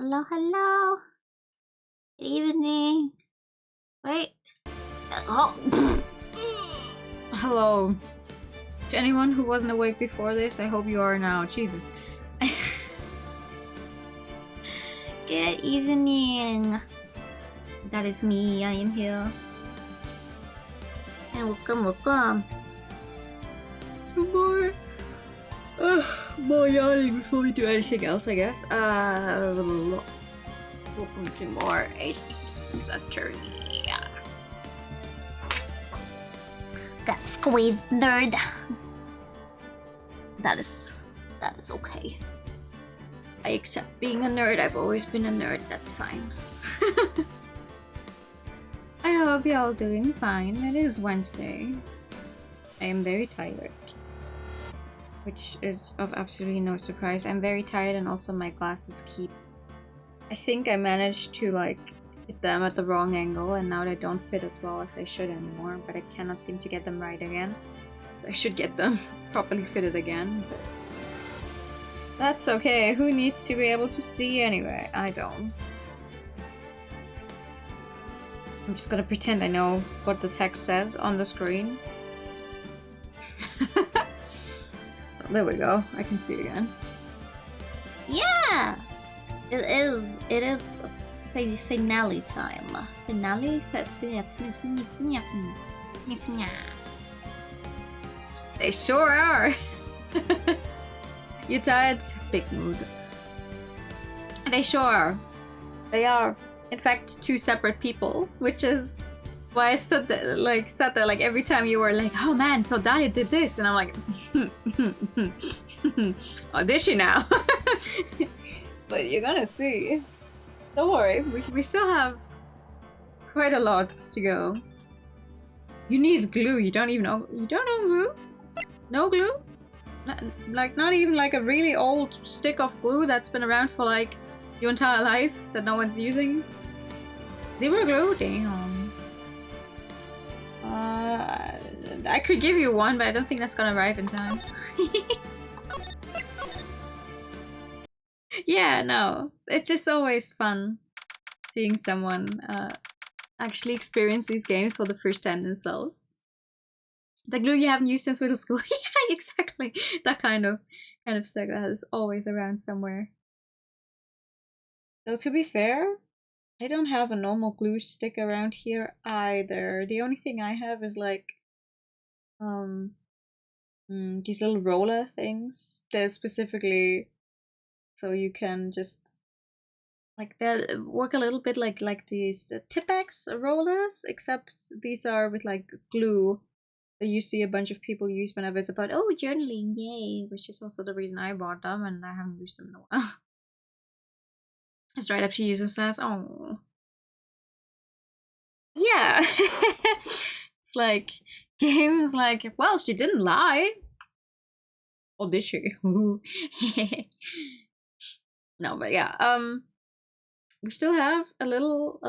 Hello, hello. Good evening. Wait. Oh. Hello. To anyone who wasn't awake before this, I hope you are now. Jesus. Good evening. That is me. I am here. And welcome. More yawning before we do anything else, I guess. Welcome to more Ace Attorney. That squeeze nerd. That is okay. I accept being a nerd. I've always been a nerd. That's fine. I hope you're all doing fine. It is Wednesday. I am very tired, which is of absolutely no surprise. I'm very tired, and also my glasses keep... I think I managed to like hit them at the wrong angle, and now they don't fit as well as they should anymore, but I cannot seem to get them right again. So I should get them properly fitted again, but that's okay. Who needs to be able to see anyway? I don't. I'm just gonna pretend I know what the text says on the screen. There we go. I can see again. Yeah! It is finale time. Finale? They sure are! You tired? Big mood. They sure are. They are. In fact, two separate people, which is why I said that, like every time you were like, oh man, so Dahlia did this, and I'm like, oh, did she now? But you're gonna see. Don't worry, we still have quite a lot to go. You need glue. You don't even know. You don't know glue? No glue? Not even like a really old stick of glue that's been around for like your entire life that no one's using? Zero glue? Damn. I could give you one, but I don't think that's gonna arrive in time. Yeah, no. It's always fun seeing someone actually experience these games for the first time themselves. The glue you haven't used since middle school. Yeah, exactly. That kind of stuff that is always around somewhere. So to be fair, I don't have a normal glue stick around here either. The only thing I have is like these little roller things. They're specifically so you can just like they work a little bit like these Tipex rollers, except these are with like glue that you see a bunch of people use whenever it's about journaling, yay, which is also the reason I bought them, and I haven't used them in a while. It's right up to user says, oh. Yeah. It's like games like, well, she didn't lie. Or did she? No, but yeah, we still have a little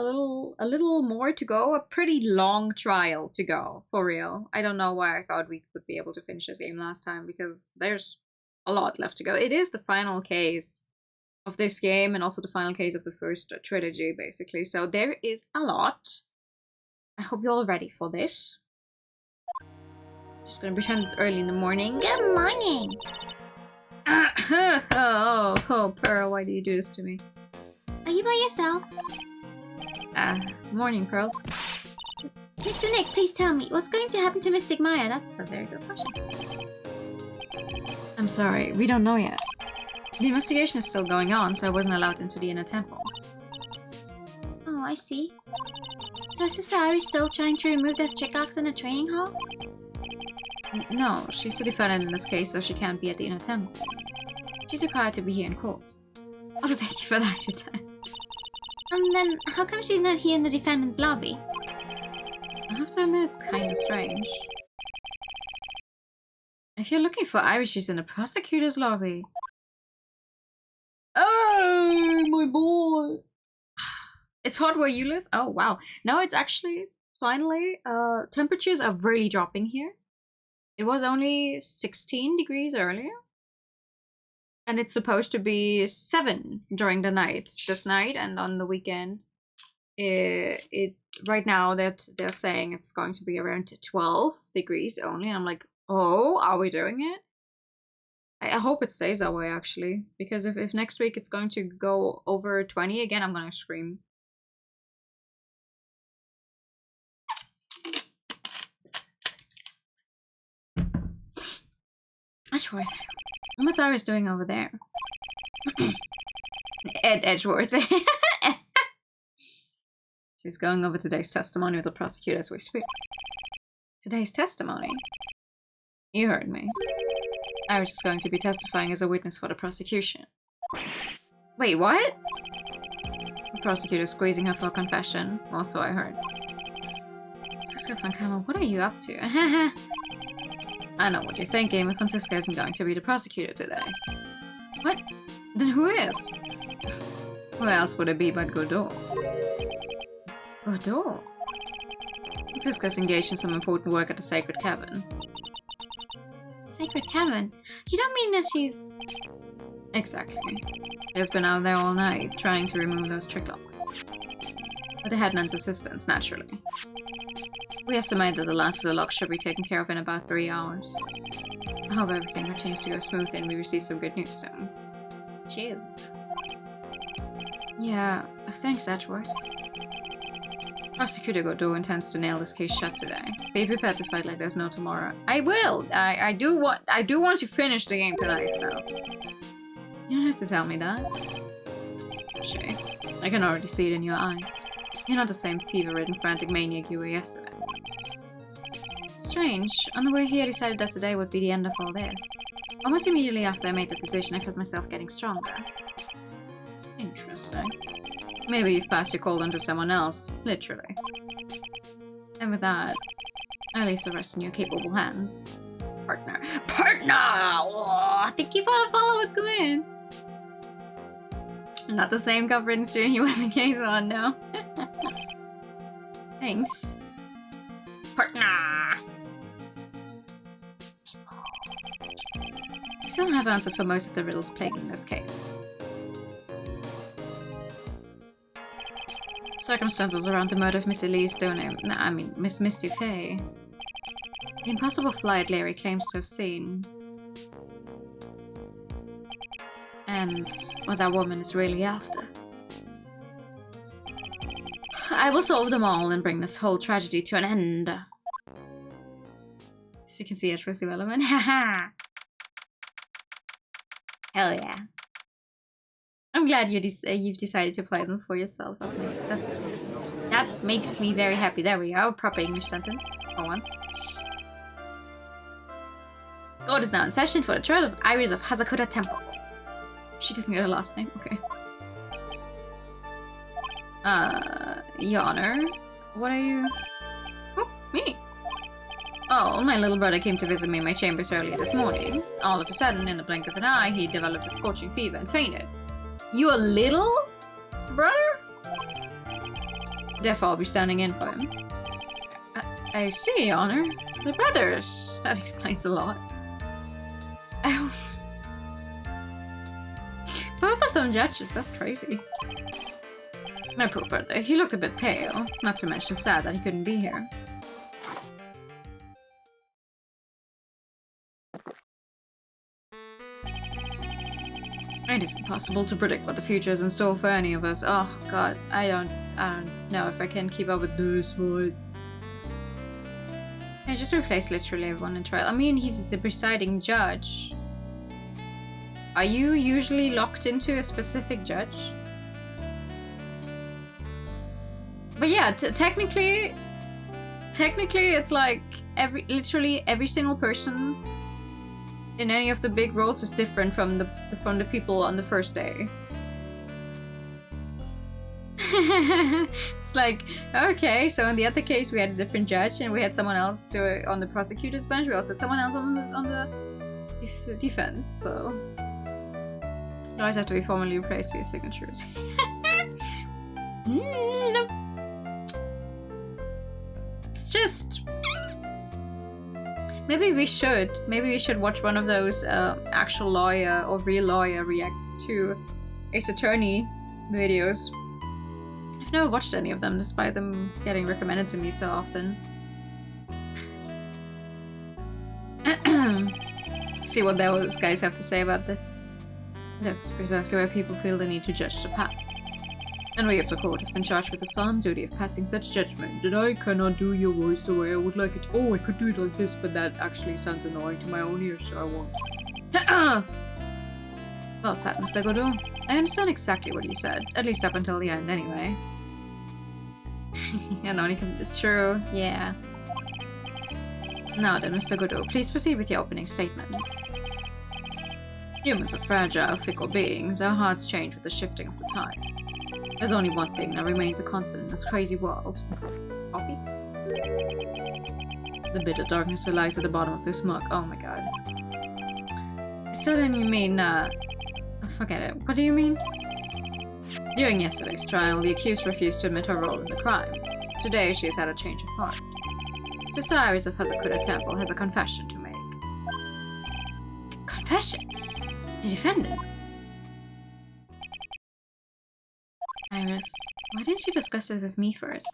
more to go. A pretty long trial to go, for real. I don't know why I thought we would be able to finish this game last time, because there's a lot left to go. It is the final case of this game, and also the final case of the first trilogy, basically. So there is a lot. I hope you're all ready for this. Just gonna pretend it's early in the morning. Good morning. Oh, Pearl, why do you do this to me? Are you by yourself? Morning, Pearls. Mr. Nick, please tell me, what's going to happen to Mystic Maya? That's a very good question. I'm sorry, we don't know yet. The investigation is still going on, so I wasn't allowed into the inner temple. Oh, I see. So Sister Iris still trying to remove those Trickox in the training hall? No, she's the defendant in this case, so she can't be at the inner temple. She's required to be here in court. Oh, thank you for that, your time. Then how come she's not here in the defendant's lobby? I have to admit, it's kinda strange. If you're looking for Iris, she's in the prosecutor's lobby. Oh, my boy! It's hot where you live? Oh, wow. No, it's actually, finally, temperatures are really dropping here. It was only 16 degrees earlier. And it's supposed to be 7 during the night, this night, and on the weekend. It right now that they're saying it's going to be around 12 degrees only. And I'm like, oh, are we doing it? I hope it stays that way, actually. Because if next week it's going to go over 20 again, I'm gonna scream. Edgeworth. What's Iris doing over there? Edgeworth. She's going over today's testimony with the prosecutor as we speak. Today's testimony? You heard me. Iris is going to be testifying as a witness for the prosecution. Wait, what? The prosecutor is squeezing her for a confession. Also, I heard. Francisca Fancama, what are you up to? I know what you're thinking, but Francisca isn't going to be the prosecutor today. What? Then who is? Who else would it be but Godot? Godot? Francisca's engaged in some important work at the Sacred Cabin. Sacred Cabin? You don't mean that she's... Exactly. She's been out there all night, trying to remove those trick locks. With the headman's assistance, naturally. We estimate that the last of the locks should be taken care of in about 3 hours. I hope everything continues to go smoothly and we receive some good news soon. Cheers. Yeah, thanks, Edgeworth. Prosecutor Godot intends to nail this case shut today. Be prepared to fight like there's no tomorrow. I will! I do want to finish the game tonight, so... You don't have to tell me that. Shay, I can already see it in your eyes. You're not the same fever-ridden frantic maniac you were yesterday. Strange. On the way here, I decided that today would be the end of all this. Almost immediately after I made that decision, I felt myself getting stronger. Interesting. Maybe you've passed your cold on to someone else, literally. And with that, I leave the rest in your capable hands. Partner. Partner! Oh, thank you for the follow with Glenn. Not the same cover-written student he was in case one, no. Thanks. Partner! We still don't have answers for most of the riddles plaguing this case. Circumstances around the murder of Miss Elise Miss Misty Faye. The impossible flight Larry claims to have seen. And what that woman is really after. I will solve them all and bring this whole tragedy to an end. So you can see Edgeworth's development. Haha! Hell yeah. I'm glad you've decided to play them for yourself. That makes me very happy. There we go. Proper English sentence for once. God is now in session for the trial of Iris of Hazakura Temple. She doesn't get her last name. Okay. Your Honor, what are you? Oh, me. Oh, my little brother came to visit me in my chambers earlier this morning. All of a sudden, in the blink of an eye, he developed a scorching fever and fainted. Your little brother? Therefore, I'll be standing in for him. I see, Your Honor. So they're brothers. That explains a lot. Both of them judges, that's crazy. My poor brother, he looked a bit pale. Not to mention sad that he couldn't be here. It is impossible to predict what the future is in store for any of us. Oh god, I don't know if I can keep up with this voice. Can I just replace literally everyone in trial? I mean, he's the presiding judge. Are you usually locked into a specific judge? But yeah, technically it's like literally every single person in any of the big roles is different from the people on the first day. It's like, okay, so in the other case we had a different judge and we had someone else do it on the prosecutor's bench. We also had someone else on the defense, so you always have to be formally replaced via signatures. It's just Maybe we should. Maybe we should watch one of those actual lawyer or real lawyer reacts to Ace Attorney videos. I've never watched any of them, despite them getting recommended to me so often. See what those guys have to say about this. That's precisely why people feel the need to judge the past. And we of the court have been charged with the solemn duty of passing such judgment that I cannot do your voice the way I would like it. Oh, I could do it like this, but that actually sounds annoying to my own ears, so I won't. Well said, Mr. Godot. I understand exactly what you said, at least up until the end anyway. And only true, yeah. Now then, Mr. Godot, please proceed with your opening statement. Humans are fragile, fickle beings. Our hearts change with the shifting of the tides. There's only one thing that remains a constant in this crazy world. Coffee? The bitter darkness that lies at the bottom of this mug. Oh my god. So then you mean, forget it. What do you mean? During yesterday's trial, the accused refused to admit her role in the crime. Today, she has had a change of heart. Sister Iris of Hazakura Temple has a confession to make. Confession? The defendant? Iris, why didn't you discuss it with me first?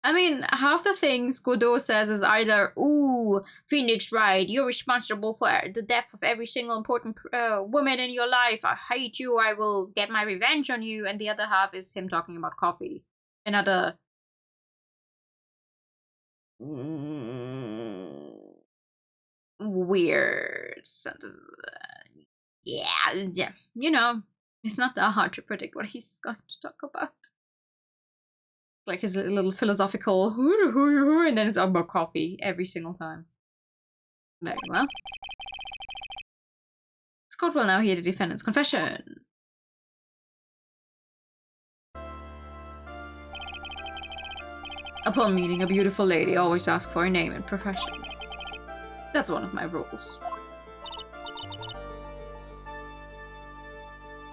I mean, half the things Godot says is either, ooh, Phoenix Wright, you're responsible for the death of every single important woman in your life. I hate you, I will get my revenge on you. And the other half is him talking about coffee. Another... weird sentence. Yeah, you know, it's not that hard to predict what he's going to talk about. Like his little philosophical, and then it's about coffee every single time. Very well. This court will now hear the defendant's confession. Upon meeting a beautiful lady, always ask for her name and profession. That's one of my rules.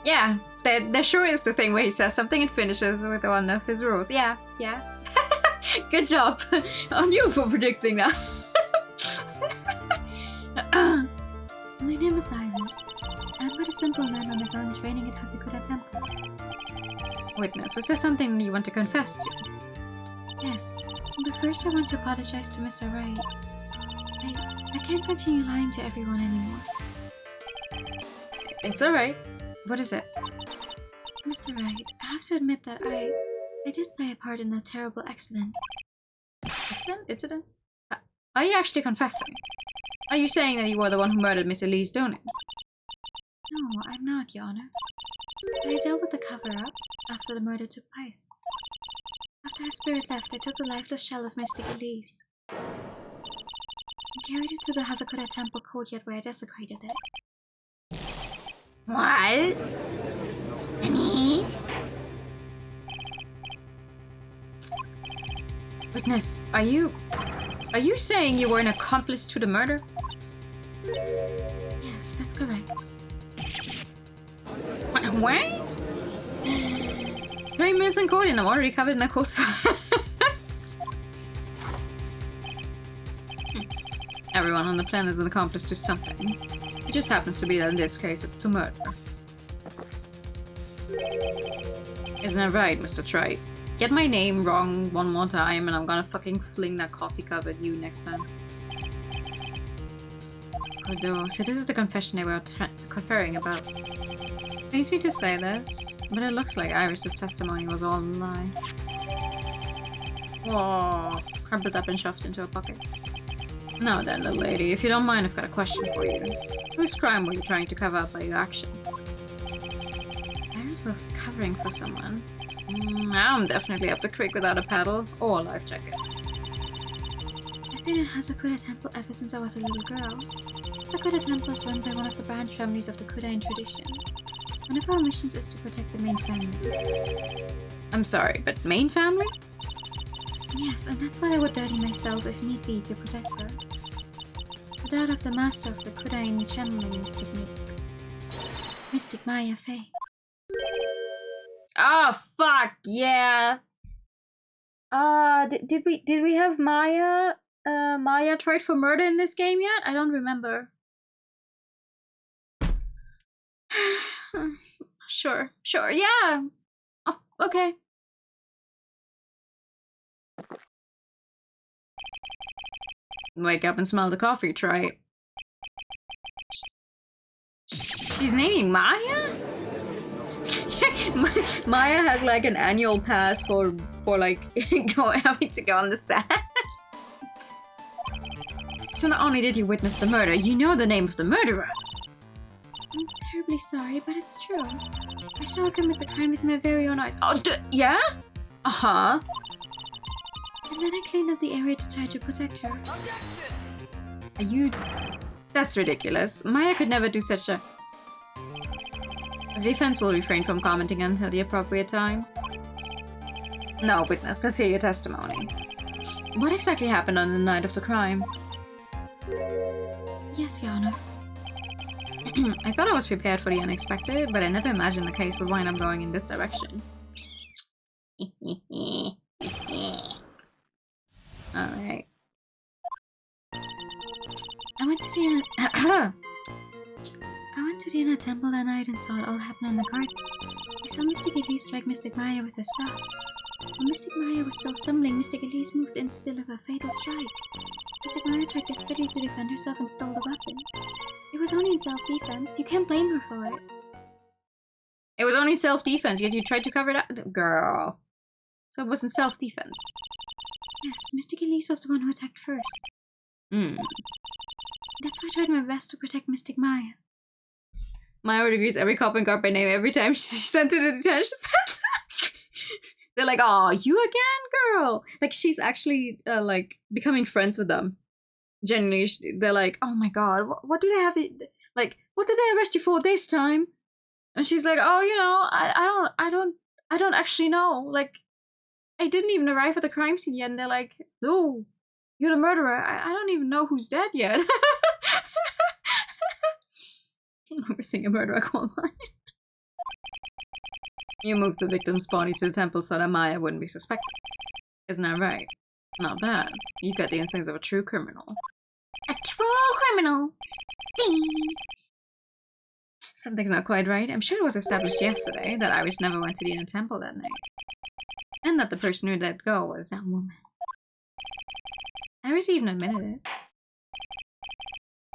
Yeah, there sure is the thing where he says something and finishes with one of his rules. Yeah. Good job on you for predicting that. My name is Iris. I'm but a simple man undergoing training at Hazakura Temple. Witness, is there something you want to confess to? Yes, but first I want to apologize to Mr. Wright. I can't continue lying to everyone anymore. It's alright. What is it? Mr. Wright, I have to admit that I did play a part in that terrible accident. Incident? Are you actually confessing? Are you saying that you were the one who murdered Miss Elise Doning? No, I'm not, Your Honor. But I dealt with the cover-up after the murder took place. After her spirit left, I took the lifeless shell of Mystic Elise and carried it to the Hazakura Temple courtyard where I desecrated it. What? Nani? Witness, are you saying you were an accomplice to the murder? Yes, that's correct. What? 3 minutes in court and I'm already covered in a cold sweat. Everyone on the planet is an accomplice to something. It just happens to be that in this case it's to murder. Isn't that right, Mr. Trite? Get my name wrong one more time and I'm gonna fucking fling that coffee cup at you next time. Godot, so this is the confession they were conferring about. Pains me to say this, but it looks like Iris's testimony was all a lie. Whoa. Crumpled up and shoved into a pocket. Now then, little lady, if you don't mind, I've got a question for you. Whose crime were you trying to cover up by your actions? Iris was covering for someone. I'm definitely up the creek without a paddle or a life jacket. I've been in Hazakura Temple ever since I was a little girl. Hazakura Temple is run by one of the branch families of the Kudain tradition. One of our missions is to protect the main family. I'm sorry, but main family? Yes, and that's why I would dirty myself if need be to protect her. The daughter of the master of the Kudain channeling technique, Mystic Maya Fey. Oh fuck yeah! Did we have Maya Maya tried for murder in this game yet? I don't remember. Sure, yeah. Oh, okay. Wake up and smell the coffee, try. She's naming Maya? Maya has like an annual pass for like having to go on the stats. So not only did you witness the murder, you know the name of the murderer. I'm terribly sorry, but it's true. I saw her commit the crime with my very own eyes. Oh, yeah? Uh-huh. And then I cleaned up the area to try to protect her. Are you... That's ridiculous. Maya could never do such a... The defense will refrain from commenting until the appropriate time. No, witness, let's hear your testimony. What exactly happened on the night of the crime? Yes, Your Honor. I thought I was prepared for the unexpected, but I never imagined the case would wind up going in this direction. Alright. I went to the inner temple that night and saw it all happen in the garden. I saw Mystic Elise strike Mystic Maya with a staff. When Mystic Maya was still stumbling, Mystic Elise moved in to deliver a fatal strike. Mystic Maya tried desperately to defend herself and stole the weapon. It was only in self-defense. You can't blame her for it. It was only self-defense, yet you tried to cover it up? Girl. So it wasn't self-defense. Yes, Mystic Elise was the one who attacked first. That's why I tried my best to protect Mystic Maya. Maya agrees every cop and guard by name every time she's sent to the detention center. They're like, oh, you again, girl? Like, she's actually, like, becoming friends with them. Genuinely, they're like, oh my god, what do they have to, like, what did they arrest you for this time? And she's like, oh, you know, I don't actually know. Like, I didn't even arrive at the crime scene yet. And they're like, no, you're the murderer. I don't even know who's dead yet. I'm seeing a murderer call line. You moved the victim's body to the temple so that Maya wouldn't be suspected. Isn't that right? Not bad. You got the instincts of a true criminal. A true criminal! Ding! Something's not quite right. I'm sure it was established yesterday that Iris never went to the inner temple that night. And that the person who let go was that woman. Iris even admitted it.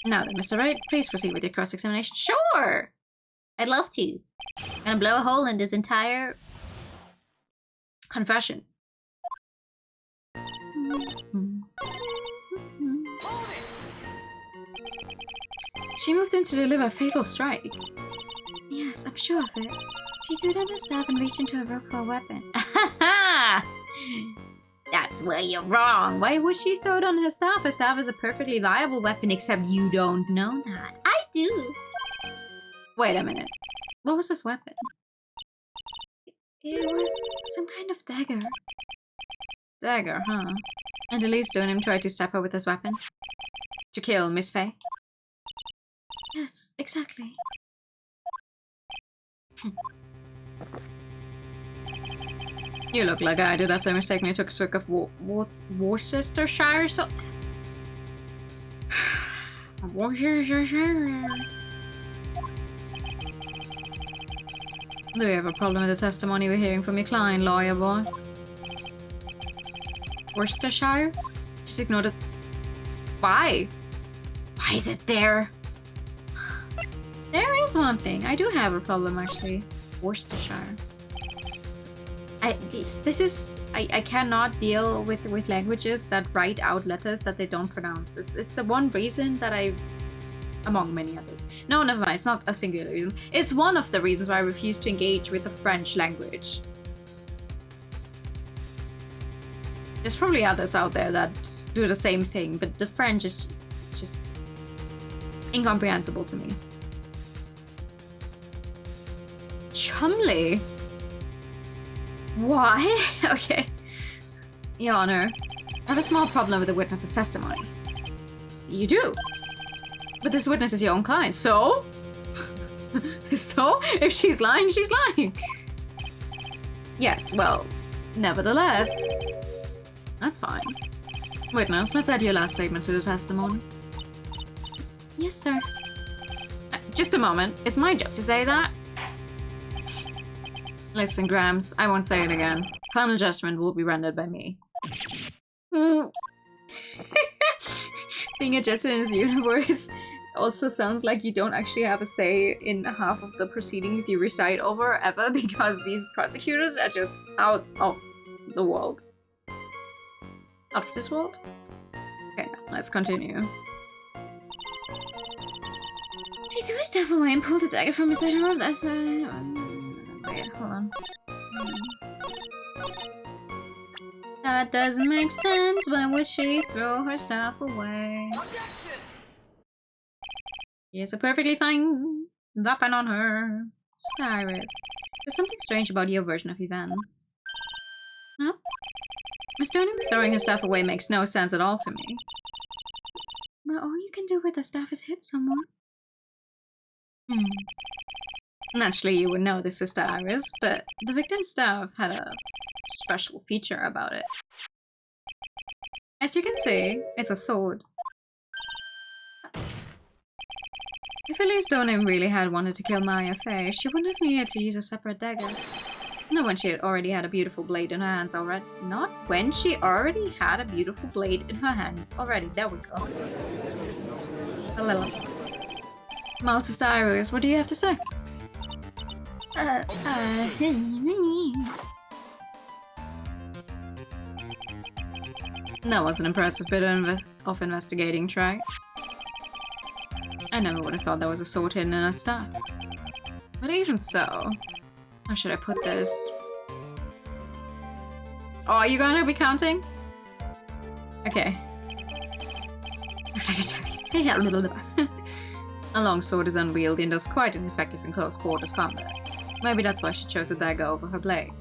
Now then, Mr. Wright, please proceed with your cross-examination. Sure! I'd love to. Gonna blow a hole in this entire confession. She moved in to deliver a fatal strike. Yes, I'm sure of it. She threw down her staff and reached into her robe for a weapon. That's where you're wrong. Why would she throw it on her staff? Her staff is a perfectly viable weapon, except you don't know that. I do. Wait a minute. What was this weapon? It was some kind of dagger. Dagger, huh? And Elise Dunham tried to stab her with this weapon? To kill Miss Faye? Yes, exactly. You look like I did after I mistakenly took a swig of Worcestershire so... Worcestershire. Do you have a problem with the testimony we're hearing from your client, lawyer boy? Worcestershire? Just ignored it. Why? Why is it there? There is one thing. I do have a problem, actually. Worcestershire. I cannot deal with languages that write out letters that they don't pronounce. It's the one reason that I... Among many others. No, never mind. It's not a singular reason. It's one of the reasons why I refuse to engage with the French language. There's probably others out there that do the same thing, but the French is just incomprehensible to me. Chumley? Why? Okay. Your Honor, I have a small problem with the witness's testimony. You do? But this witness is your own client, so? So? If she's lying, she's lying. Yes, well, nevertheless. That's fine. Witness, let's add your last statement to the testimony. Yes, sir. Just a moment. It's my job to say that. Listen, Grams, I won't say it again. Final judgment will be rendered by me. Being a judge in this universe also sounds like you don't actually have a say in half of the proceedings you recite over ever, because these prosecutors are just out of the world. Out of this world? Okay, let's continue. She threw his stuff away and pulled the dagger from inside her arm. That's wait, hold on. That doesn't make sense. Why would she throw her stuff away? He has a perfectly fine weapon on her. Cyrus. There's something strange about your version of events. Huh? Miss Stoneham throwing her stuff away makes no sense at all to me. Well, all you can do with the stuff is hit someone. Naturally, you would know this, Sister Iris, but the victim's stuff had a special feature about it. As you can see, it's a sword. If Elise Stoneham really had wanted to kill Maya Fey, she wouldn't have needed to use a separate dagger. Not when she had already had a beautiful blade in her hands already. Not when she already had a beautiful blade in her hands already. There we go. A little. Well, Sister Iris, what do you have to say? That was an impressive bit of investigating, Trey. I never would have thought there was a sword hidden in a staff. But even so, how should I put this? Oh, are you gonna be counting? Okay. Looks like a turkey. Yeah, a little bit. A long sword is unwieldy and thus quite ineffective in close quarters combat. Maybe that's why she chose a dagger over her blade.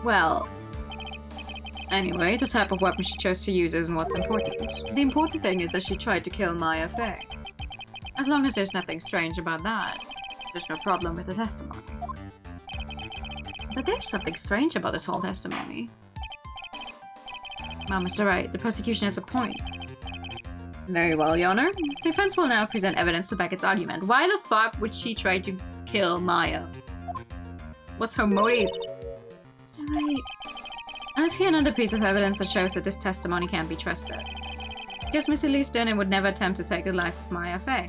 Well, anyway, the type of weapon she chose to use isn't what's important. The important thing is that she tried to kill Maya Fey. As long as there's nothing strange about that, there's no problem with the testimony. But there's something strange about this whole testimony. Well, Mr. Wright, the prosecution has a point. Very well, Your Honor. The defense will now present evidence to back its argument. Why the fuck would she try to kill Maya? What's her motive? Mr. Wright. I have here another piece of evidence that shows that this testimony can't be trusted. Because Miss Elise Stoneham would never attempt to take the life of Maya Fey.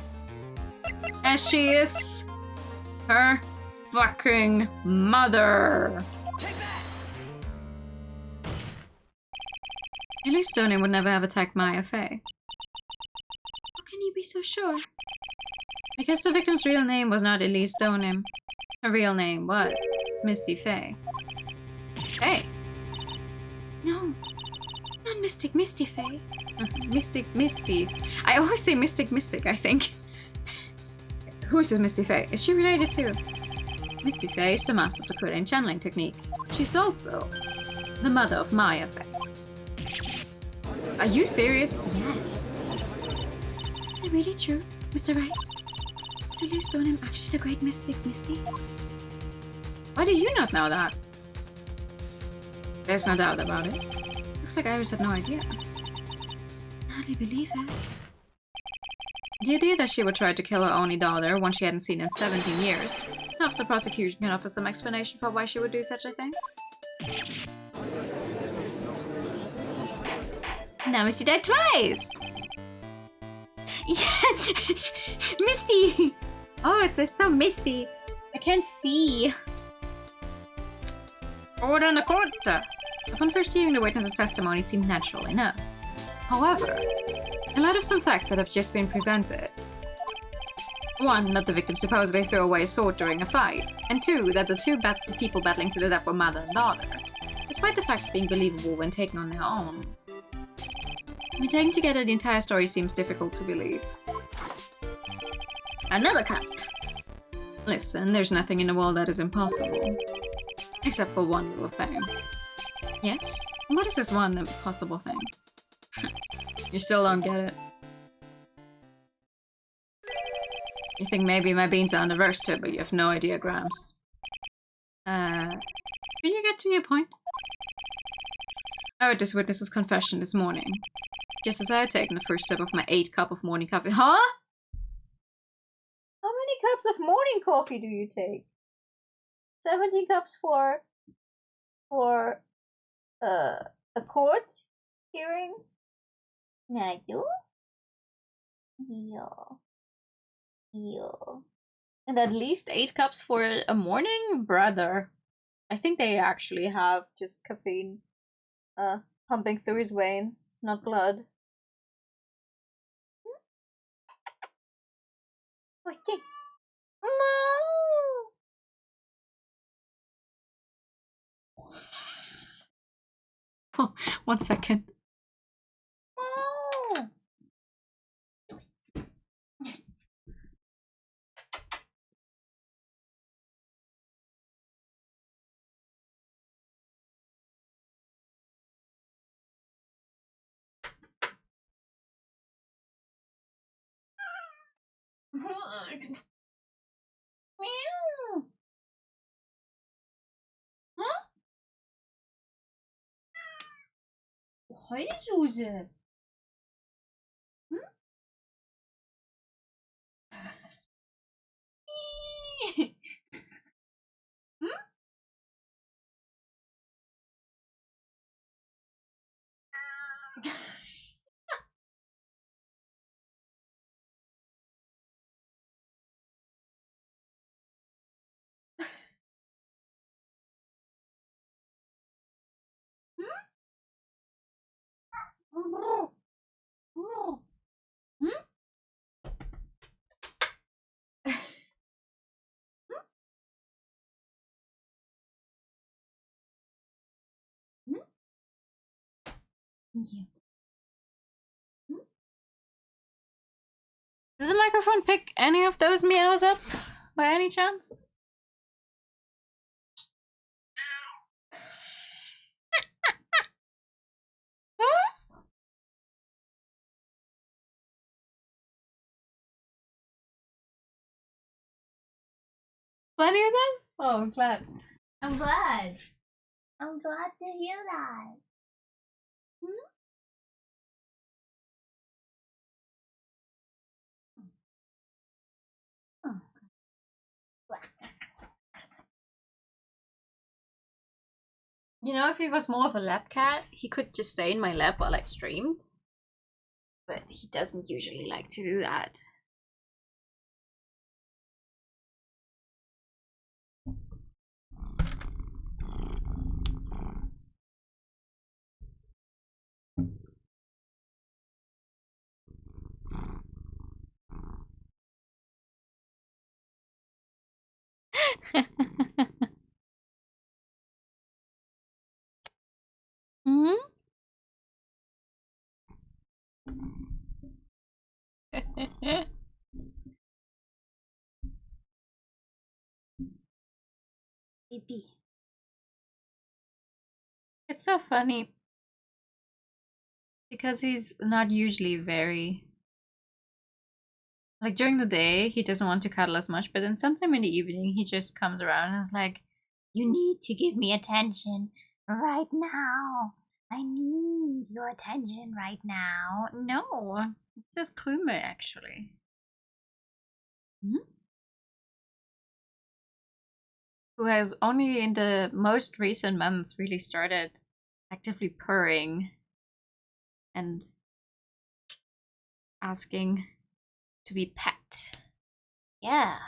As she is her fucking mother. Elise Stoneham would never have attacked Maya Fey. How can you be so sure? Because the victim's real name was not Elise Stoneham. Her real name was Misty Fey. Hey! No. Not Mystic Misty Fey. Mystic Misty. I always say Mystic Mystic, I think. Who's this Misty Fey? Is she related to? Misty Fey is the master of the Korean channeling technique. She's also the mother of Maya Fey. Are you serious? Yes. Is it really true, Mr. Wright? Is Elise Stoneham actually the great Mystic Misty? Why do you not know that? There's no doubt about it. Looks like Iris had no idea. I hardly believe it. The idea that she would try to kill her only daughter, one she hadn't seen in 17 years. Perhaps the prosecution can offer some explanation for why she would do such a thing. Now Misty died twice! Yeah! Misty! Oh, it's so misty. I can't see. Order in the court! Upon first hearing the witness's testimony, it seemed natural enough. However, in light of some facts that have just been presented, 1, that the victim supposedly threw away a sword during a fight, and 2, that the two people battling to the death were mother and daughter, despite the facts being believable when taken on their own. When taken together, the entire story seems difficult to believe. Another cup! Listen, there's nothing in the world that is impossible. Except for one little thing. Yes? What is this one impossible thing? You still don't get it. You think maybe my beans are on the roaster, but you have no idea, Grams. Could you get to your point? I just witnessed his confession this morning, just as I had taken the first sip of my 8 cup of morning coffee. Huh? How many cups of morning coffee do you take? 70 cups for a court hearing? No, yeah. And at least 8 cups for a morning? Brother. I think they actually have just caffeine pumping through his veins, not blood. What's this? No! 1 second. No! Meow. Huh? Hoi Joseph. Does the microphone pick any of those meows up by any chance? Plenty of them? Oh, I'm glad. I'm glad. I'm glad to hear that. Oh. You know, if he was more of a lap cat, he could just stay in my lap while I streamed. But he doesn't usually like to do that. Hmm? Baby. It's so funny because he's not usually very like during the day he doesn't want to cuddle as much, but then sometime in the evening he just comes around and is like, "You need to give me attention right now. I need your attention right now." No, it's just Krümer actually. Hmm? Who has only in the most recent months really started actively purring and asking to be pet. Yeah.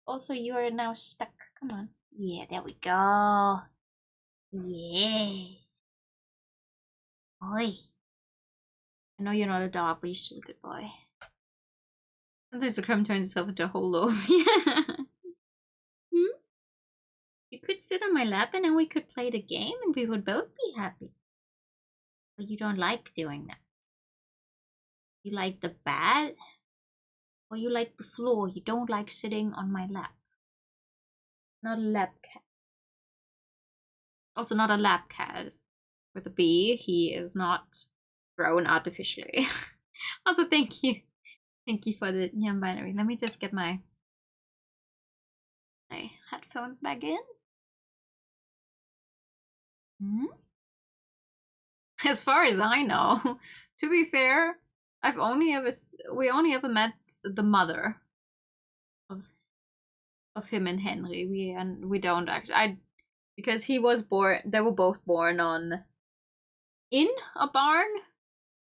Also, you are now stuck. Come on. Yeah, there we go. Yes. Boy. I know you're not a dog, but you're still a good boy. Sometimes the crumb turns itself into a whole loaf. Yeah. Hmm? You could sit on my lap and then we could play the game and we would both be happy. But you don't like doing that. You like the bed or you like the floor. You don't like sitting on my lap. Not a lap cat. Also not a lap cat with a B. He is not grown artificially. Also, thank you. Thank you for the non-binary. Let me just get my headphones back in. Hmm? As far as I know, to be fair, we only ever met the mother of him and Henry. We don't actually because he was born. They were both born in a barn.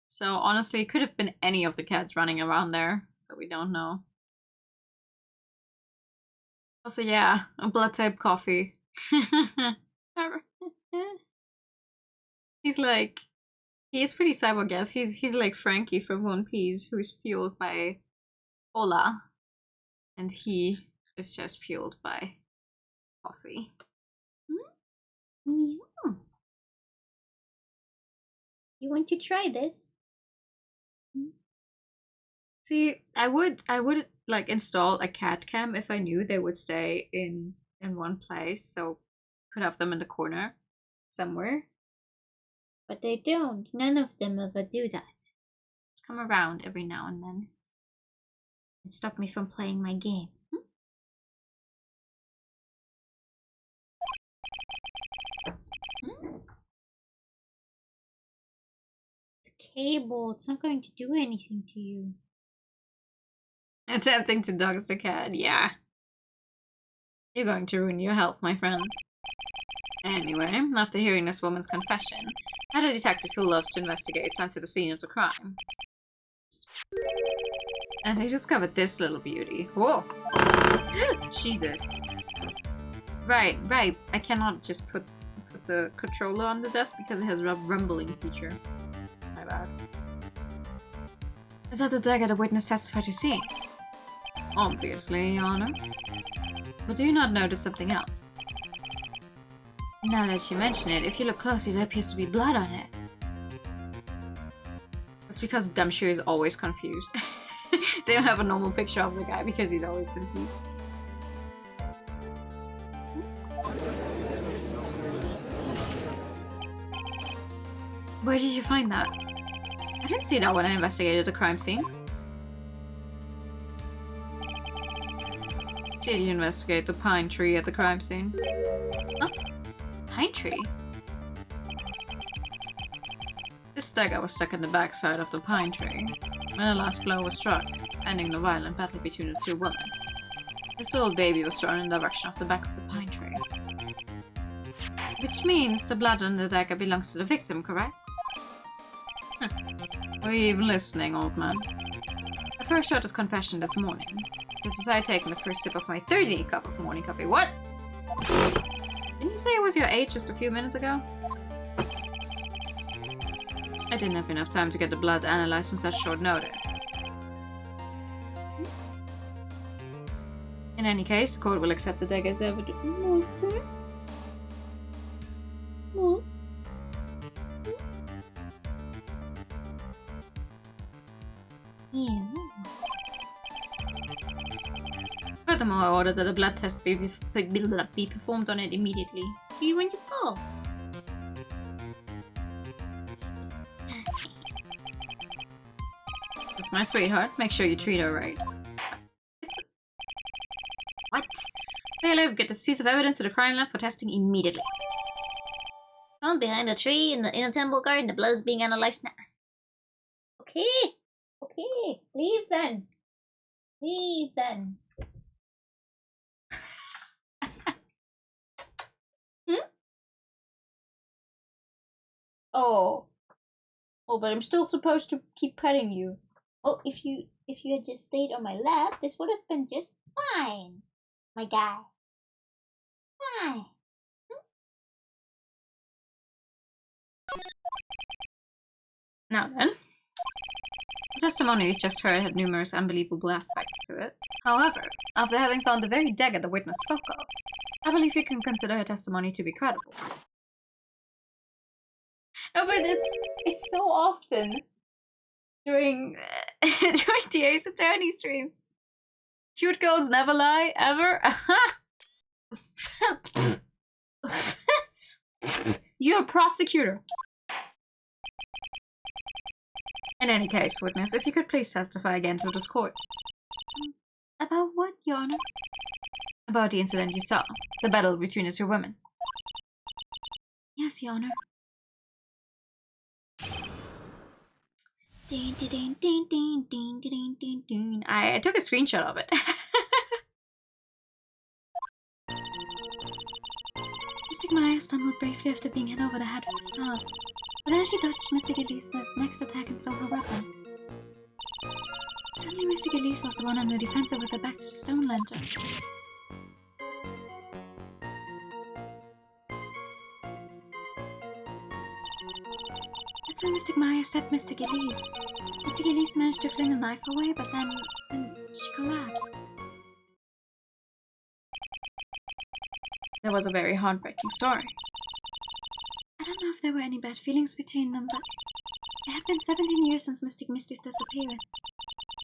So honestly, it could have been any of the cats running around there. So we don't know. Also, yeah, a blood type coffee. He's pretty cyborg, yes. He's like Frankie from One Piece, who's fueled by Ola, and he is just fueled by coffee. Yeah. You want to try this? See, I would like install a cat cam if I knew they would stay in one place, so could have them in the corner somewhere. But they don't. None of them ever do that. Just come around every now and then and stop me from playing my game. It's a cable. It's not going to do anything to you. Attempting to dox the cat, yeah. You're going to ruin your health, my friend. Anyway, after hearing this woman's confession, I had a detective who loves to investigate sent to the scene of the crime. And he discovered this little beauty. Whoa! Jesus. Right. I cannot just put the controller on the desk because it has a rumbling feature. My bad. Is that the dagger the witness testified to seeing? Obviously, Your Honor. But do you not notice something else? Now that you mention it, if you look closely, there appears to be blood on it. That's because Gumshoe is always confused. They don't have a normal picture of the guy because he's always confused. Where did you find that? I didn't see that when I investigated the crime scene. Did you investigate the pine tree at the crime scene? Huh? Pine tree? This dagger was stuck in the backside of the pine tree when the last blow was struck, ending the violent battle between the two women. This old baby was thrown in the direction of the back of the pine tree. Which means the blood on the dagger belongs to the victim, correct? Were you even listening, old man? I first heard his confession this morning, just as I had taken the first sip of my 30th cup of morning coffee. What? Didn't you say it was your age just a few minutes ago? I didn't have enough time to get the blood analyzed on such short notice. In any case, the court will accept the dagger as evidence. Furthermore, I ordered that a blood test be performed on it immediately. Do you want to call? That's my sweetheart. Make sure you treat her right. What? Bailiff, get this piece of evidence to the crime lab for testing immediately. Found behind a tree in the temple garden. The blood is being analyzed now. Okay. Okay. Leave then. Leave then. Oh. Oh, but I'm still supposed to keep petting you. Oh, if you had just stayed on my lap, this would have been just fine. My guy. Fine. Now then. The testimony we just heard had numerous unbelievable aspects to it. However, after having found the very dagger the witness spoke of, I believe you can consider her testimony to be credible. No, but it's so often during the Ace Attorney streams. Cute girls never lie, ever. You're a prosecutor. In any case, witness, if you could please testify again to this court. About what, Your Honor? About the incident you saw. The battle between the two women. Yes, Your Honor. I took a screenshot of it. Mystic Maya stumbled briefly after being hit over the head with the staff, but then she dodged Mystic Elise's next attack and stole her weapon. Suddenly Mystic Elise was the one on the defensive with her back to the stone lantern. That's when Mystic Maya stabbed Mystic Elise. Mystic Elise managed to fling the knife away, but then she collapsed. That was a very heartbreaking story. I don't know if there were any bad feelings between them, but it had been 17 years since Mystic Misty's disappearance.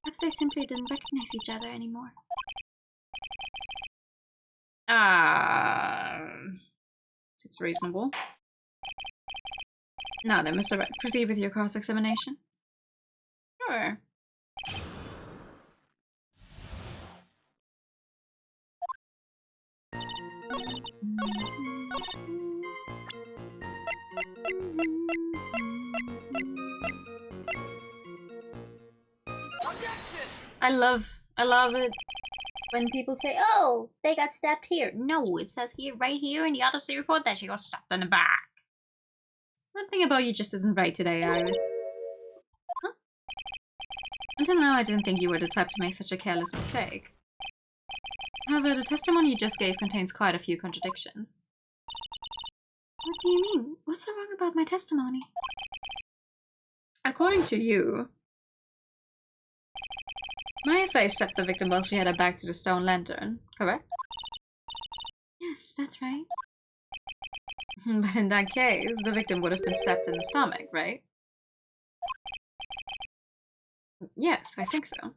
Perhaps they simply didn't recognize each other anymore. Seems reasonable. Now then, Mr. Wright, proceed with your cross-examination. Sure. I love it when people say, oh, they got stabbed here. No, it says here, right here in the autopsy report that she got stabbed in the back. Something about you just isn't right today, Iris. Huh? Until now, I didn't think you were the type to make such a careless mistake. However, the testimony you just gave contains quite a few contradictions. What do you mean? What's so wrong about my testimony? According to you, Maya face stabbed the victim while she had her back to the stone lantern, correct? Yes, that's right. But in that case, the victim would have been stabbed in the stomach, right? Yes, I think so.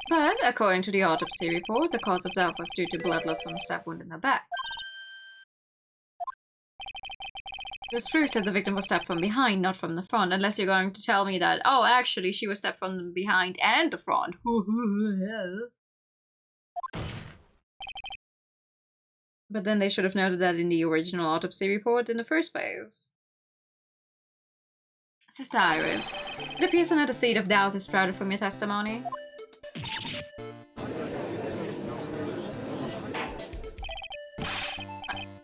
But, according to the autopsy report, the cause of death was due to blood loss from a stab wound in the back. This proves that the victim was stabbed from behind, not from the front, unless you're going to tell me that, oh, actually, she was stabbed from behind and the front. But then they should have noted that in the original autopsy report in the first place. Sister Iris, it appears another seed of doubt is sprouted from your testimony.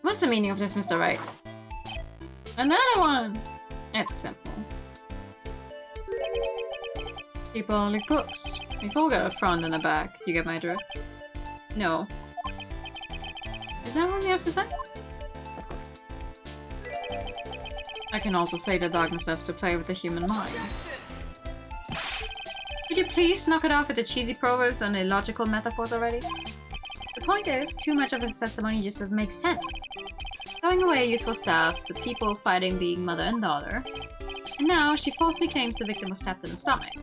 What's the meaning of this, Mr. Wright? Another one! It's simple. People only books. We've all got a front and a back. You get my drift? No. Is that what you have to say? I can also say that darkness loves to play with the human mind. Could you please knock it off with the cheesy proverbs and illogical metaphors already? The point is, too much of his testimony just doesn't make sense. Throwing away useful stuff, the people fighting being mother and daughter, and now she falsely claims the victim was stabbed in the stomach.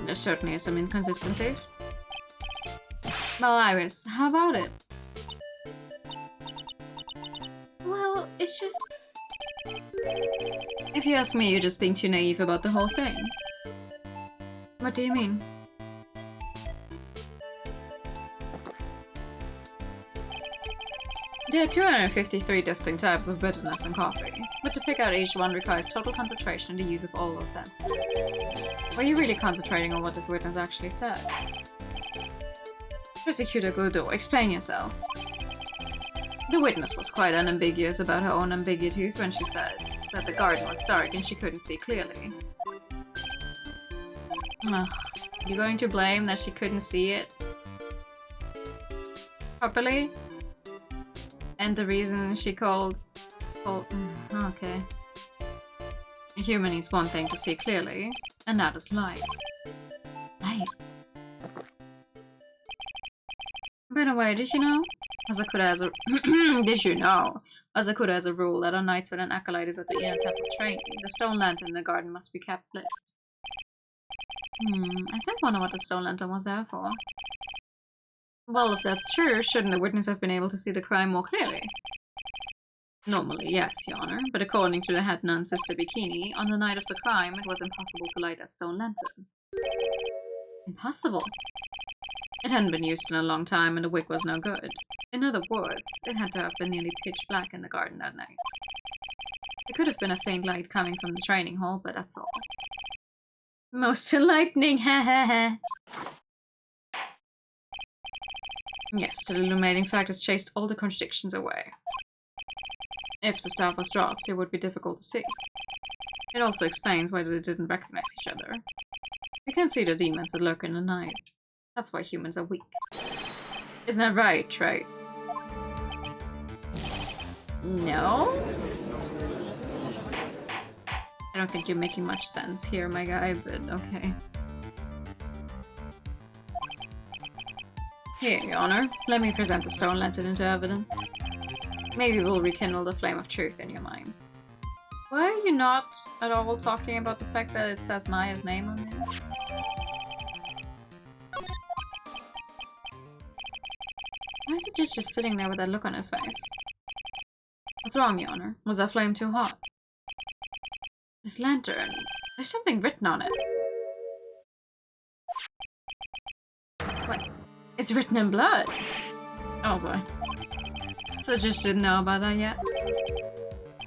There certainly are some inconsistencies. Well, Iris, how about it? Well, it's just... If you ask me, you're just being too naive about the whole thing. What do you mean? There are 253 distinct types of bitterness in coffee, but to pick out each one requires total concentration and the use of all those senses. Were you really concentrating on what this witness actually said? Prosecutor Gudo, explain yourself. The witness was quite unambiguous about her own ambiguities when she said that the garden was dark and she couldn't see clearly. Ugh, you going to blame that she couldn't see it properly? And the reason she called... okay. A human needs one thing to see clearly, and that is light. Light. By the way, did you know? Asakura has a... did you know? Asakura has a rule that on nights when an acolyte is at the inner temple training, the stone lantern in the garden must be kept lit. I think I wonder what the stone lantern was there for. Well, if that's true, shouldn't the witness have been able to see the crime more clearly? Normally, yes, Your Honor, but according to the head nun Sister Bikini, on the night of the crime, it was impossible to light that stone lantern. Impossible? It hadn't been used in a long time and the wick was no good. In other words, it had to have been nearly pitch black in the garden that night. The It could have been a faint light coming from the training hall, but that's all. Most enlightening, ha ha ha. Yes, the illuminating fact has chased all the contradictions away. If the staff was dropped, it would be difficult to see. It also explains why they didn't recognize each other. You can see the demons that lurk in the night. That's why humans are weak. Isn't that right, Trey? No? I don't think you're making much sense here, my guy, but okay. Here, Your Honor. Let me present the stone lantern into evidence. Maybe we'll rekindle the flame of truth in your mind. Why are you not at all talking about the fact that it says Maya's name on it? Why is the judge just sitting there with that look on his face? What's wrong, Your Honor? Was that flame too hot? This lantern, there's something written on it. What? It's written in blood! Oh boy. So the judge didn't know about that yet?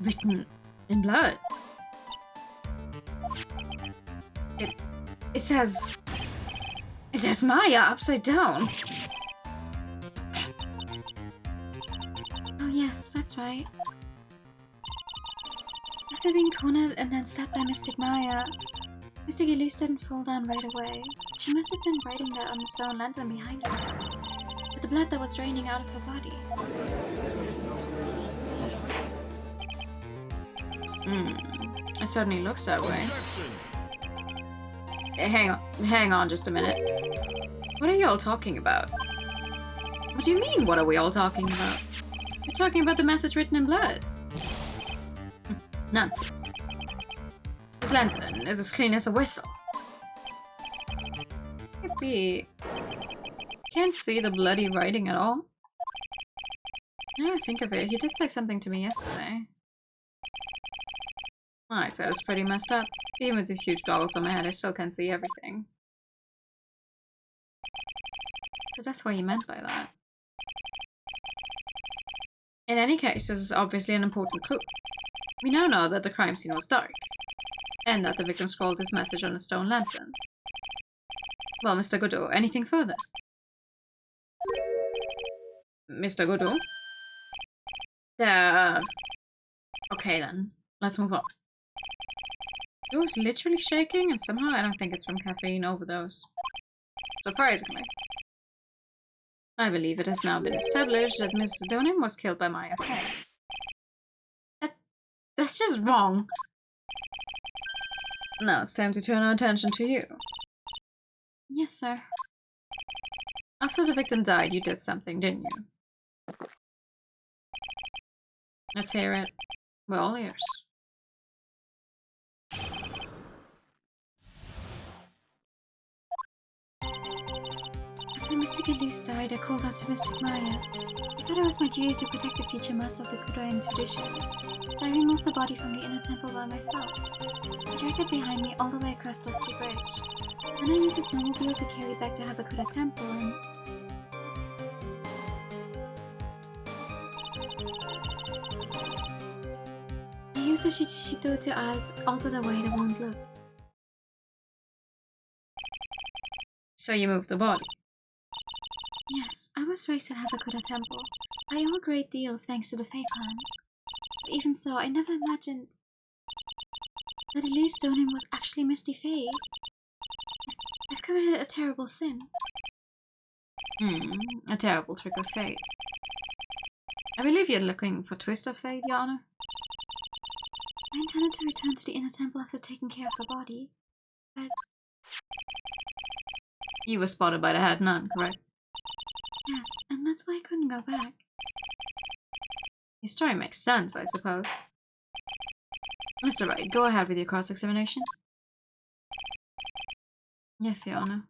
Written in blood? It says Maya upside down! Oh yes, that's right. After being cornered and then stabbed by Mystic Maya, Mystic Elise didn't fall down right away. She must have been writing that on the stone lantern behind her, with the blood that was draining out of her body. It certainly looks that way. Hang on just a minute. What are you all talking about? What do you mean, what are we all talking about? We're talking about the message written in blood. Nonsense. This lantern is as clean as a whistle. Yippee. Can't see the bloody writing at all. Now I think of it, he did say something to me yesterday. I said it's pretty messed up. Even with these huge goggles on my head, I still can't see everything. So that's what he meant by that. In any case, this is obviously an important clue. We now know that the crime scene was dark, and that the victim scrawled his message on a stone lantern. Well, Mr. Godot, anything further? Mr. Godot? Okay then, let's move on. It was literally shaking, and somehow I don't think it's from caffeine overdose. Surprisingly. I believe it has now been established that Miss Donim was killed by Maya Fey. That's just wrong. Now it's time to turn our attention to you. Yes, sir. After the victim died, you did something, didn't you? Let's hear it. We're all ears. After Mystic Elise died, I called out to Mystic Maya. I thought it was my duty to protect the future master of the Kudoin tradition, so I removed the body from the inner temple by myself. I dragged it behind me all the way across Dusky Bridge. Then I used a snowmobile to carry it back to Hazakura Temple and... I used a Shichishido to alter the way the wound looked. So you moved the body? Yes, I was raised at Hazakura Temple. I owe a great deal of thanks to the Fae clan. But even so, I never imagined that Elise Donim was actually Misty Fae. I've committed a terrible sin. A terrible trick of fate. I believe you're looking for Twist of Fate, Your Honor. I intended to return to the inner temple after taking care of the body, but... You were spotted by the head nun, correct? Yes, and that's why I couldn't go back. Your story makes sense, I suppose. Mr. Wright, go ahead with your cross-examination. Yes, Your Honor.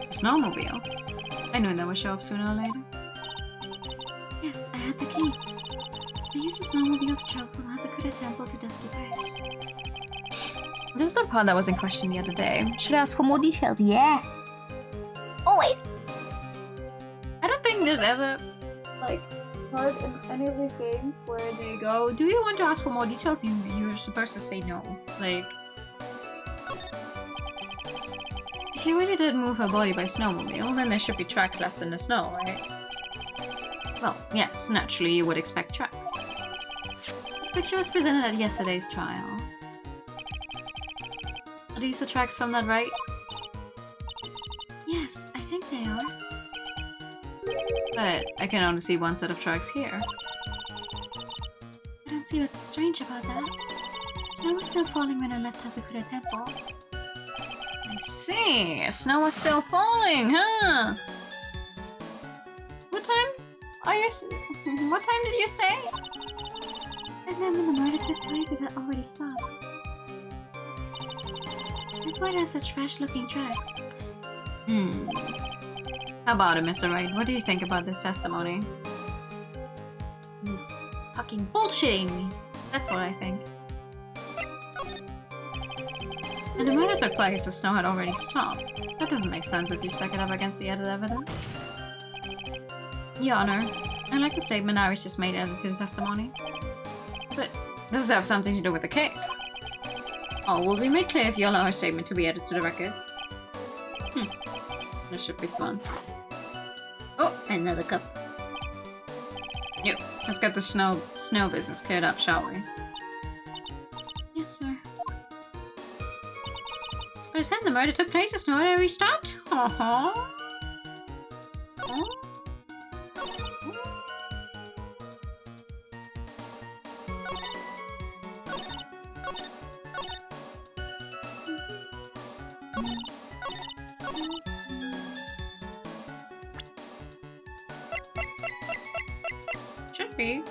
Snowmobile? I knew that would show up sooner or later. Yes, I had the key. I used a snowmobile to travel from Hazakura Temple to Dusky Bridge. This is the part that was in question the other day. Should I ask for more details? Yeah. Always. I don't think there's ever, like, part in any of these games where they go, do you want to ask for more details? You're supposed to say no. Like, if you really did move her body by snowmobile, then there should be tracks left in the snow, right? Well, yes, naturally you would expect tracks. This picture was presented at yesterday's trial. Are these the tracks from that right? Yes, I think they are. But I can only see one set of tracks here. I don't see what's so strange about that. Snow was still falling when I left Hazakura Temple. I see. Snow was still falling, huh? What time are you? What time did you say? And then when the murder took place, it had already stopped. That's why there's such fresh-looking tracks. How about it, Mr. Wright? What do you think about this testimony? You fucking bullshitting me. That's what I think. When the murder took place, the snow had already stopped. That doesn't make sense if you stack it up against the added evidence. Your Honor, I'd like the statement Iris just made added to the testimony. But does it have something to do with the case? All will be made clear if you allow her statement to be added to the record. This should be fun. Oh, another cup. Yep, let's get the snow business cleared up, shall we? Yes, sir. By the time the murder took place, the snow had already stopped? Aww. Should be.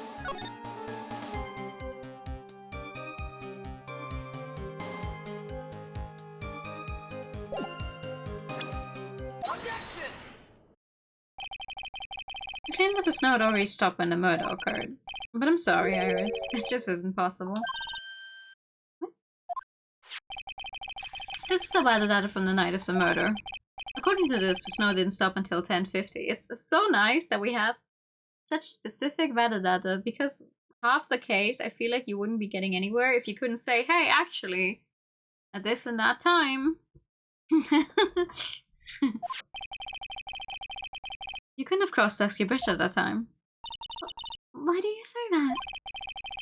You claimed that the snow had already stopped when the murder occurred. But I'm sorry, Iris. That just isn't possible. This is the weather data from the night of the murder. According to this, the snow didn't stop until 10:50. It's so nice that we have such specific weather data, because half the case, I feel like you wouldn't be getting anywhere if you couldn't say, hey, actually, at this and that time. You couldn't have crossed Dusky Bridge at that time. Why do you say that?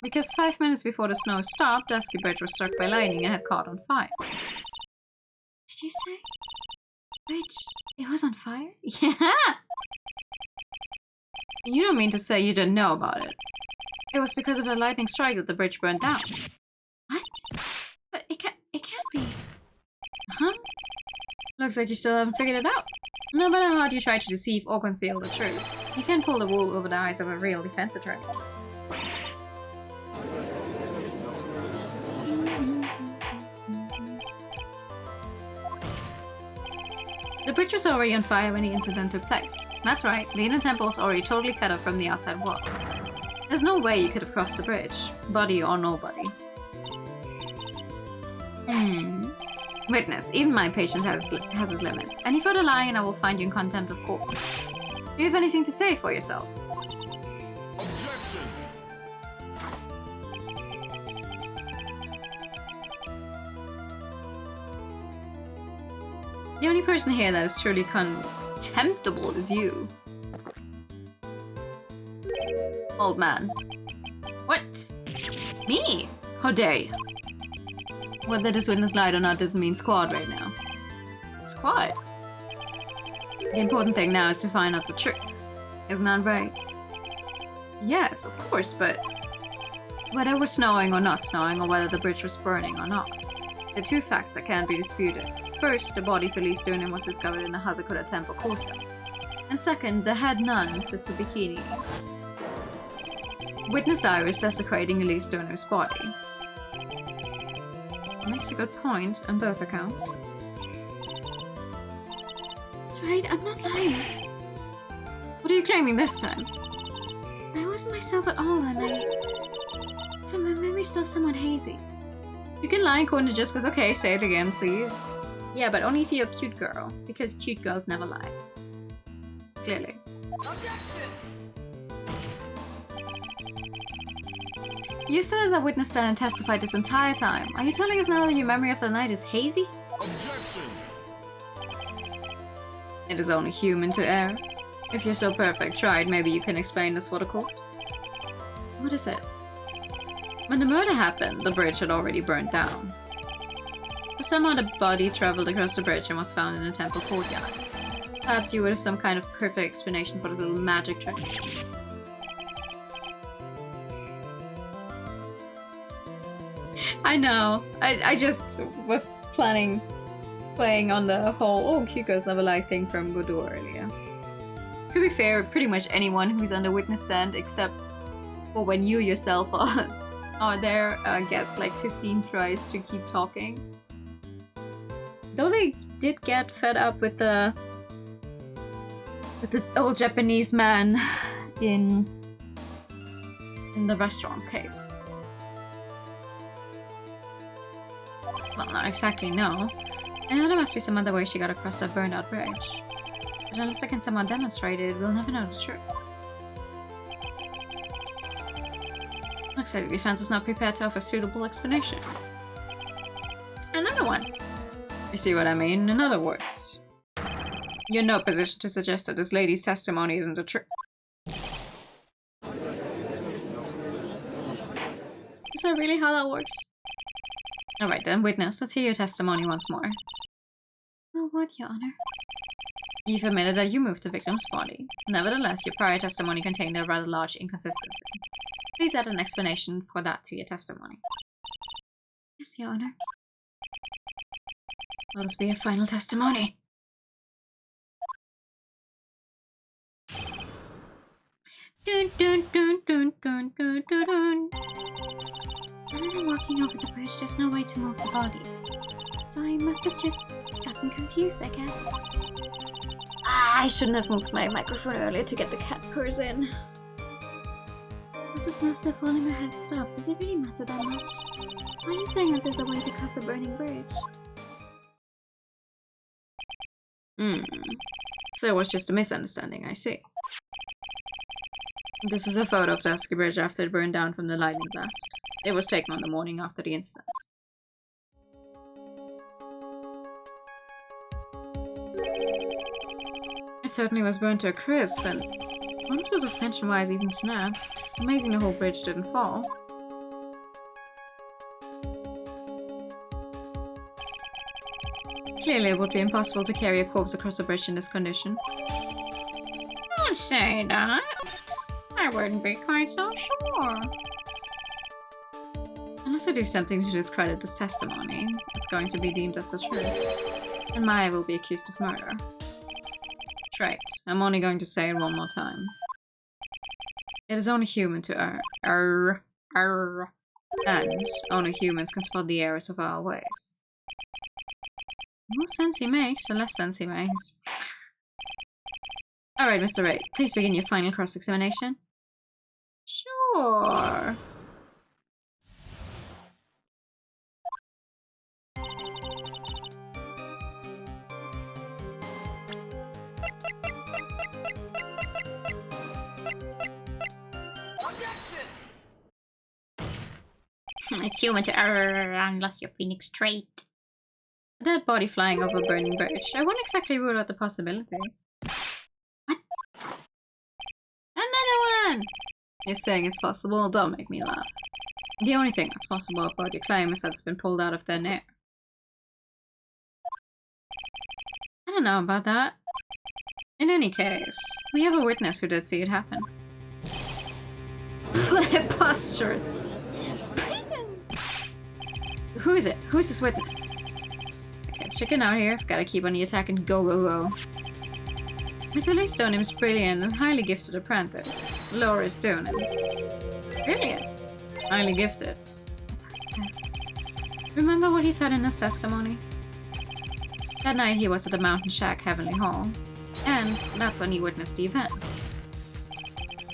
Because 5 minutes before the snow stopped, Dusky Bridge was struck by lightning and had caught on fire. Did you say? Bridge? It was on fire? Yeah! You don't mean to say you didn't know about it. It was because of the lightning strike that the bridge burned down. What? But it can't be. Huh? Looks like you still haven't figured it out. No matter how hard you try to deceive or conceal the truth, you can't pull the wool over the eyes of a real defense attorney. The bridge was already on fire when the incident took place. That's right, the inner temple was already totally cut off from the outside world. There's no way you could have crossed the bridge, body or nobody. Witness, even my patience has its limits. Any further lying and I will find you in contempt of court. Do you have anything to say for yourself? Objection! The only person here that is truly contemptible is you. Old man. What? Me? How dare you? Whether this witness lied or not doesn't mean squad right now. Squad? The important thing now is to find out the truth. Isn't that right? Yes, of course, but whether it was snowing or not snowing, or whether the bridge was burning or not, the two facts that can't be disputed. First, the body for Lee Stoner was discovered in the Hazakura Temple courtyard. And second, the head nun, Sister Bikini, witness Iris desecrating Lee Stoner's body. Makes a good point on both accounts. That's right, I'm not lying. What are you claiming this time? I wasn't myself at all that night. So my memory's still somewhat hazy. You can lie, Corner just goes, okay, say it again, please. Yeah, but only if you're a cute girl, because cute girls never lie. Clearly. You stood at the witness stand and testified this entire time. Are you telling us now that your memory of the night is hazy? Objection. It is only human to err. If you're so perfect, try it. Maybe you can explain this for the court. What is it? When the murder happened, the bridge had already burned down. But somehow the body traveled across the bridge and was found in the temple courtyard. Perhaps you would have some kind of perfect explanation for this little magic trick. I know. I just was playing on the whole "oh, cute girls never lie" thing from Godot earlier. To be fair, pretty much anyone who's on the witness stand, except for when you yourself are there, gets like 15 tries to keep talking. Though they did get fed up with the old Japanese man in the restaurant case. Well, not exactly, no. I know there must be some other way she got across that burned out bridge. But unless I can somehow demonstrate it, we'll never know the truth. Looks like the defense is not prepared to offer a suitable explanation. Another one! You see what I mean? In other words, you're in no position to suggest that this lady's testimony isn't the truth. Is that really how that works? Alright then, witness, let's hear your testimony once more. Oh, what, Your Honor? You've admitted that you moved the victim's body. Nevertheless, your prior testimony contained a rather large inconsistency. Please add an explanation for that to your testimony. Yes, Your Honor. Will this be your final testimony? Dun dun dun dun dun dun dun dun. Other than walking over the bridge, there's no way to move the body. So I must have just gotten confused, I guess. I shouldn't have moved my microphone earlier to get the cat purrs in. Was the snow still falling or had it stopped? Does it really matter that much? Why are you saying that there's a way to cross a burning bridge? So it was just a misunderstanding, I see. This is a photo of the Dusky Bridge after it burned down from the lightning blast. It was taken on the morning after the incident. It certainly was burned to a crisp, and one of the suspension wires even snapped. It's amazing the whole bridge didn't fall. Clearly, it would be impossible to carry a corpse across a bridge in this condition. Don't say that. I wouldn't be quite so sure. Unless I do something to discredit this testimony, it's going to be deemed as the truth. And Maya will be accused of murder. Right, I'm only going to say it one more time. It is only human to err. And only humans can spot the errors of our ways. The more sense he makes, the less sense he makes. Alright, Mr. Ray, please begin your final cross-examination. Sure. It's human to err unless you're Phoenix straight. A dead body flying over a burning bridge. I won't exactly rule out the possibility. What? Another one! You're saying it's possible? Don't make me laugh. The only thing that's possible about your claim is that it's been pulled out of thin air. I don't know about that. In any case, we have a witness who did see it happen. Preposterous. Who is it? Who is this witness? Okay, chicken out here. Gotta keep on the attack and go, go, go. Mr. Lee Stoneham's brilliant and highly gifted apprentice, Laura Stoneham. Brilliant. Highly gifted. Yes. Remember what he said in his testimony? That night he was at the Mountain Shack Heavenly Hall. And that's when he witnessed the event.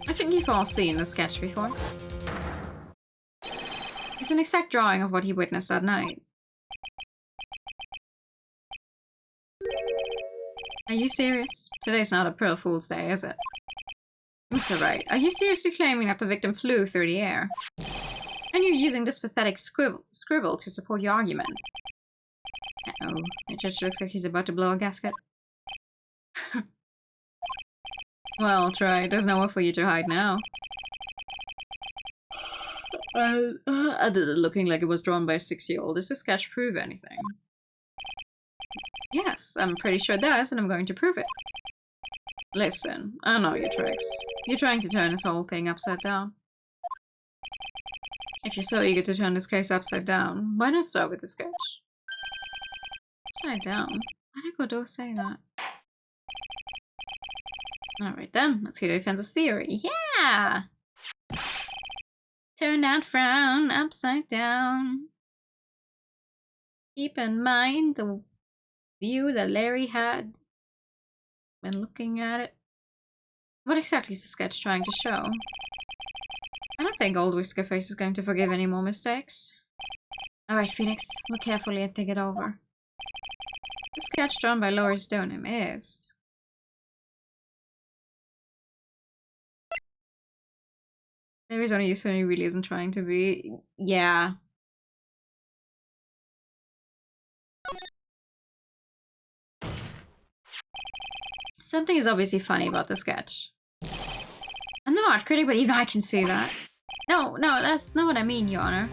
I think you've all seen the sketch before. The It's an exact drawing of what he witnessed that night. Are you serious? Today's not April Fool's Day, is it? Mr. Wright, are you seriously claiming that the victim flew through the air? And you're using this pathetic scribble to support your argument? Uh-oh, the judge looks like he's about to blow a gasket. Well, try. There's nowhere for you to hide now. I did it looking like it was drawn by a 6-year-old. Does this sketch prove anything? Yes, I'm pretty sure it does, and I'm going to prove it. Listen, I know your tricks. You're trying to turn this whole thing upside down. If you're so eager to turn this case upside down, why not start with the sketch? Upside down? Why did Godot say that? Alright then, let's hear the defense's theory. Yeah! Turn that frown upside down. Keep in mind the view that Larry had when looking at it. What exactly is the sketch trying to show? I don't think old Whiskerface is going to forgive any more mistakes. Alright, Phoenix, look carefully and think it over. The sketch drawn by Laurie Stoneham is... There is only use when he really isn't trying to be... Yeah. Something is obviously funny about the sketch. I'm no art critic, but even I can see that. No, that's not what I mean, Your Honor.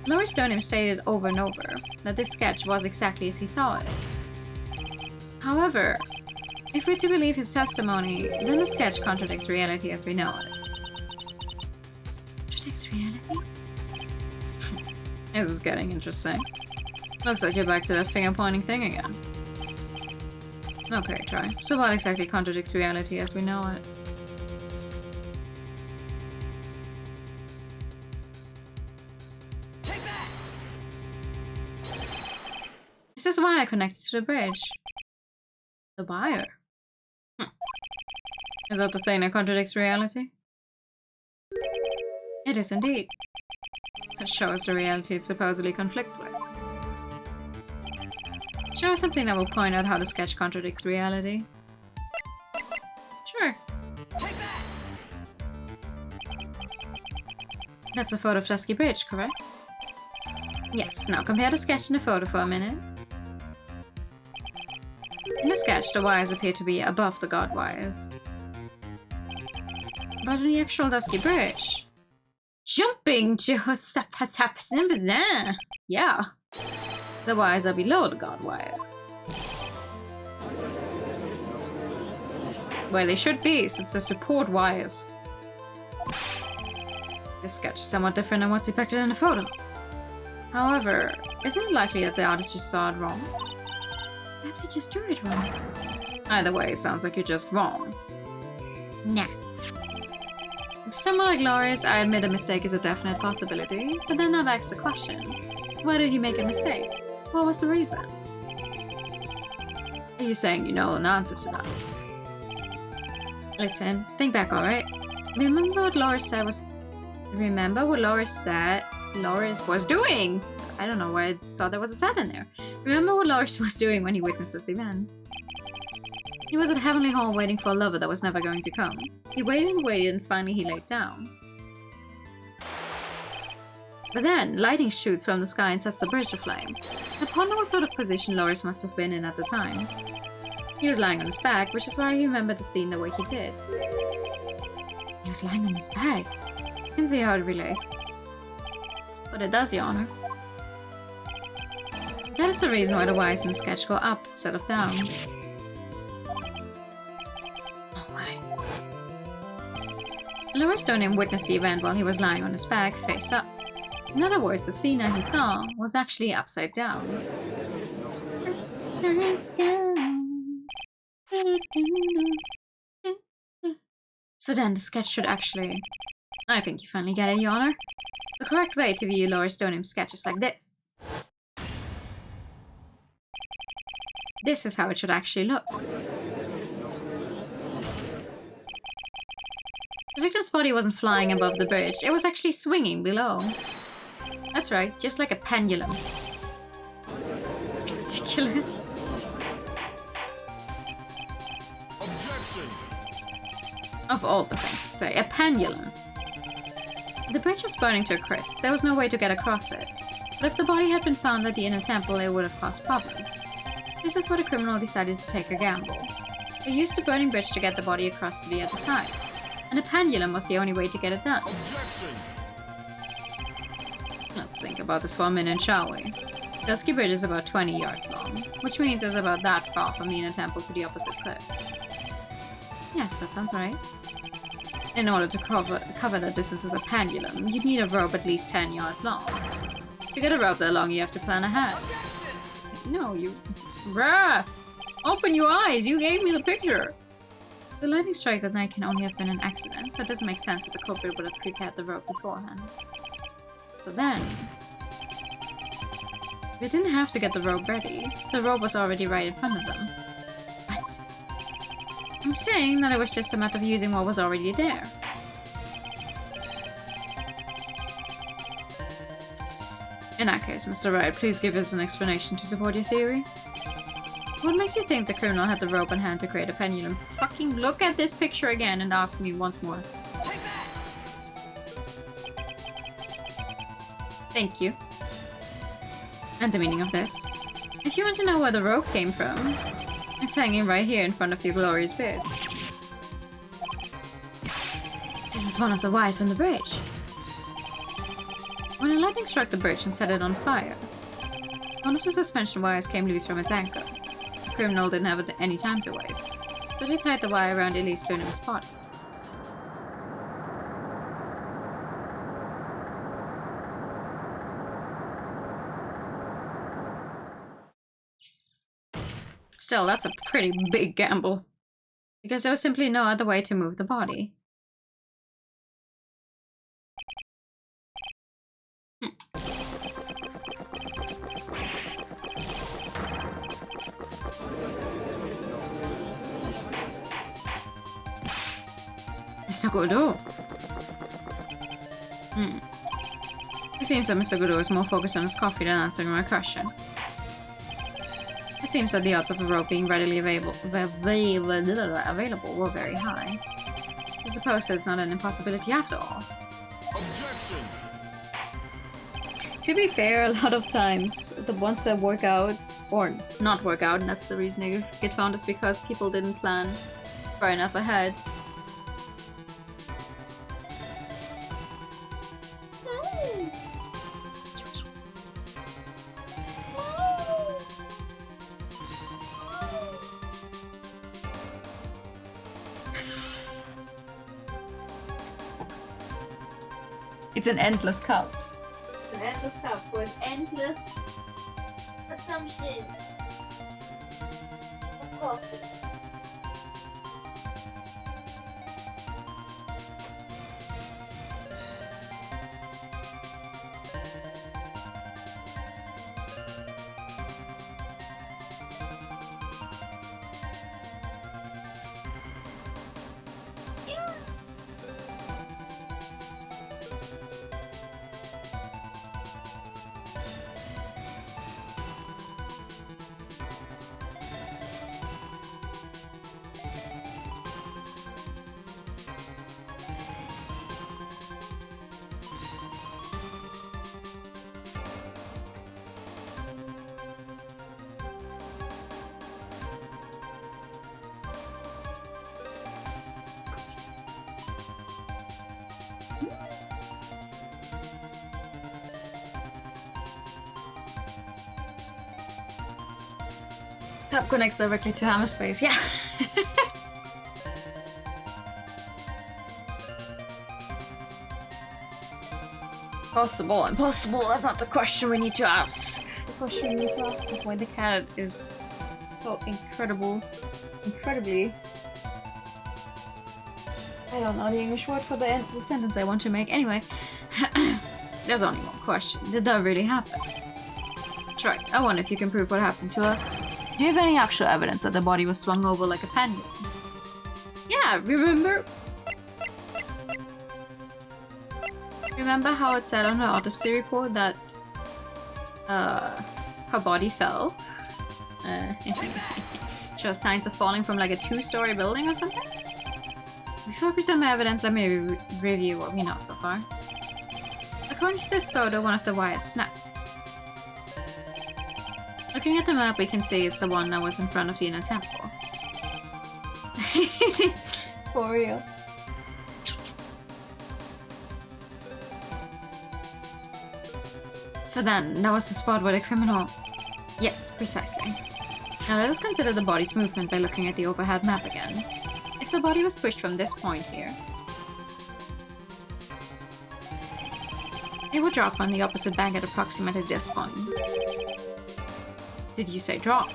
Laurie Stoneham stated over and over that this sketch was exactly as he saw it. However, if we're to believe his testimony, then the sketch contradicts reality as we know it. Contradicts reality? This is getting interesting. Looks like you're back to that finger-pointing thing again. Okay, try. So what exactly contradicts reality as we know it? Is this wire connected to the bridge? The wire? Is that the thing that contradicts reality? It is indeed. That shows the reality it supposedly conflicts with. Show us something that will point out how the sketch contradicts reality. Sure. That's a photo of Dusky Bridge, correct? Yes, now compare the sketch and the photo for a minute. In the sketch, the wires appear to be above the guard wires. But in the actual Dusky Bridge... Jumping to yeah. The wires are below the guard wires. Where they should be, since they're support wires. This sketch is somewhat different than what's depicted in the photo. However, isn't it likely that the artist just saw it wrong? Perhaps he just drew it wrong. Either way, it sounds like you're just wrong. Nah. For someone like Loris, I admit a mistake is a definite possibility, but then that begs the question. Why did he make a mistake? What was the reason? Are you saying you know an answer to that? Listen, think back, alright? Remember what Loris said was... Remember what Loris said Loris was doing? I don't know why I thought there was a set in there. Remember what Loris was doing when he witnessed this event? He was at Heavenly Hall waiting for a lover that was never going to come. He waited and waited and finally he laid down. But then, lightning shoots from the sky and sets the bridge aflame. I ponder what sort of position Loris must have been in at the time. He was lying on his back, which is why I remember the scene the way he did. He was lying on his back. I can see how it relates. But it does, Your Honor. That is the reason why the wires in the sketch go up instead of down. Oh my. Loris Stoneham witnessed the event while he was lying on his back, face up. In other words, the scene that he saw was actually upside down. Upside down. So then the sketch should actually... I think you finally get it, Your Honor. The correct way to view Loris Stoneham's sketch is like this. This is how it should actually look. The victim's body wasn't flying above the bridge, it was actually swinging below. That's right, just like a pendulum. Ridiculous. Objection. Of all the things to say, a pendulum. The bridge was burning to a crisp. There was no way to get across it. But if the body had been found at the inner temple, it would have caused problems. This is where the criminal decided to take a gamble. They used the burning bridge to get the body across to the other side. And a pendulum was the only way to get it done. Objection. Let's think about this for a minute, shall we? The Dusky Bridge is about 20 yards long, which means it's about that far from the inner temple to the opposite cliff. Yes, that sounds right. In order to cover that distance with a pendulum, you'd need a rope at least 10 yards long. To get a rope that long, you have to plan ahead. No, you... Bruh! Open your eyes! You gave me the picture! The lightning strike that night can only have been an accident, so it doesn't make sense that the culprit would have prepared the rope beforehand. So then... They didn't have to get the rope ready. The rope was already right in front of them. What? I'm saying that it was just a matter of using what was already there. In that case, Mr. Wright, please give us an explanation to support your theory. What makes you think the criminal had the rope in hand to create a pendulum? Fucking look at this picture again and ask me once more. Thank you. And the meaning of this. If you want to know where the rope came from, it's hanging right here in front of your glorious bed. This is one of the wires from the bridge. When the lightning struck the bridge and set it on fire, one of the suspension wires came loose from its anchor. The criminal didn't have any time to waste, so they tied the wire around Elise Sturnium's body. Still, that's a pretty big gamble, because there was simply no other way to move the body. Mr. Godot. It seems that Mr. Godot is more focused on his coffee than answering my question. It seems that the odds of a rope being readily available were very high. So I suppose that's not an impossibility after all. Objection. To be fair, a lot of times the ones that work out or not work out, and that's the reason they get found, is because people didn't plan far enough ahead. It's an endless cup. An endless cup with endless Assumption of coffee. Tap connects directly to hammer space, yeah. Possible, impossible, that's not the question we need to ask. The question we need to ask is why the cat is so incredibly... I don't know the English word for the sentence I want to make. Anyway, there's only one question. Did that really happen? That's right, I wonder if you can prove what happened to us. Do you have any actual evidence that the body was swung over like a pendulum? Yeah, remember? Remember how it said on the autopsy report that her body fell? Shows signs of falling from like a 2-story building or something? Before I present my evidence, let me review what we know so far. According to this photo, one of the wires snapped. Looking at the map, we can see it's the one that was in front of the inner temple. For real. So then, that was the spot where the criminal... Yes, precisely. Now let us consider the body's movement by looking at the overhead map again. If the body was pushed from this point here, it would drop on the opposite bank at approximately this point. Did you say drop?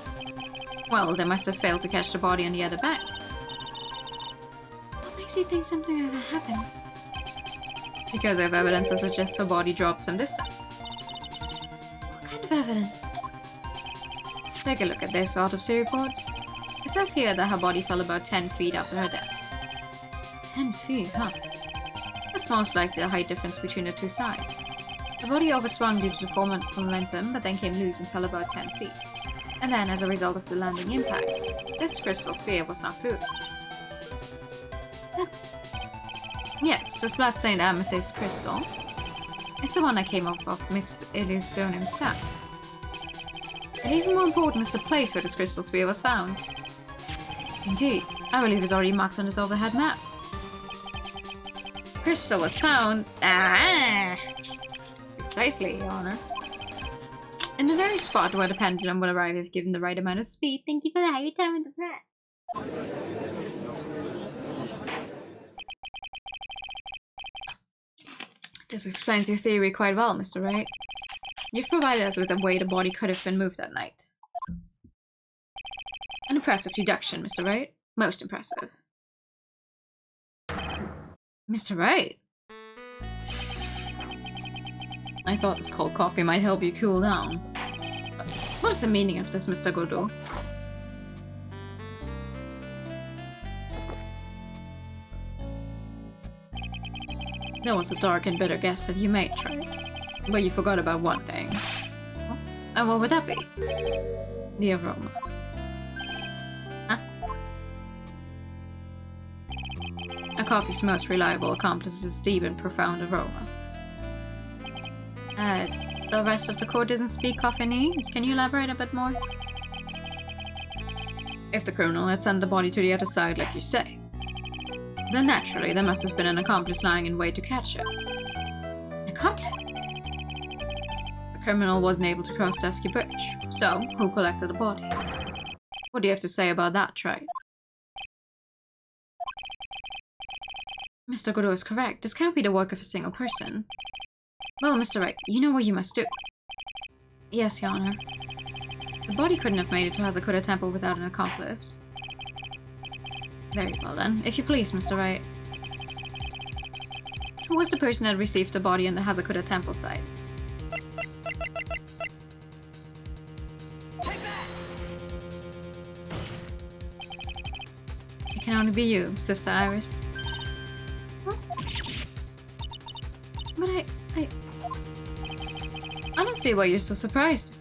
Well, they must have failed to catch the body on the other bank. What makes you think something like that happened? Because I have evidence that suggests her body dropped some distance. What kind of evidence? Take a look at this autopsy report. It says here that her body fell about 10 feet after her death. 10 feet, huh? That's most likely the height difference between the two sides. The body overswung due to the forward momentum, but then came loose and fell about 10 feet. And then, as a result of the landing impact, this crystal sphere was knocked loose. That's... Yes, this blood-stained amethyst crystal. It's the one that came off of Miss Elise Stoneham's staff. And even more important is the place where this crystal sphere was found. Indeed, I believe it's already marked on this overhead map. Crystal was found... Ah! Precisely, Your Honor. In the very spot where the pendulum will arrive if given the right amount of speed. Thank you for the higher time with the pet. This explains your theory quite well, Mr. Wright. You've provided us with a way the body could have been moved that night. An impressive deduction, Mr. Wright. Most impressive. Mr. Wright? I thought this cold coffee might help you cool down. What is the meaning of this, Mr. Godot? That was a dark and bitter guess that you made, Trey. But you forgot about one thing. Huh? And what would that be? The aroma. Huh? A coffee's most reliable accomplice is its deep and profound aroma. The rest of the court doesn't speak Coffinese. Can you elaborate a bit more? If the criminal had sent the body to the other side, like you say, then naturally there must have been an accomplice lying in wait to catch her. An accomplice? The criminal wasn't able to cross Dusky Bridge, so who collected the body? What do you have to say about that, Trey? Mr. Godot is correct. This can't be the work of a single person. Well, Mr. Wright, you know what you must do. Yes, Your Honor. The body couldn't have made it to Hazakura Temple without an accomplice. Very well then. If you please, Mr. Wright. Who was the person that received the body on the Hazakura Temple site? It can only be you, Sister Iris. What? But I don't see why you're so surprised.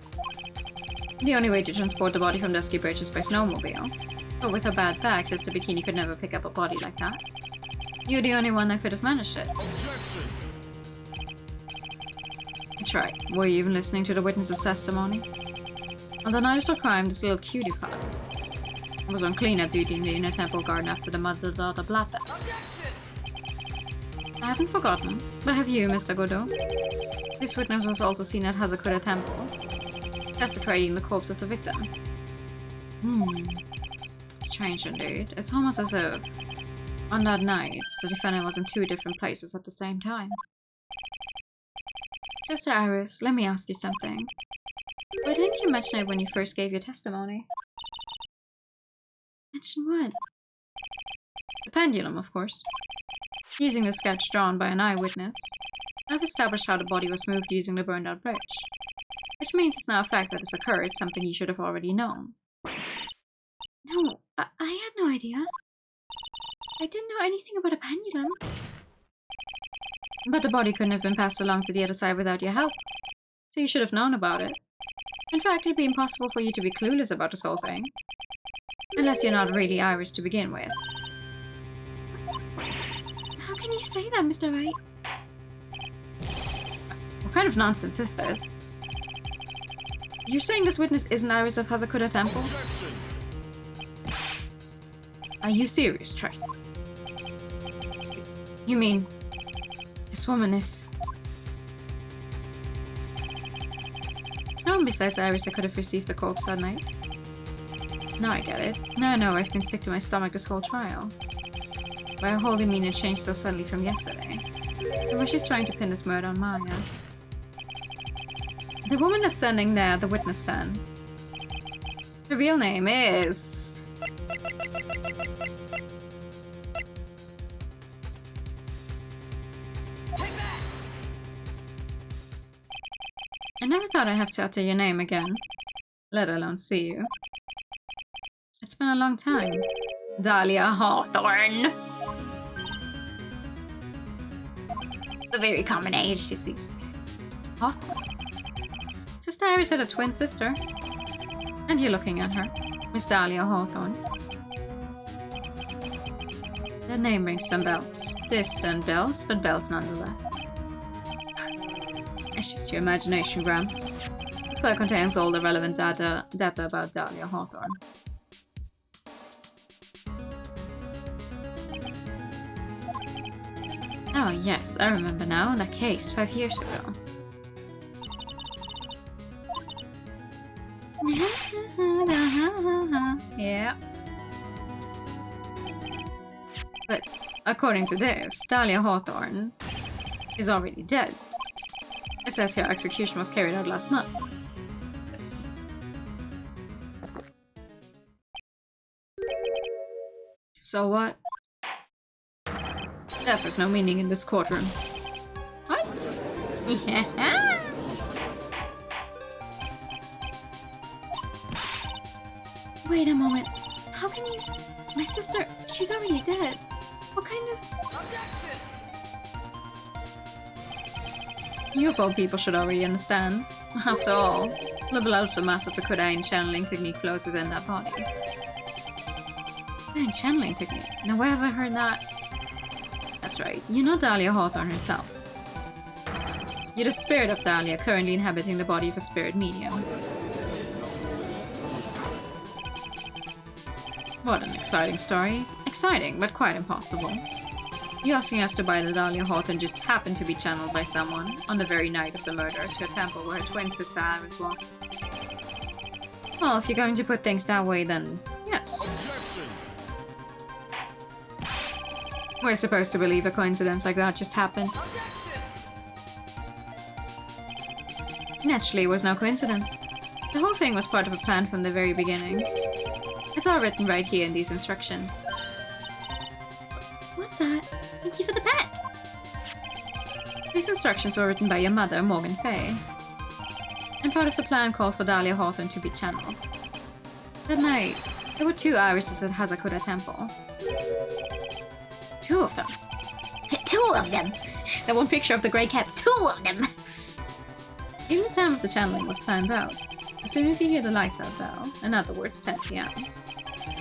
The only way to transport the body from Dusky Bridge is by snowmobile. But with her bad back, Sister Bikini could never pick up a body like that. You're the only one that could have managed it. Objection! That's right. Were you even listening to the witness's testimony? On the night of the crime, this little cutie pie was on cleanup duty in the inner temple garden after the Mother Daughter Blata. I haven't forgotten, but have you, Mr. Godot? This witness was also seen at Hazakura Temple, desecrating the corpse of the victim. Strange indeed. It's almost as if, on that night, the defendant was in two different places at the same time. Sister Iris, let me ask you something. Why didn't you mention it when you first gave your testimony? mention what? The pendulum, of course. Using the sketch drawn by an eyewitness, I've established how the body was moved using the burned out bridge. Which means it's now a fact that this occurred, something you should have already known. No, I had no idea. I didn't know anything about a pendulum. But the body couldn't have been passed along to the other side without your help. So you should have known about it. In fact, it'd be impossible for you to be clueless about this whole thing. Unless you're not really Irish to begin with. How can you say that, Mr. Wright? What kind of nonsense is this? You're saying this witness isn't Iris of Hazakura Temple? Objection. Are you serious, Trey? You mean... this woman is... There's no one besides Iris that could have received the corpse that night. Now I get it. Now I know I've been sick to my stomach this whole trial. Why her whole demeanor changed so suddenly from yesterday. And why she's trying to pin this murder on Maya. The woman that's standing there at the witness stand. Her real name is... I never thought I'd have to utter your name again, let alone see you. It's been a long time. Dahlia Hawthorne. The very common age she's used to. Hawthorne. Sister Iris had a twin sister. And you're looking at her, Miss Dahlia Hawthorne. That name rings some bells. Distant bells, but bells nonetheless. It's just your imagination, Gramps. This file contains all the relevant data about Dahlia Hawthorne. Oh yes, I remember now, that case 5 years ago. Yeah. But according to this, Dahlia Hawthorne is already dead. It says her execution was carried out last month. So what? Death has no meaning in this courtroom. What? Yeah. Wait a moment. How can you... My sister, she's already dead. What kind of... You of all people should already understand. After all, a little out of the mass of the Kodain channeling technique flows within that body. Kodain channeling technique? Now where have I heard that? That's right, you're not Dahlia Hawthorne herself. You're the spirit of Dahlia currently inhabiting the body of a spirit medium. What an exciting story. Exciting, but quite impossible. You asking us to buy the Dahlia Hawthorne just happened to be channeled by someone on the very night of the murder to a temple where her twin sister Iris was. Well, if you're going to put things that way, then yes. Objection. We're supposed to believe a coincidence like that just happened. Naturally, it was no coincidence. The whole thing was part of a plan from the very beginning. It's all written right here in these instructions. What's that? Thank you for the pet! These instructions were written by your mother, Morgan Fay. And part of the plan called for Dahlia Hawthorne to be channeled. That night, there were 2 Irises at Hazakura Temple. 2 of them. 2 of them! That one picture of the grey cats, 2 of them! Even the time of the channeling was planned out. As soon as you hear the lights out bell, in other words 10 PM.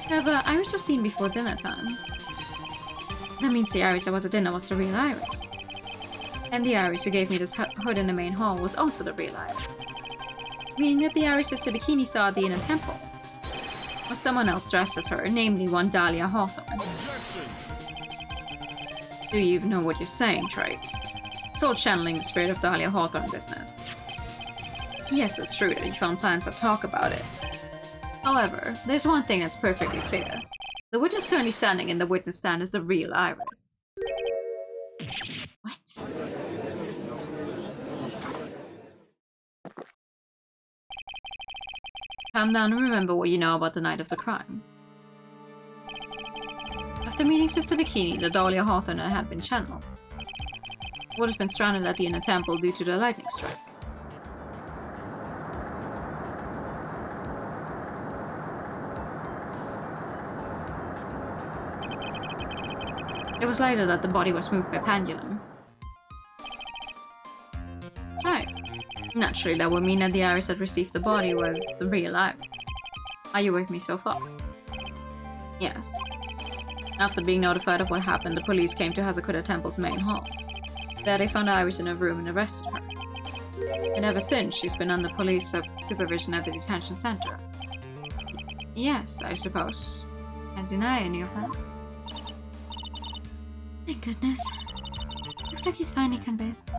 However, Iris was seen before dinner time. That means the Iris that was at dinner was the real Iris. And the Iris who gave me this hood in the main hall was also the real Iris. Meaning that the Iris Sister Bikini saw at the inner temple was someone else dressed as her, namely one Dahlia Hawthorne. Objection. Do you even know what you're saying, Trey? It's all channeling the spirit of Dahlia Hawthorne business. Yes, it's true that you found plans that talk about it. However, there's one thing that's perfectly clear. The witness currently standing in the witness stand is the real Iris. What? Calm down and remember what you know about the night of the crime. After meeting Sister Bikini, the Dahlia Hawthorne had been channeled. Would have been stranded at the inner temple due to the lightning strike. It was later that the body was moved by pendulum. Right. Naturally, that would mean that the iris that received the body was the real iris. Are you with me so far? Yes. After being notified of what happened, the police came to Hazakura Temple's main hall. There they found Iris in her room and arrested her. And ever since, she's been under police supervision at the detention center. Yes, I suppose. Can't deny any of that. Thank goodness. Looks like he's finally convinced.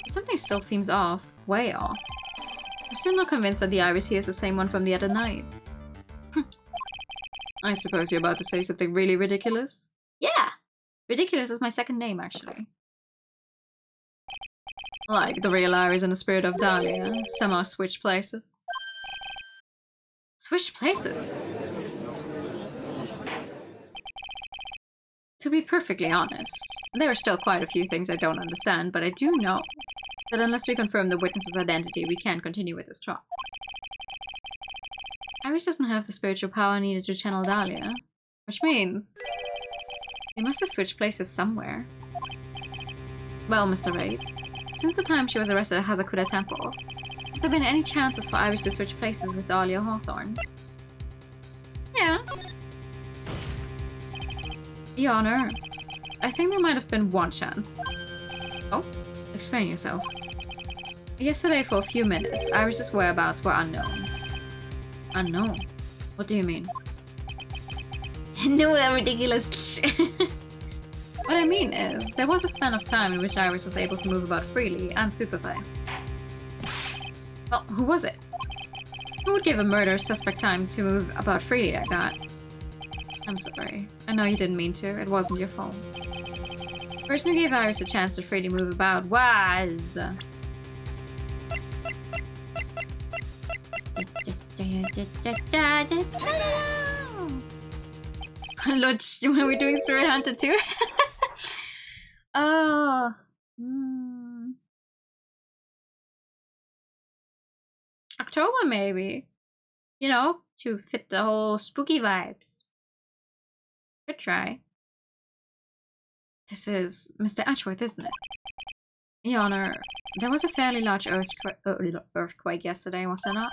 Something still seems off. Way off. I'm still not convinced that the iris here is the same one from the other night. I suppose you're about to say something really ridiculous? Yeah! Ridiculous is my second name, actually. Like the real iris and the spirit of Dahlia somehow switch places. Switch places? To be perfectly honest, there are still quite a few things I don't understand, but I do know that unless we confirm the witness's identity, we can't continue with this trial. Iris doesn't have the spiritual power needed to channel Dahlia, which means they must have switched places somewhere. Well, Mr. Raid, since the time she was arrested at Hazakura Temple, have there been any chances for Iris to switch places with Dahlia Hawthorne? Yeah. Your Honor, I think there might have been one chance. Oh, explain yourself. Yesterday, for a few minutes, Iris's whereabouts were unknown. Unknown? What do you mean? No, that ridiculous. What I mean is, there was a span of time in which Iris was able to move about freely, unsupervised. Well, who was it? Who would give a murder suspect time to move about freely like that? I'm sorry. I know you didn't mean to. It wasn't your fault. The person who gave Iris a chance to freely move about was... Lord, when we're doing Spirit Hunter too? Oh. October, maybe. You know, to fit the whole spooky vibes. Good try. This is Mr. Ashworth, isn't it? Your Honor, there was a fairly large earthquake yesterday, was there not?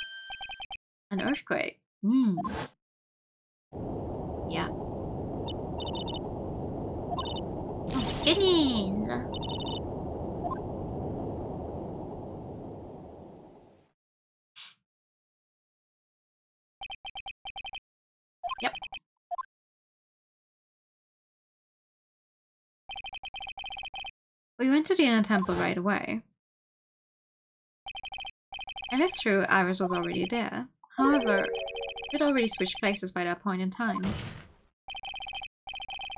An earthquake? Yeah. Oh, goodness. Yep. We went to the inner temple right away. And it's true, Iris was already there. However, we'd already switched places by that point in time.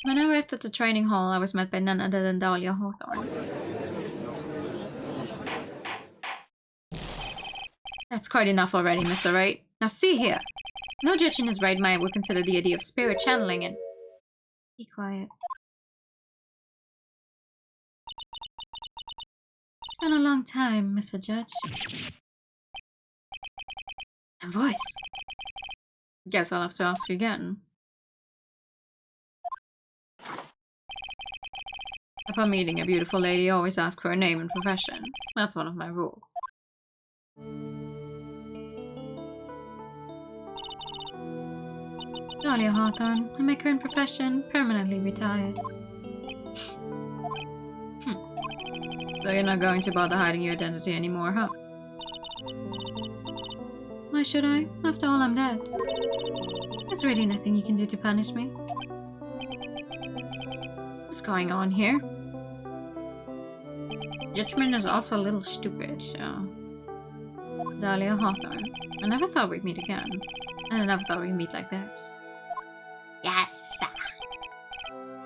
When I arrived at the training hall, I was met by none other than Dahlia Hawthorne. That's quite enough already, Mr. Wright. Now see here. No judge in his right mind would consider the idea of spirit channeling and... Be quiet. It's been a long time, Mr. Judge. A voice. Guess I'll have to ask again. Upon meeting a beautiful lady, always ask for her name and profession. That's one of my rules. Dahlia Hawthorne, and my current profession, permanently retired. So you're not going to bother hiding your identity anymore, huh? Why should I? After all, I'm dead. There's really nothing you can do to punish me. What's going on here? Judgment is also a little stupid, so... Dahlia Hawthorne. I never thought we'd meet again. And I never thought we'd meet like this. Yes.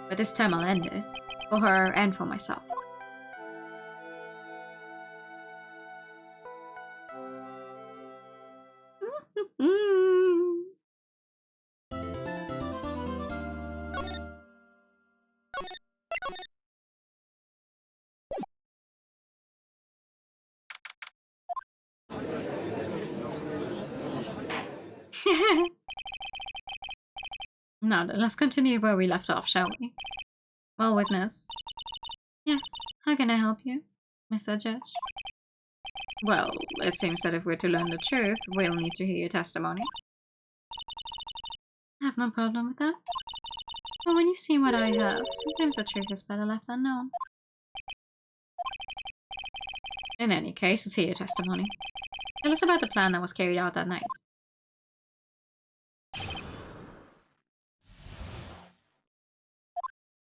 But this time I'll end it. For her and for myself. Now then, let's continue where we left off, shall we? Well, witness. Yes, how can I help you? Mr. Judge? Well, it seems that if we're to learn the truth, we'll need to hear your testimony. I have no problem with that. But when you've seen what I have, sometimes the truth is better left unknown. In any case, let's hear your testimony. Tell us about the plan that was carried out that night.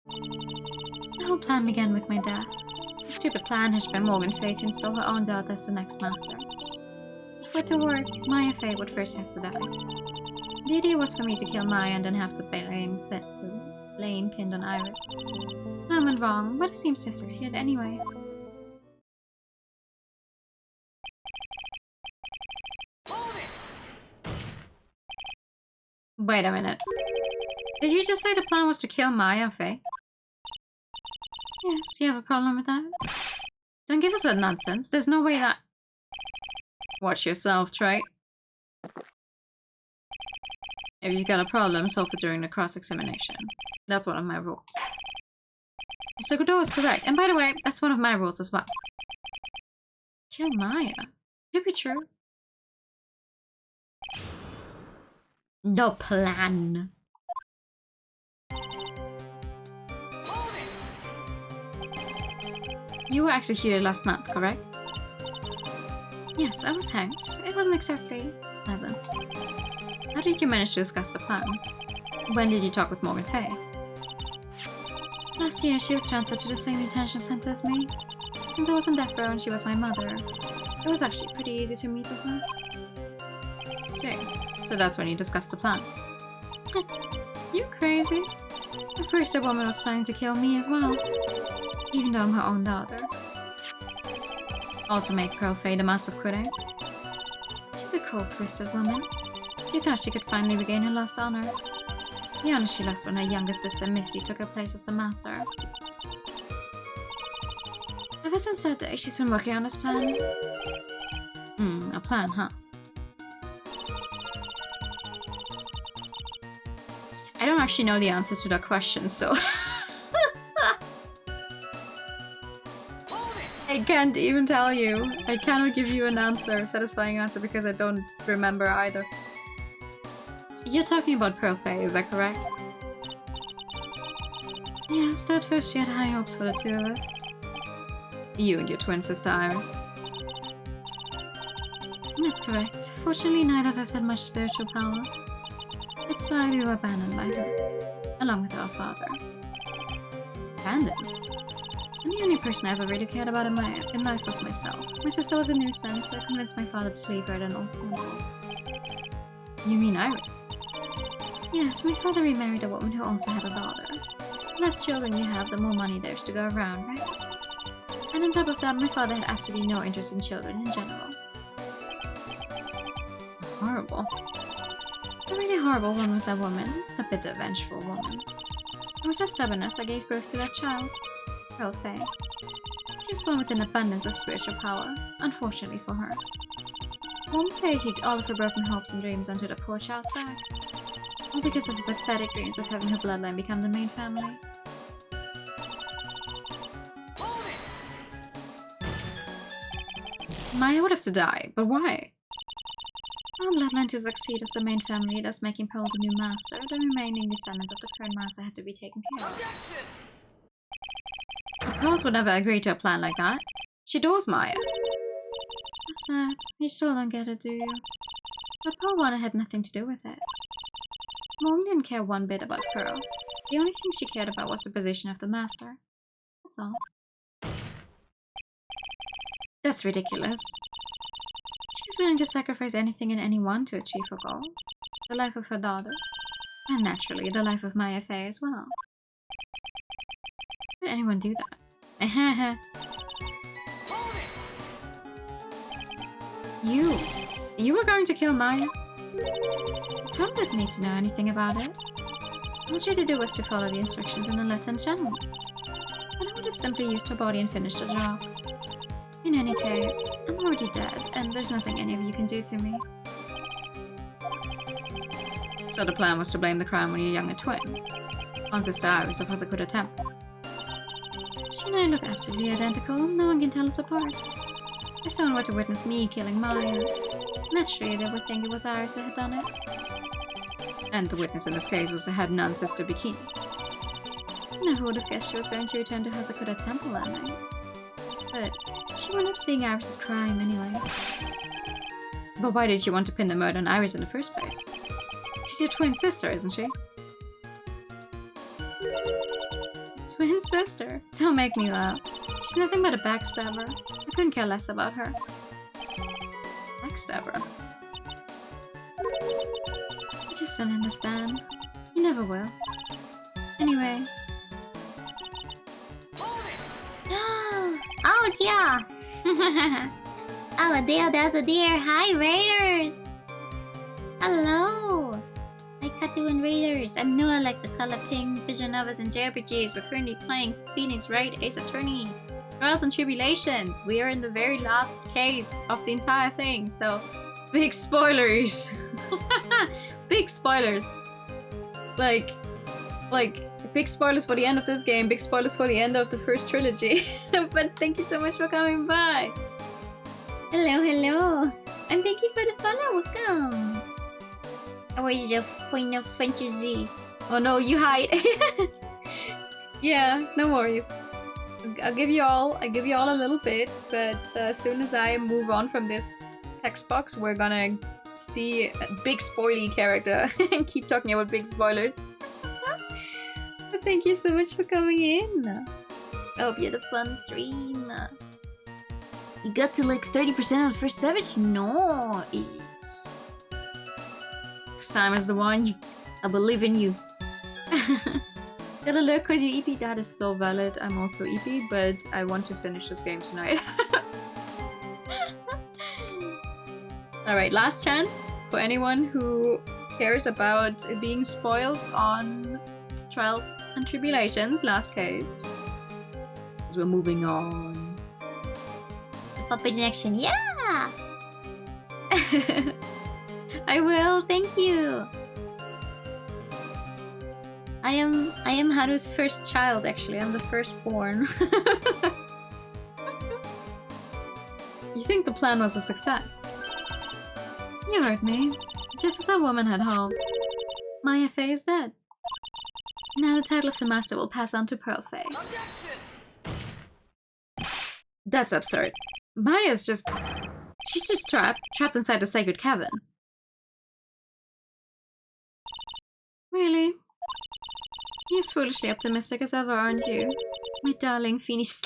The whole plan began with my death. The stupid plan hatched by Morgan Fay to install her own daughter as the next master. But for it to work, Maya Fay would first have to die. The idea was for me to kill Maya and then have the blame pinned on Iris. I went wrong, but it seems to have succeeded anyway. Wait a minute. Did you just say the plan was to kill Maya Fay? Yes, you have a problem with that? Don't give us that nonsense. There's no way that... Watch yourself, Trey. If you got a problem, solve it during the cross-examination. That's one of my rules. Mr. Godot is correct. And by the way, that's one of my rules as well. Kill Maya? Could it be true? The plan. You were executed last month, correct? Yes, I was hanged. It wasn't exactly pleasant. How did you manage to discuss the plan? When did you talk with Morgan Fay? Last year, she was transferred to the same detention center as me. Since I was on death row and she was my mother, it was actually pretty easy to meet with her. See, so that's when you discussed the plan. You crazy? At first, the woman was planning to kill me as well, even though I'm her own daughter. All to make Pearl Fay the master of Kure. She's a cold, twisted woman. She thought she could finally regain her lost honor. The honor she lost when her younger sister Misty took her place as the master. Ever since that day, she's been working on this plan. A plan, huh? I don't actually know the answer to that question, so... I can't even tell you. I cannot give you an answer, a satisfying answer, because I don't remember either. You're talking about Pearl Fay, is that correct? Yes, at first she had high hopes for the two of us. You and your twin sister Iris. That's correct. Fortunately, neither of us had much spiritual power. That's why we were abandoned by her, along with our father. Abandoned? And the only person I ever really cared about in life was myself. My sister was a nuisance, so I convinced my father to leave her at an old temple. You mean Iris? Yes, my father remarried a woman who also had a daughter. The less children you have, the more money there's to go around, right? And on top of that, my father had absolutely no interest in children in general. Horrible. The really horrible one was that woman, a bitter, vengeful woman. It was her stubbornness that gave birth to that child, Pearl Fay. She was born with an abundance of spiritual power, unfortunately for her. Morgan Fay heaped all of her broken hopes and dreams onto the poor child's back, all because of her pathetic dreams of having her bloodline become the main family. Maya would have to die, but why? Our bloodline to succeed as the main family, thus making Pearl the new master, the remaining descendants of the current master had to be taken care of. The Pearls would never agree to a plan like that. She adores Maya. That's sad. You still don't get it, do you? But Pearl wanted had nothing to do with it. Morgan didn't care one bit about Pearl. The only thing she cared about was the position of the master. That's all. That's ridiculous. She was willing to sacrifice anything and anyone to achieve her goal. The life of her daughter. And naturally, the life of Maya Fay as well. Why would anyone do that? You were going to kill Maya? Pearl didn't need to know anything about it. All she had to do was to follow the instructions in the Lieutenant General. And I would have simply used her body and finished the job. In any case, I'm already dead, and there's nothing any of you can do to me. So the plan was to blame the crime on your younger twin, on Sister Iris of Hazakura Temple. She and I look absolutely identical. No one can tell us apart. If someone were to witness me killing Maya, naturally they would think it was Iris that had done it. And the witness in this case was the head nun's sister Bikini. Never would have guessed she was going to return to Hazakura Temple that night. But she wound up seeing Iris' crime anyway. But why did you want to pin the murder on Iris in the first place? She's your twin sister, isn't she? Twin sister? Don't make me laugh. She's nothing but a backstabber. I couldn't care less about her. Backstabber? You just don't understand. You never will. Anyway. Oh dear! Oh dear, there's a deer. Hi Raiders! Hello! Hi Katu and Raiders. I'm Noah, like the color pink, Vision Novas and JRPGs. We're currently playing Phoenix Wright Ace Attorney. Trials and Tribulations. We are in the very last case of the entire thing, so big spoilers. Big spoilers. Like big spoilers for the end of this game, big spoilers for the end of the first trilogy. But thank you so much for coming by. Hello, hello! And thank you for the follow. Welcome! How is your Final Fantasy? Oh no, you hide. Yeah, no worries. I'll give you all a little bit, but as soon as I move on from this text box, we're gonna see a big spoily character and keep talking about big spoilers. But thank you so much for coming in. I hope you had a fun stream. You got to like 30% of the first Savage? No. Sam is the one. I believe in you. Gotta look cause you EP. That is so valid. I'm also EP, but I want to finish this game tonight. Alright, last chance for anyone who cares about being spoiled on Trials and Tribulations, last case. Because we're moving on. Puppet in action, yeah! I will, thank you. I am Haru's first child, actually. I'm the firstborn. You think the plan was a success? You heard me. Just as our woman had hoped. Maya Fey is dead. Now the title of the master will pass on to Pearl Fey. That's absurd. Maya's just... She's just trapped inside the sacred cavern. Really? You're as foolishly optimistic as ever, aren't you? My darling Phoenix.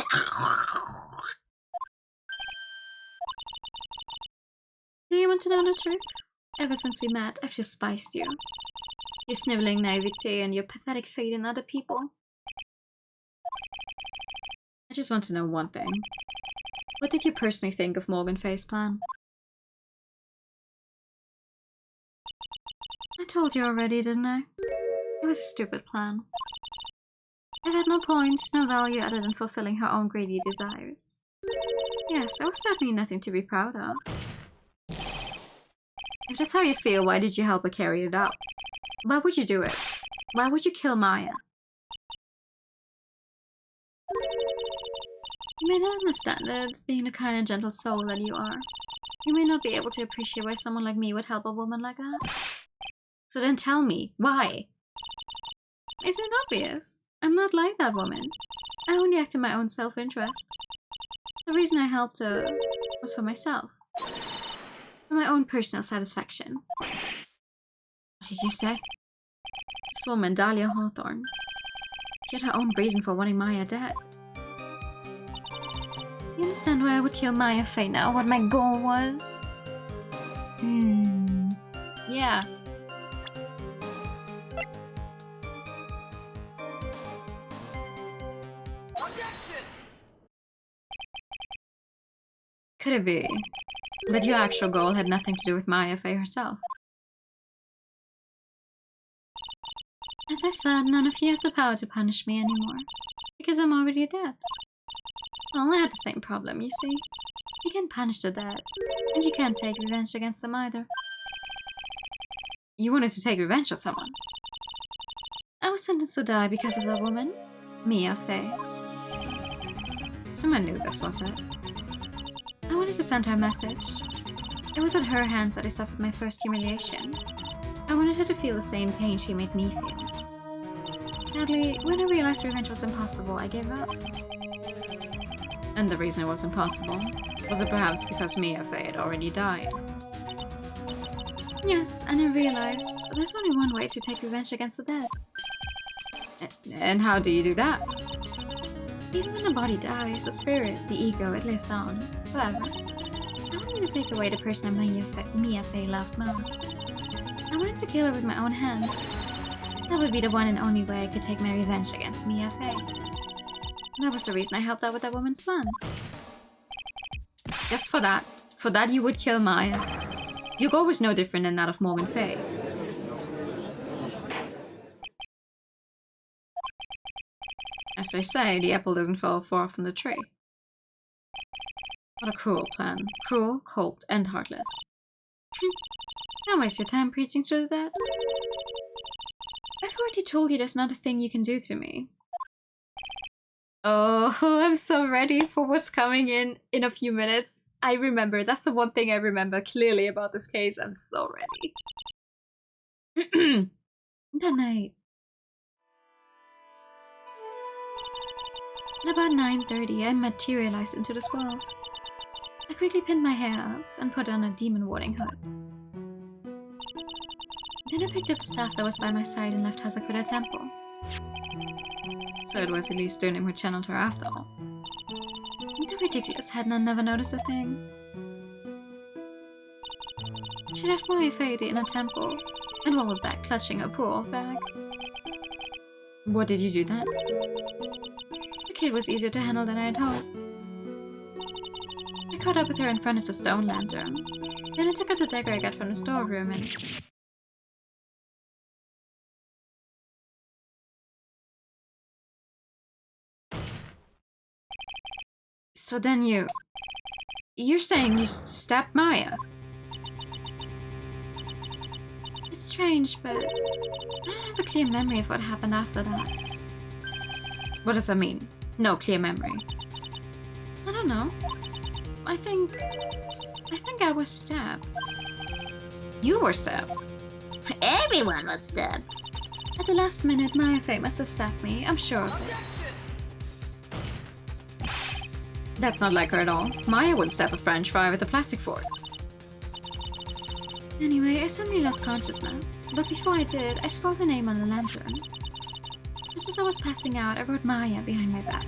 Do you want to know the truth? Ever since we met, I've despised you. Your sniveling naivete and your pathetic faith in other people. I just want to know one thing. What did you personally think of Morgan Fey's plan? I told you already, didn't I? It was a stupid plan. It had no point, no value other than fulfilling her own greedy desires. Yes, it was certainly nothing to be proud of. If that's how you feel, why did you help her carry it out? Why would you do it? Why would you kill Maya? You may not understand it, being the kind and gentle soul that you are. You may not be able to appreciate why someone like me would help a woman like that. So then tell me, why? Isn't it obvious? I'm not like that woman. I only act in my own self-interest. The reason I helped her was for myself. For my own personal satisfaction. What did you say? This woman, Dahlia Hawthorne. She had her own reason for wanting Maya dead. You understand why I would kill Maya Fey now? What my goal was? Yeah. Could it be that your actual goal had nothing to do with Maya Fey herself? As I said, none of you have the power to punish me anymore. Because I'm already dead. Well, I had the same problem, you see. You can't punish the dead. And you can't take revenge against them either. You wanted to take revenge on someone? I was sentenced to die because of that woman. Mia Fey. Someone knew this, was it? I wanted to send her a message. It was at her hands that I suffered my first humiliation. I wanted her to feel the same pain she made me feel. Sadly, when I realized revenge was impossible, I gave up. And the reason it was impossible? Was it perhaps because Miafe had already died? Yes, and I realized there's only one way to take revenge against the dead. And how do you do that? Even when the body dies, the spirit, the ego, it lives on, forever. I wanted to take away the person Miafe loved most. I wanted to kill her with my own hands. That would be the one and only way I could take my revenge against Miafe. That was the reason I helped out with that woman's plans. Just for that. For that you would kill Maya. Your goal was no different than that of Morgan Fay. As they say, the apple doesn't fall far from the tree. What a cruel plan. Cruel, cold, and heartless. Don't waste your time preaching to the dead. I've already told you there's not a thing you can do to me. Oh, I'm so ready for what's coming in a few minutes. I remember. That's the one thing I remember clearly about this case. I'm so ready. That night. At about 9:30, I materialized into this world. I quickly pinned my hair up and put on a demon warding hood. Then I picked up the staff that was by my side and left Hazakura Temple. So it was at least Dunim who channeled her after all. The ridiculous headman never noticed a thing. She left my fate in a temple and wobbled back, clutching her poor old bag. What did you do then? The kid was easier to handle than I had hoped. I caught up with her in front of the stone lantern. Then I took out the dagger I got from the storeroom and... So then you're saying you stabbed Maya? It's strange, but I don't have a clear memory of what happened after that. What does that mean? No clear memory. I don't know. I think I was stabbed. You were stabbed? Everyone was stabbed. At the last minute, Maya Fate must have stabbed me, I'm sure of it. That's not like her at all. Maya wouldn't stab a French fry with a plastic fork. Anyway, I suddenly lost consciousness, but before I did, I scrawled her name on the lantern. Just as I was passing out, I wrote Maya behind my back.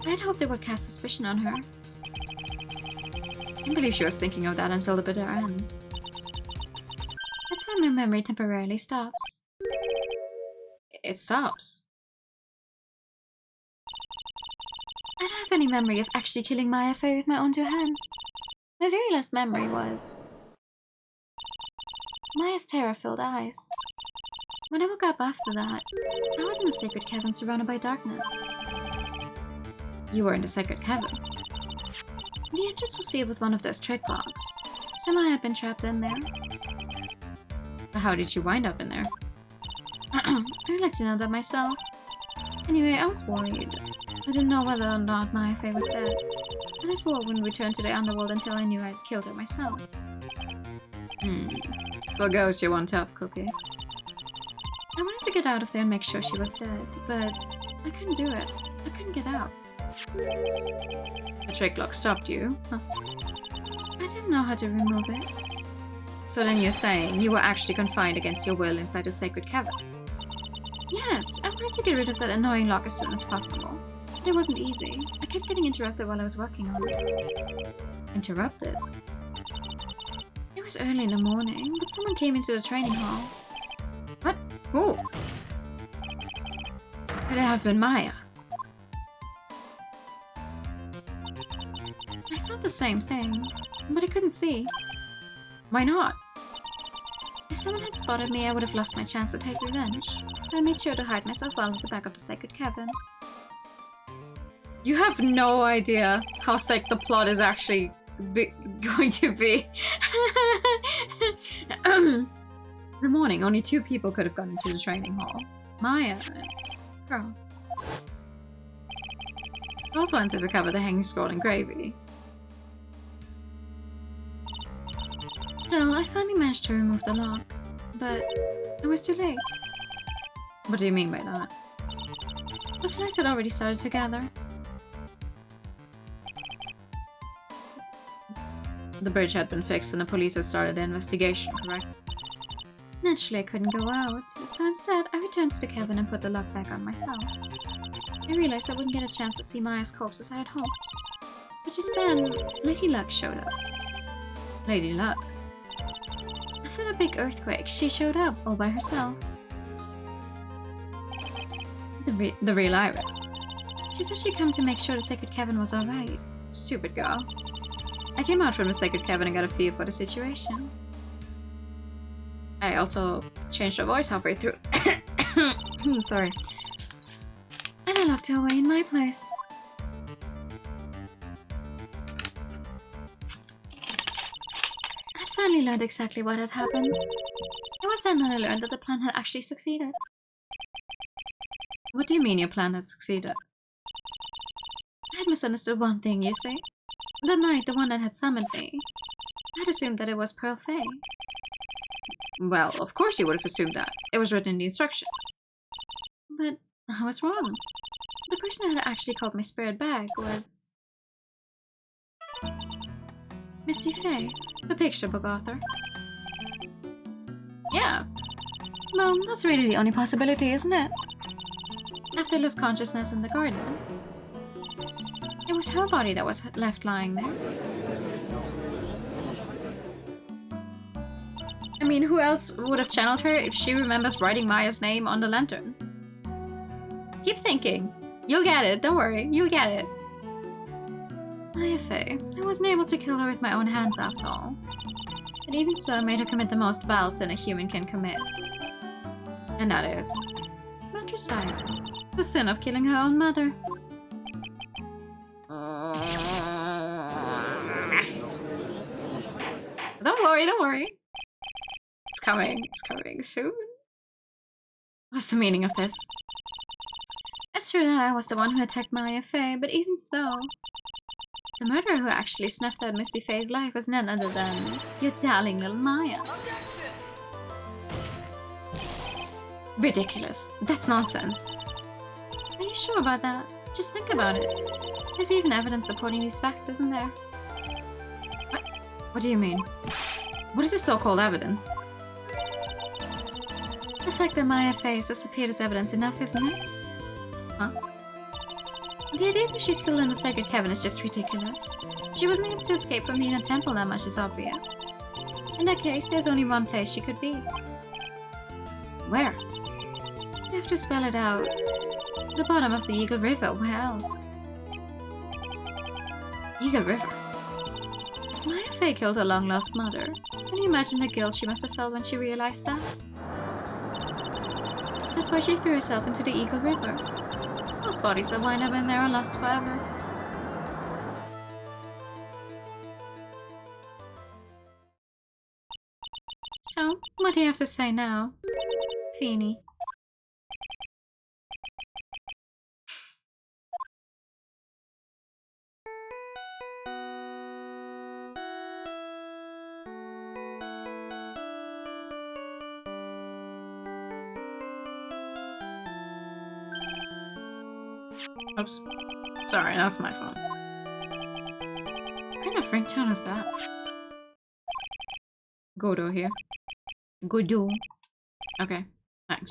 I had hoped it would cast suspicion on her. I can't believe she was thinking of that until the bitter end. That's when my memory temporarily stops. It stops. I don't have any memory of actually killing Maya Fei with my own two hands. My very last memory was... Maya's terror-filled eyes. When I woke up after that, I was in the sacred cavern surrounded by darkness. You were in the sacred cavern? The entrance was sealed with one of those trick locks. Somehow I had been trapped in there. But how did you wind up in there? I'd like to know that myself. Anyway, I was worried. I didn't know whether or not Maya Fei was dead, and I swore I wouldn't return to the underworld until I knew I'd killed her myself. Forgoes your one tough cookie. I wanted to get out of there and make sure she was dead, but I couldn't do it. I couldn't get out. The trick lock stopped you? Huh. I didn't know how to remove it. So then you're saying you were actually confined against your will inside a sacred cavern? Yes, I wanted to get rid of that annoying lock as soon as possible. But it wasn't easy. I kept getting interrupted while I was working on it. Interrupted? It was early in the morning, but someone came into the training hall. What? Who? Could it have been Maya? I thought the same thing, but I couldn't see. Why not? If someone had spotted me, I would have lost my chance to take revenge, so I made sure to hide myself well at the back of the sacred cavern. You have no idea how thick the plot is actually going to be. The morning, only 2 people could have gone into the training hall. Maya and Girls. I also wanted to cover the hanging scroll in gravy. Still, I finally managed to remove the lock, but I was too late. What do you mean by that? The flies had already started to gather. The bridge had been fixed and the police had started the investigation, correct? Naturally, I couldn't go out, so instead, I returned to the cabin and put the lock back on myself. I realized I wouldn't get a chance to see Maya's corpse as I had hoped. But just then, Lady Luck showed up. Lady Luck? After the big earthquake, she showed up all by herself. The real Iris. She said she'd come to make sure the sacred cabin was alright. Stupid girl. I came out from the sacred cabin and got a feel for the situation. I also changed her voice halfway through. Sorry. And I locked her away in my place. I'd finally learned exactly what had happened. It was then that I learned that the plan had actually succeeded. What do you mean your plan had succeeded? I had misunderstood one thing, you see. That night, the one that had summoned me, I'd assumed that it was Pearl Faye. Well, of course you would have assumed that. It was written in the instructions. But I was wrong. The person who had actually called my spirit back was... Misty Faye, the picture book author. Yeah. Well, that's really the only possibility, isn't it? After I lost consciousness in the garden, it was her body that was left lying there. I mean, who else would have channeled her if she remembers writing Maya's name on the lantern? Keep thinking. You'll get it, don't worry, you'll get it. Maya Faye, I wasn't able to kill her with my own hands after all. But even so, I made her commit the most vile sin a human can commit. And that is... matricide. The sin of killing her own mother. Don't worry. It's coming soon. What's the meaning of this? It's true that I was the one who attacked Maya Faye, but even so, the murderer who actually snuffed out Misty Faye's life was none other than your darling little Maya. Ridiculous. That's nonsense. Are you sure about that? Just think about it. There's even evidence supporting these facts, isn't there? What do you mean? What is this so-called evidence? The fact that Maya Faye has disappeared is evidence enough, isn't it? Huh? The idea that she's still in the sacred cabin is just ridiculous. She wasn't able to escape from the inner temple, that much is obvious. In that case, there's only one place she could be. Where? You have to spell it out. The bottom of the Eagle River, where else? Eagle River? Maya Faye killed her long-lost mother. Can you imagine the guilt she must have felt when she realized that? That's why she threw herself into the Eagle River. Most bodies that wind up in there are lost forever. So, what do you have to say now, Feeny? Oops. Sorry, that's my phone. What kind of ringtone is that? Godo here. Godo. Okay, thanks.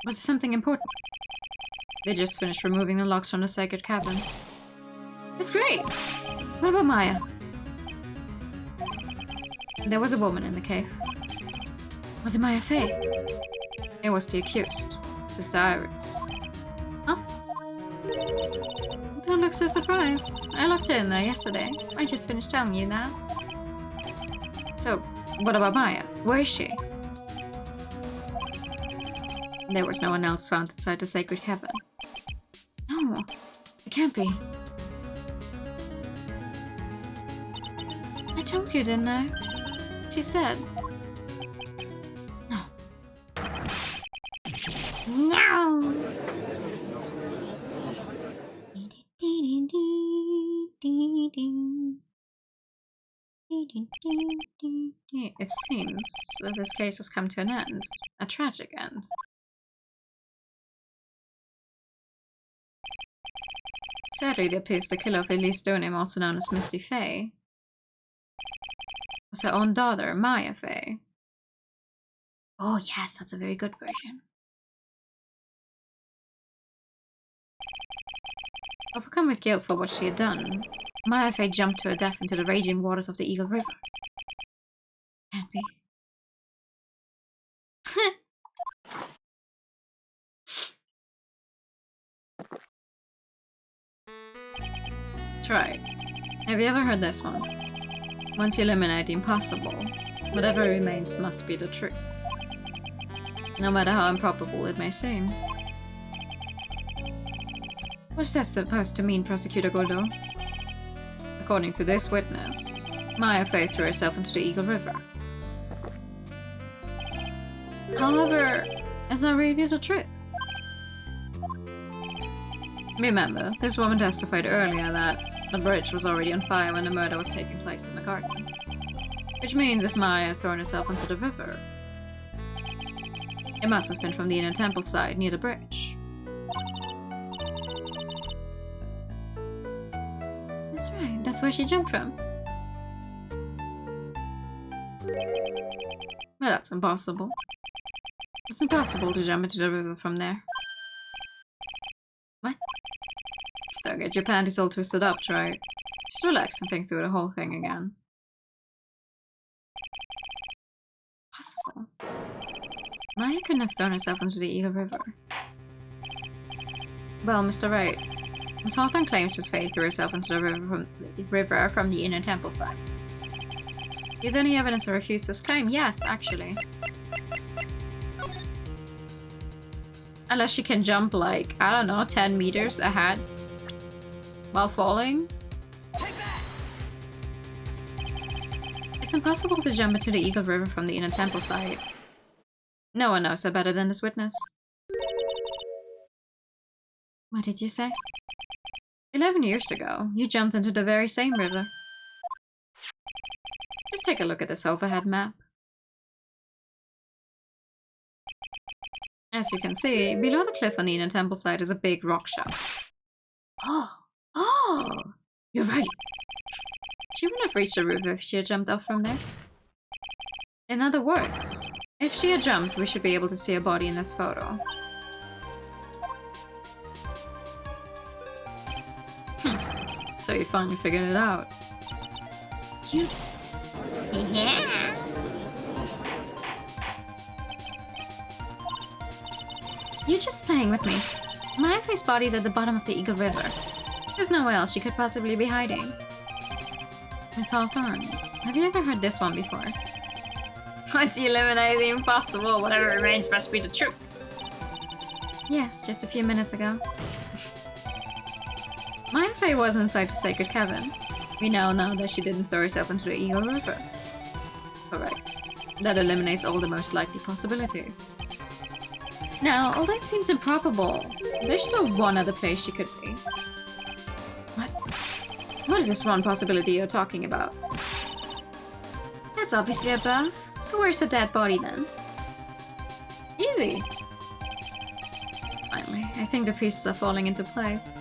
Was it something important? They just finished removing the locks from the sacred cabin. That's great! What about Maya? There was a woman in the cave. Was it Maya Faye? It was the accused, Sister Iris. Oh. Don't look so surprised. I locked her in there yesterday. I just finished telling you that. So, what about Maya? Where is she? There was no one else found inside the sacred cabin. No, it can't be. I told you, didn't I? She's dead. No! It seems that this case has come to an end. A tragic end. Sadly, it appears the killer of Elise Dunham, also known as Misty Faye, was her own daughter, Maya Faye. Oh yes, that's a very good version. Overcome with guilt for what she had done, Maya Faye jumped to her death into the raging waters of the Eagle River. Can't be. Try. Have you ever heard this one? Once you eliminate the impossible, whatever remains must be the truth. No matter how improbable it may seem. What's that supposed to mean, Prosecutor Gordo? According to this witness, Maya Faye threw herself into the Eagle River. However, is that really the truth? Remember, this woman testified earlier that the bridge was already on fire when the murder was taking place in the garden. Which means if Maya had thrown herself into the river, it must have been from the inner temple side near the bridge. That's right, that's where she jumped from. Well, that's impossible. It's impossible to jump into the river from there. What? Don't get your panties all twisted up, right? Just relax and think through the whole thing again. Possible. Maya couldn't have thrown herself into the Eagle River. Well, Mr. Wright, Miss Hawthorne claims Miss Faye threw herself into the river from the inner temple side. Do you have any evidence to refute this claim? Yes, actually. Unless she can jump like, I don't know, 10 meters ahead while falling. It's impossible to jump into the Eagle River from the inner temple side. No one knows her better than this witness. What did you say? 11 years ago, you jumped into the very same river. Just take a look at this overhead map. As you can see, below the cliff on the inner temple side is a big rock shell. Oh, you're right. She wouldn't have reached the river if she had jumped off from there. In other words, if she had jumped, we should be able to see her body in this photo. So you finally figured it out. You... Yeah. You're just playing with me. Maya Faye's body's at the bottom of the Eagle River. There's nowhere else she could possibly be hiding. Miss Hawthorne, have you ever heard this one before? Once you eliminate the impossible, whatever remains must be the truth. Yes, just a few minutes ago. Maya Faye was inside the Sacred Cavern. We now know that she didn't throw herself into the Eagle River. Correct. That eliminates all the most likely possibilities. Now, although it seems improbable, there's still one other place she could be. What? What is this one possibility you're talking about? That's obviously above. So where's her dead body then? Easy. Finally, I think the pieces are falling into place.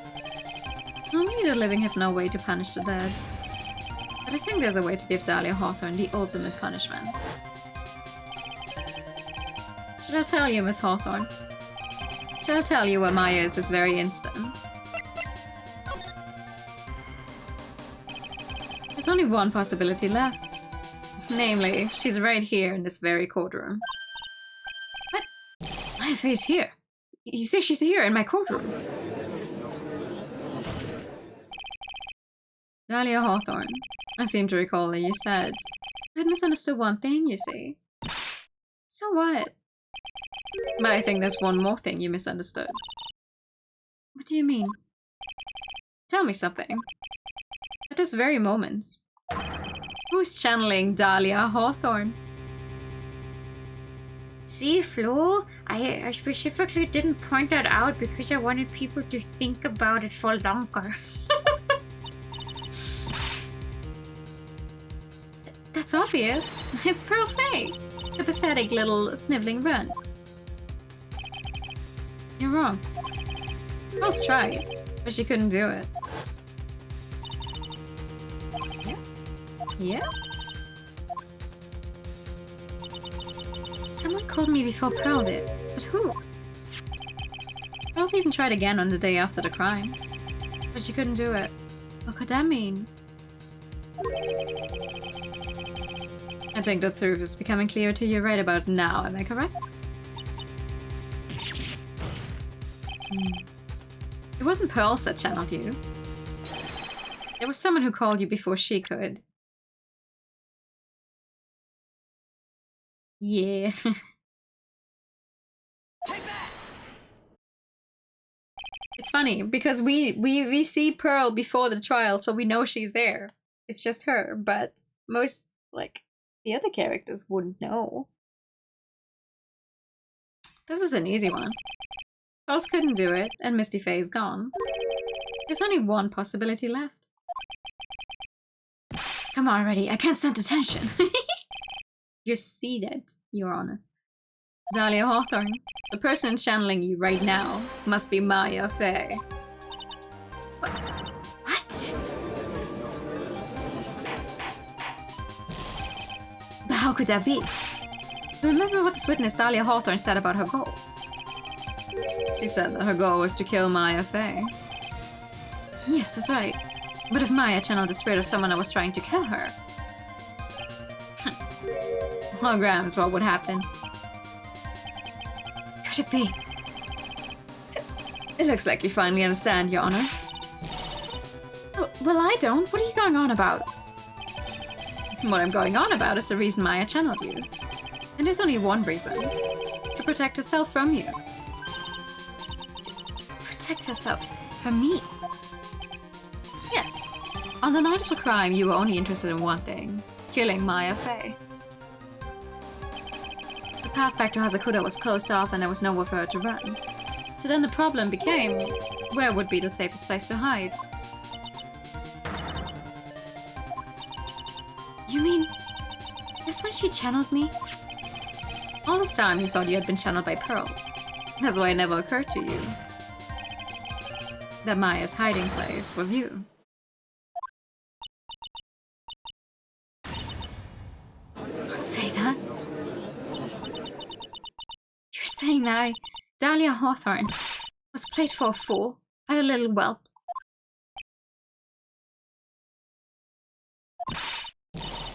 Normally the living have no way to punish the dead. But I think there's a way to give Dahlia Hawthorne the ultimate punishment. Should I tell you, Miss Hawthorne? Should I tell you where Maya is this very instant? There's only one possibility left. Namely, she's right here in this very courtroom. What? Maya Faye's here? You say she's here in my courtroom? Dahlia Hawthorne, I seem to recall that you said I'd misunderstood one thing, you see. So what? But I think there's one more thing you misunderstood. What do you mean? Tell me something. At this very moment, who's channeling Dahlia Hawthorne? See, Flo? I specifically didn't point that out because I wanted people to think about it for longer. It's obvious. It's Pearl Fay, the pathetic little sniveling runt. You're wrong. Pearl's tried, but she couldn't do it. Yeah? Yeah? Someone called me before Pearl did, but who? Pearl's even tried again on the day after the crime, but she couldn't do it. What could that mean? I think the truth is becoming clear to you right about now, am I correct? It wasn't Pearl that channeled you. It was someone who called you before she could. Yeah. It's funny because we see Pearl before the trial, so we know she's there. It's just her, but most, like, the other characters wouldn't know. This is an easy one. Pearls couldn't do it, and Misty Faye is gone. There's only one possibility left. Come on already, I can't stand detention. You're seated, Your Honor. Dahlia Hawthorne, the person channeling you right now must be Maya Faye. What? But how could that be? Remember what this witness Dahlia Hawthorne said about her goal? She said that her goal was to kill Maya Faye. Yes, that's right. But if Maya channeled the spirit of someone that was trying to kill her... Holograms, what would happen? Could it be? It looks like you finally understand, Your Honor. Well, I don't. What are you going on about? What I'm going on about is the reason Maya channeled you. And there's only one reason. To protect herself from you. To protect herself from me? Yes. On the night of the crime, you were only interested in one thing. Killing Maya Faye. The path back to Hazakura was closed off and there was nowhere for her to run. So then the problem became, where would be the safest place to hide? You mean, that's when she channeled me? All this time you thought you had been channeled by Pearls. That's why it never occurred to you that Maya's hiding place was you. Don't say that. You're saying that Dahlia Hawthorne, was played for a fool by a little whelp.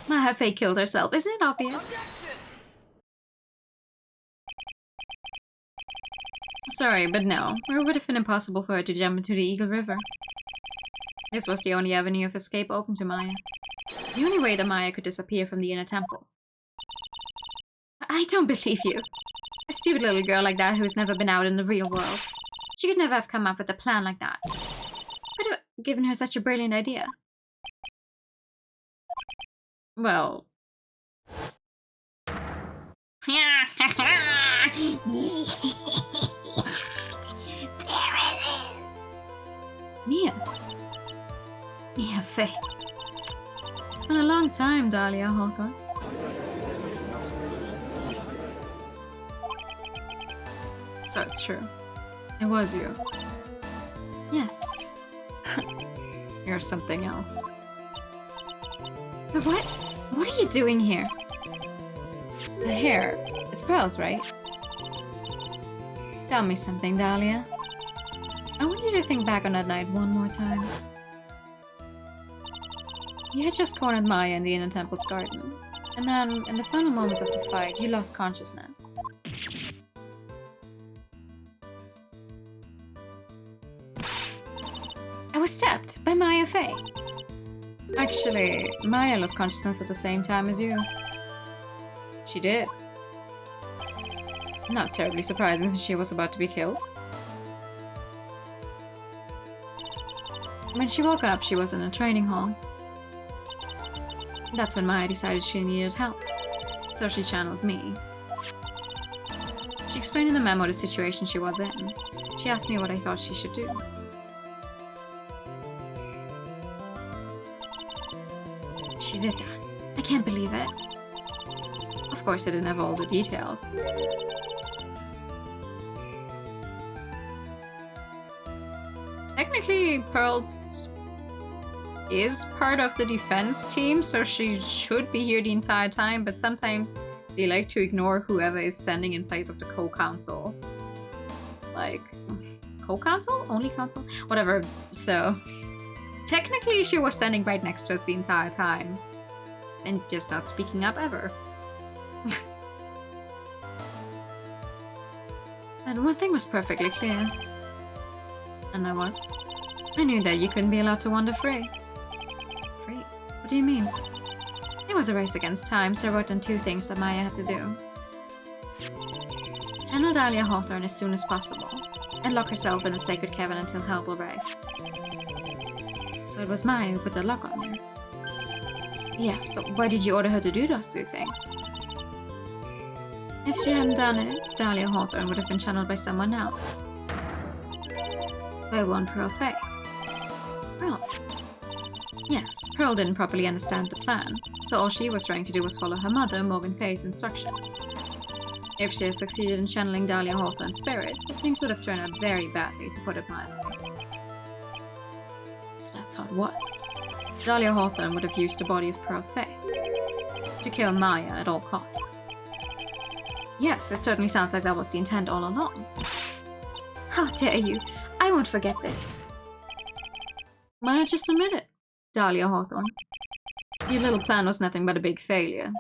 Maya Faye killed herself, isn't it obvious? Sorry, but no. It would have been impossible for her to jump into the Eagle River. This was the only avenue of escape open to Maya. The only way that Maya could disappear from the inner temple. I don't believe you. A stupid little girl like that who's never been out in the real world. She could never have come up with a plan like that. Who'd have given her such a brilliant idea? Well... There it is. Mia Faye. It's been a long time, Dahlia Hawthorne. So it's true. It was you. Yes. You're something else. But what? What are you doing here? The hair. It's Pearl's, right? Tell me something, Dahlia. I want you to think back on that night one more time. You had just cornered Maya in the Inner Temple's garden. And then, in the final moments of the fight, you lost consciousness. I was stabbed by Maya Faye. Actually, Maya lost consciousness at the same time as you. She did. Not terribly surprising since she was about to be killed. When she woke up, she was in a training hall. That's when Maya decided she needed help. So she channeled me. She explained in the memo the situation she was in. She asked me what I thought she should do. She did that. I can't believe it. Of course, I didn't have all the details. Technically, Pearl's is part of the defense team, so she should be here the entire time, but sometimes they like to ignore whoever is standing in place of the co-counsel. Like, co-counsel? Only counsel? Whatever. So, technically she was standing right next to us the entire time. And just not speaking up ever. And one thing was perfectly clear. And I knew that you couldn't be allowed to wander free. Free? What do you mean? It was a race against time, so I wrote down 2 things that Maya had to do. Channel Dahlia Hawthorne as soon as possible, and lock herself in the sacred cavern until help arrived. So it was Maya who put the lock on her. Yes, but why did you order her to do those 2 things? If she hadn't done it, Dahlia Hawthorne would have been channeled by someone else. By one Pearl Faye. Pearls? Yes, Pearl didn't properly understand the plan, so all she was trying to do was follow her mother, Morgan Faye's instruction. If she had succeeded in channeling Dahlia Hawthorne's spirit, things would have turned out very badly, to put it mildly. So that's how it was. Dahlia Hawthorne would have used the body of Pearl Faye to kill Maya at all costs. Yes, it certainly sounds like that was the intent all along. How dare you! I won't forget this. Why not just admit it, Dahlia Hawthorne? Your little plan was nothing but a big failure.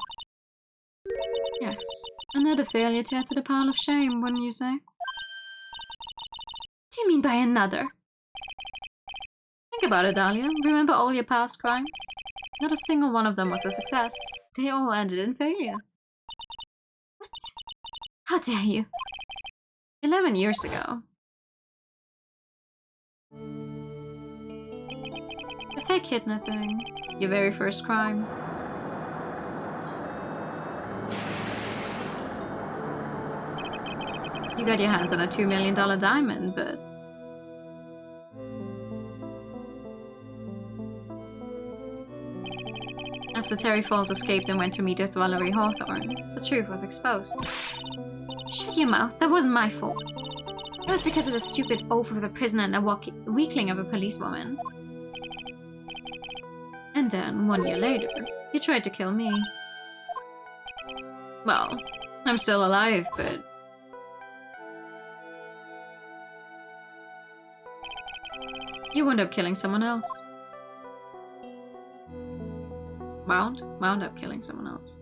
Yes, another failure to add to the pile of shame, wouldn't you say? What do you mean by another? Think about it, Dahlia. Remember all your past crimes? Not a single one of them was a success. They all ended in failure. What? How dare you? 11 years ago. The fake kidnapping. Your very first crime. You got your hands on a $2 million diamond, but... After Terry Falls escaped and went to meet with Valerie Hawthorne, the truth was exposed. Shut your mouth, that wasn't my fault. It was because of the stupid oaf of a prisoner and a weakling of a policewoman. And then, 1 year later, you tried to kill me. Well, I'm still alive, but... You wound up killing someone else. Wound up killing someone else.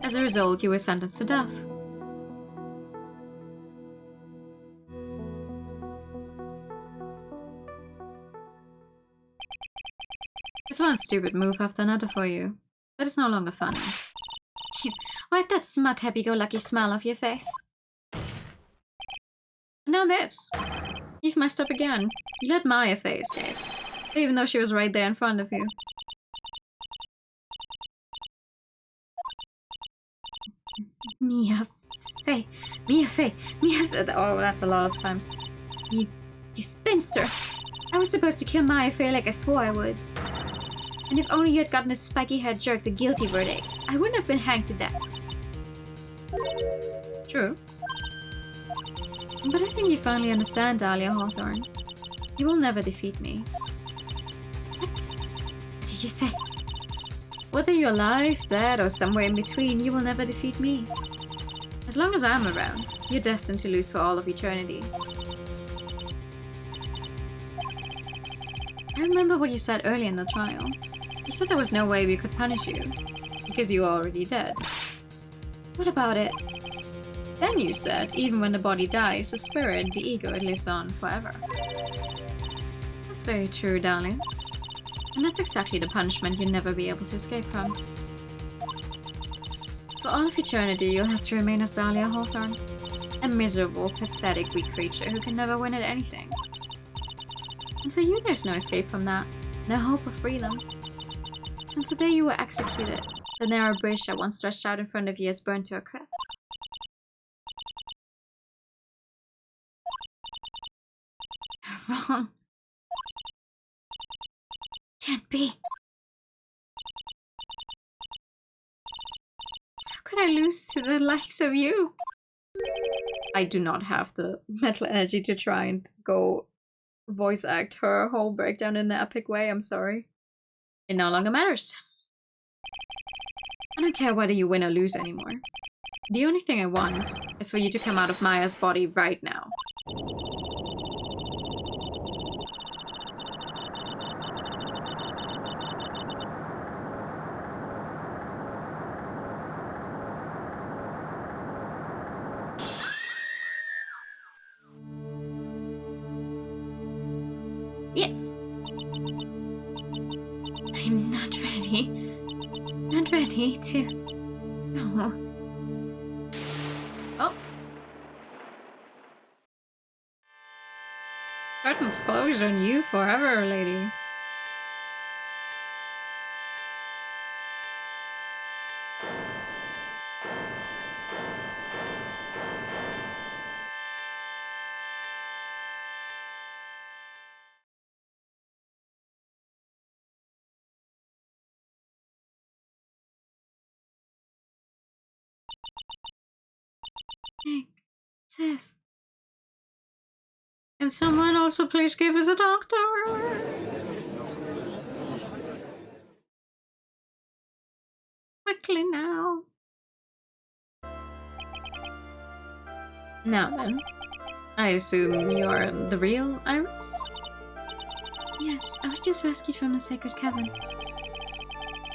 As a result, you were sentenced to death. It's one stupid move after another for you, but it's no longer funny. Wipe that smug, happy-go-lucky smile off your face. And now this. You've messed up again. You let Maya Faye escape, even though she was right there in front of you. Mia Faye. Oh, that's a lot of times. You spinster. I was supposed to kill Maya Faye like I swore I would. And if only you had gotten this spiky-haired jerk the guilty verdict, I wouldn't have been hanged to death. True. But I think you finally understand, Dahlia Hawthorne. You will never defeat me. What did you say? Whether you're alive, dead, or somewhere in between, you will never defeat me. As long as I'm around, you're destined to lose for all of eternity. I remember what you said early in the trial. You said there was no way we could punish you, because you were already dead. What about it? Then you said, even when the body dies, the spirit, the ego, it lives on forever. That's very true, darling. And that's exactly the punishment you'll never be able to escape from. For all of eternity, you'll have to remain as Dahlia Hawthorne. A miserable, pathetic, weak creature who can never win at anything. And for you, there's no escape from that. No hope of freedom. Since the day you were executed, the narrow bridge that once stretched out in front of you has burned to a crisp. You're wrong. Can't be. How could I lose to the likes of you? I do not have the mental energy to try and go voice act her whole breakdown in an epic way, I'm sorry. It no longer matters. I don't care whether you win or lose anymore. The only thing I want is for you to come out of Maya's body right now. Yes. I'm not ready. Not ready to... No. Oh. Curtains closed on you forever, lady. Hey, sis. Can someone also please give us a doctor? Quickly now. Now then, I assume you're the real Iris? Yes, I was just rescued from the sacred cavern.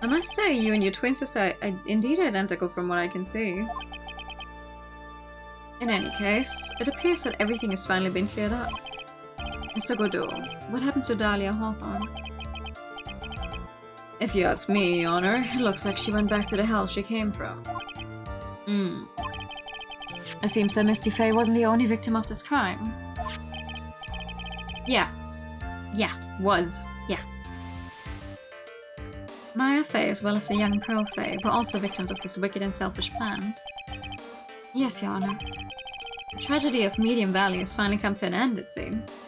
I must say, you and your twin sister are indeed identical from what I can see. In any case, it appears that everything has finally been cleared up. Mr. Godot, what happened to Dahlia Hawthorne? If you ask me, Your Honor, it looks like she went back to the hell she came from. It seems that Misty Faye wasn't the only victim of this crime. Yeah, was. Maya Faye, as well as the young Pearl Faye, were also victims of this wicked and selfish plan. Yes, Your Honor. The tragedy of medium value has finally come to an end, it seems.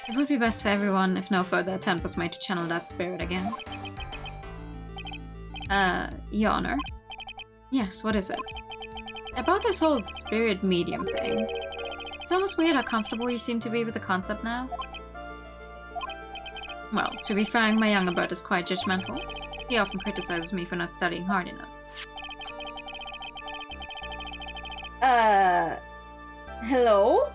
It would be best for everyone if no further attempt was made to channel that spirit again. Your Honor? Yes, what is it? About this whole spirit medium thing. It's almost weird how comfortable you seem to be with the concept now. Well, to be frank, my younger brother is quite judgmental. He often criticizes me for not studying hard enough. Hello?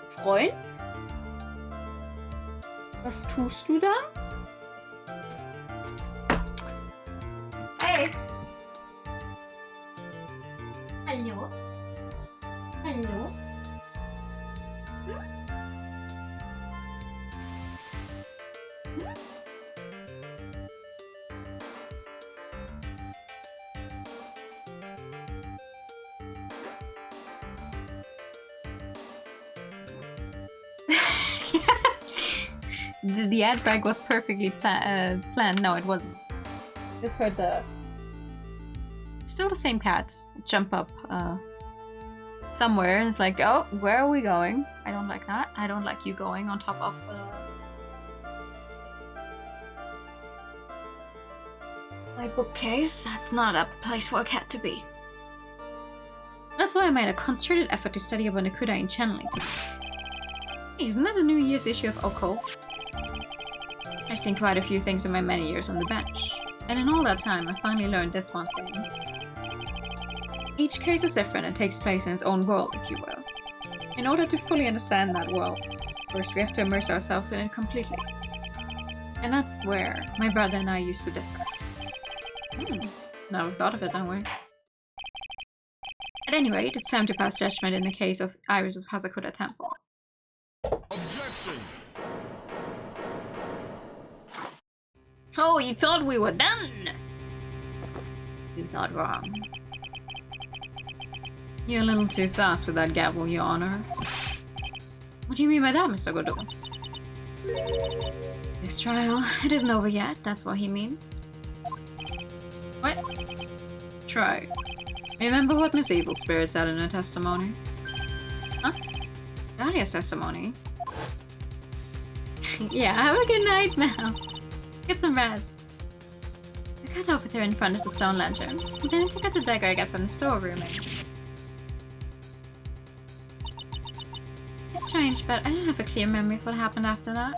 Freund? Was tust du da? Hey! Hallo? Hallo? The ad break was perfectly planned. No, it wasn't. Just heard the... Still the same cat jump up somewhere and it's like, oh, where are we going? I don't like that. I don't like you going on top of... my bookcase. That's not a place for a cat to be. That's why I made a concerted effort to study about Nakuda in channeling tonight. Hey, isn't that the New Year's issue of Occult? I've seen quite a few things in my many years on the bench, and in all that time I finally learned this one thing. Each case is different and takes place in its own world, if you will. In order to fully understand that world, first we have to immerse ourselves in it completely. And that's where my brother and I used to differ. Never thought of it that way. At any rate, it's time to pass judgment in the case of Iris of Hazakura Temple. Objection! Oh, you thought we were done? You thought wrong. You're a little too fast with that gavel, Your Honor. What do you mean by that, Mr. Godot? This trial, it isn't over yet, that's what he means. What? Try. Remember what Miss Evil Spirit said in her testimony? Huh? Dahlia's testimony. Yeah, have a good night, Mel. Get some rest. I cut off with her in front of the stone lantern, and then I took out the dagger I got from the storeroom. It's strange, but I don't have a clear memory of what happened after that.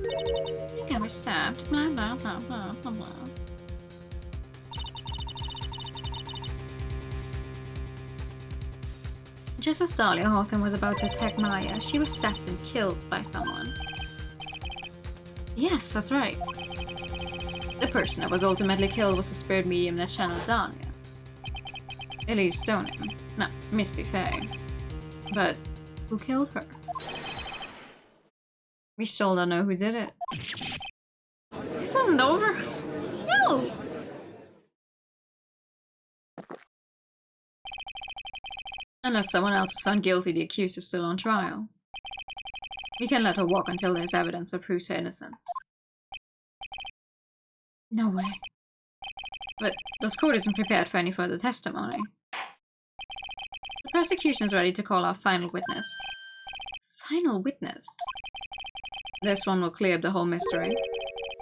I think I was stabbed. Blah blah blah blah blah blah. Just as Dahlia Hawthorne was about to attack Maya, she was stabbed and killed by someone. Yes, that's right. The person that was ultimately killed was a spirit medium that channeled Dahlia. Elise Stoneham. No, Misty Faye. But who killed her? We still don't know who did it. This isn't over. No! Unless someone else is found guilty, the accused is still on trial. We can let her walk until there's evidence that proves her innocence. No way. But this court isn't prepared for any further testimony. The prosecution is ready to call our final witness. Final witness? This one will clear up the whole mystery.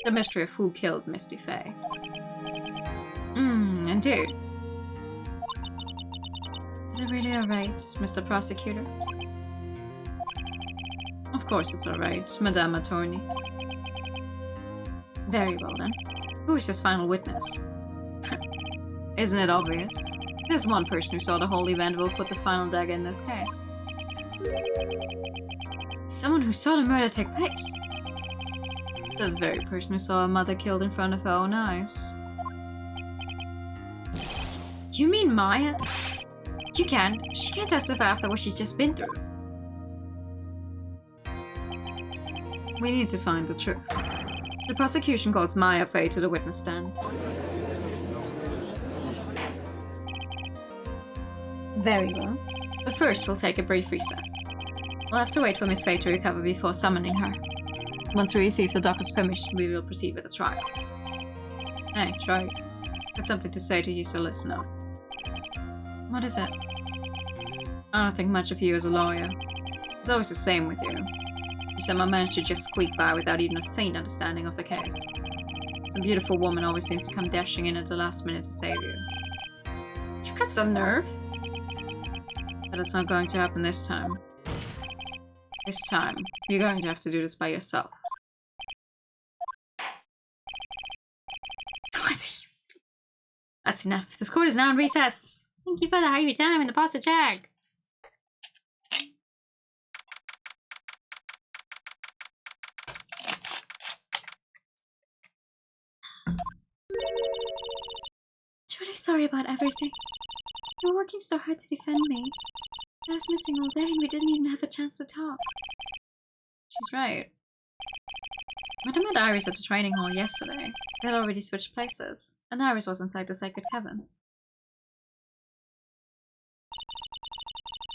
The mystery of who killed Misty Faye. Indeed. Is it really alright, Mr. Prosecutor? Of course it's alright, Madame Attorney. Very well then. Who is his final witness? Isn't it obvious? There's one person who saw the whole event will put the final dagger in this case. Someone who saw the murder take place. The very person who saw a mother killed in front of her own eyes. You mean Maya? You can't. She can't testify after what she's just been through. We need to find the truth. The prosecution calls Maya Faye to the witness stand. Very well. But first, we'll take a brief recess. We'll have to wait for Miss Faye to recover before summoning her. Once we receive the doctor's permission, we will proceed with the trial. Hey, try. Got something to say to you, so listen up. What is it? I don't think much of you as a lawyer. It's always the same with you. You somehow manage to just squeak by without even a faint understanding of the case. Some beautiful woman always seems to come dashing in at the last minute to save you. You've got some nerve. But it's not going to happen this time. This time, you're going to have to do this by yourself. That's enough. This court is now in recess. Thank you for the hurry time and the pasta check. Truly sorry about everything. You were working so hard to defend me. I was missing all day and we didn't even have a chance to talk. She's right. When I met Iris at the training hall yesterday, they had already switched places, and Iris was inside the sacred cavern.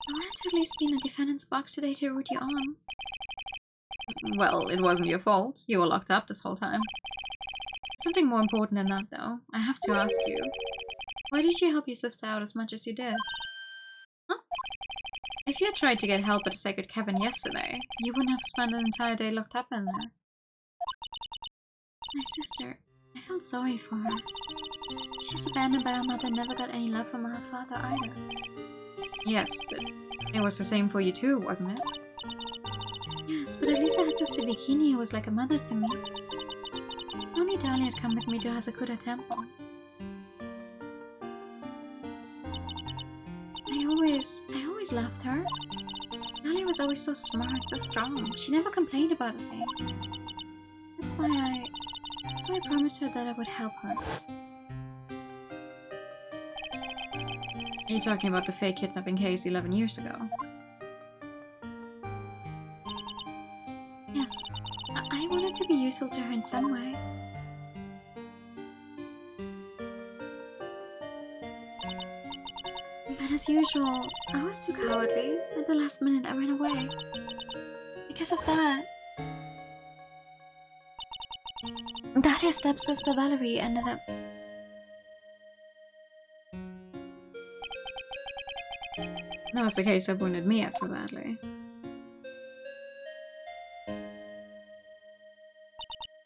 I wanted to at least be in a defendant's box today to root you on. Well, it wasn't your fault. You were locked up this whole time. Something more important than that, though. I have to ask you. Why did you help your sister out as much as you did? Huh? If you had tried to get help at the sacred cavern yesterday, you wouldn't have spent an entire day locked up in there. My sister, I felt sorry for her. She's abandoned by her mother and never got any love from her father either. Yes, but it was the same for you too, wasn't it? Yes, but at least I had Sister Bikini who was like a mother to me. Only Dahlia had come with me to Hazakura Temple. I always loved her. Dahlia was always so smart, so strong. She never complained about a thing. That's why I promised her that I would help her. Are you talking about the fake kidnapping case 11 years ago? Yes. I wanted to be useful to her in some way. But as usual, I was too cowardly. At the last minute, I ran away. Because of that, Dahlia's stepsister Valerie ended up... That was the case, I wounded Mia so badly.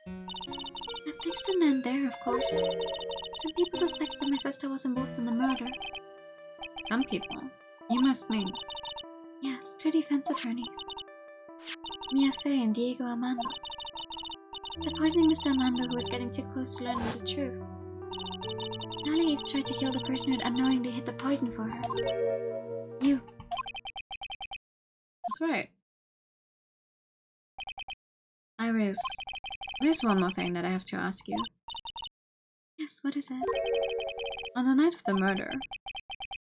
And things didn't end there, of course. Some people suspected that my sister was involved in the murder. Some people? You must mean... Yes, 2 defense attorneys. Mia Fey and Diego Armando. They're poisoning Mr. Armando, who was getting too close to learning the truth. Dahlia even tried to kill the person who had unknowingly hid the poison for her. You. That's right. Iris, there's one more thing that I have to ask you. Yes, what is it? On the night of the murder,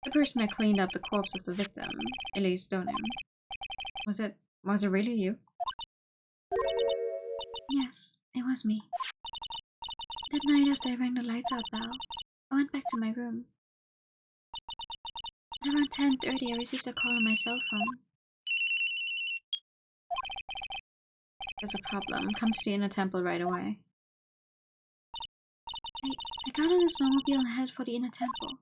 the person that cleaned up the corpse of the victim, Elise Donim, was it really you? Yes, it was me. That night after I rang the lights out bell, I went back to my room. At around 10:30, I received a call on my cell phone. There's a problem. Come to the inner temple right away. I got on a snowmobile and headed for the inner temple.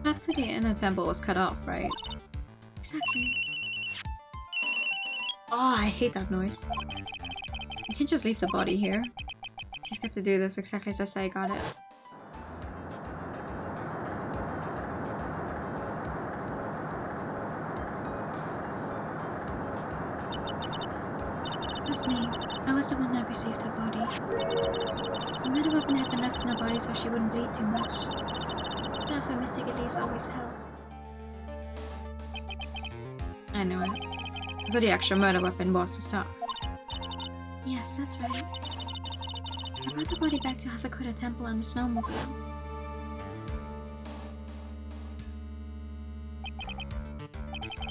But After the inner temple was cut off, right? exactly. Oh, I hate that noise. You can't just leave the body here. You've got to do this exactly as I say, got it. It was me. I was the one that received her body. The murder weapon had been left in her body so she wouldn't bleed too much. The staff that Mystic Elise always held. I know it. So the actual murder weapon was the staff. Yes, that's right. I brought the body back to Hazakura Temple on the snowmobile.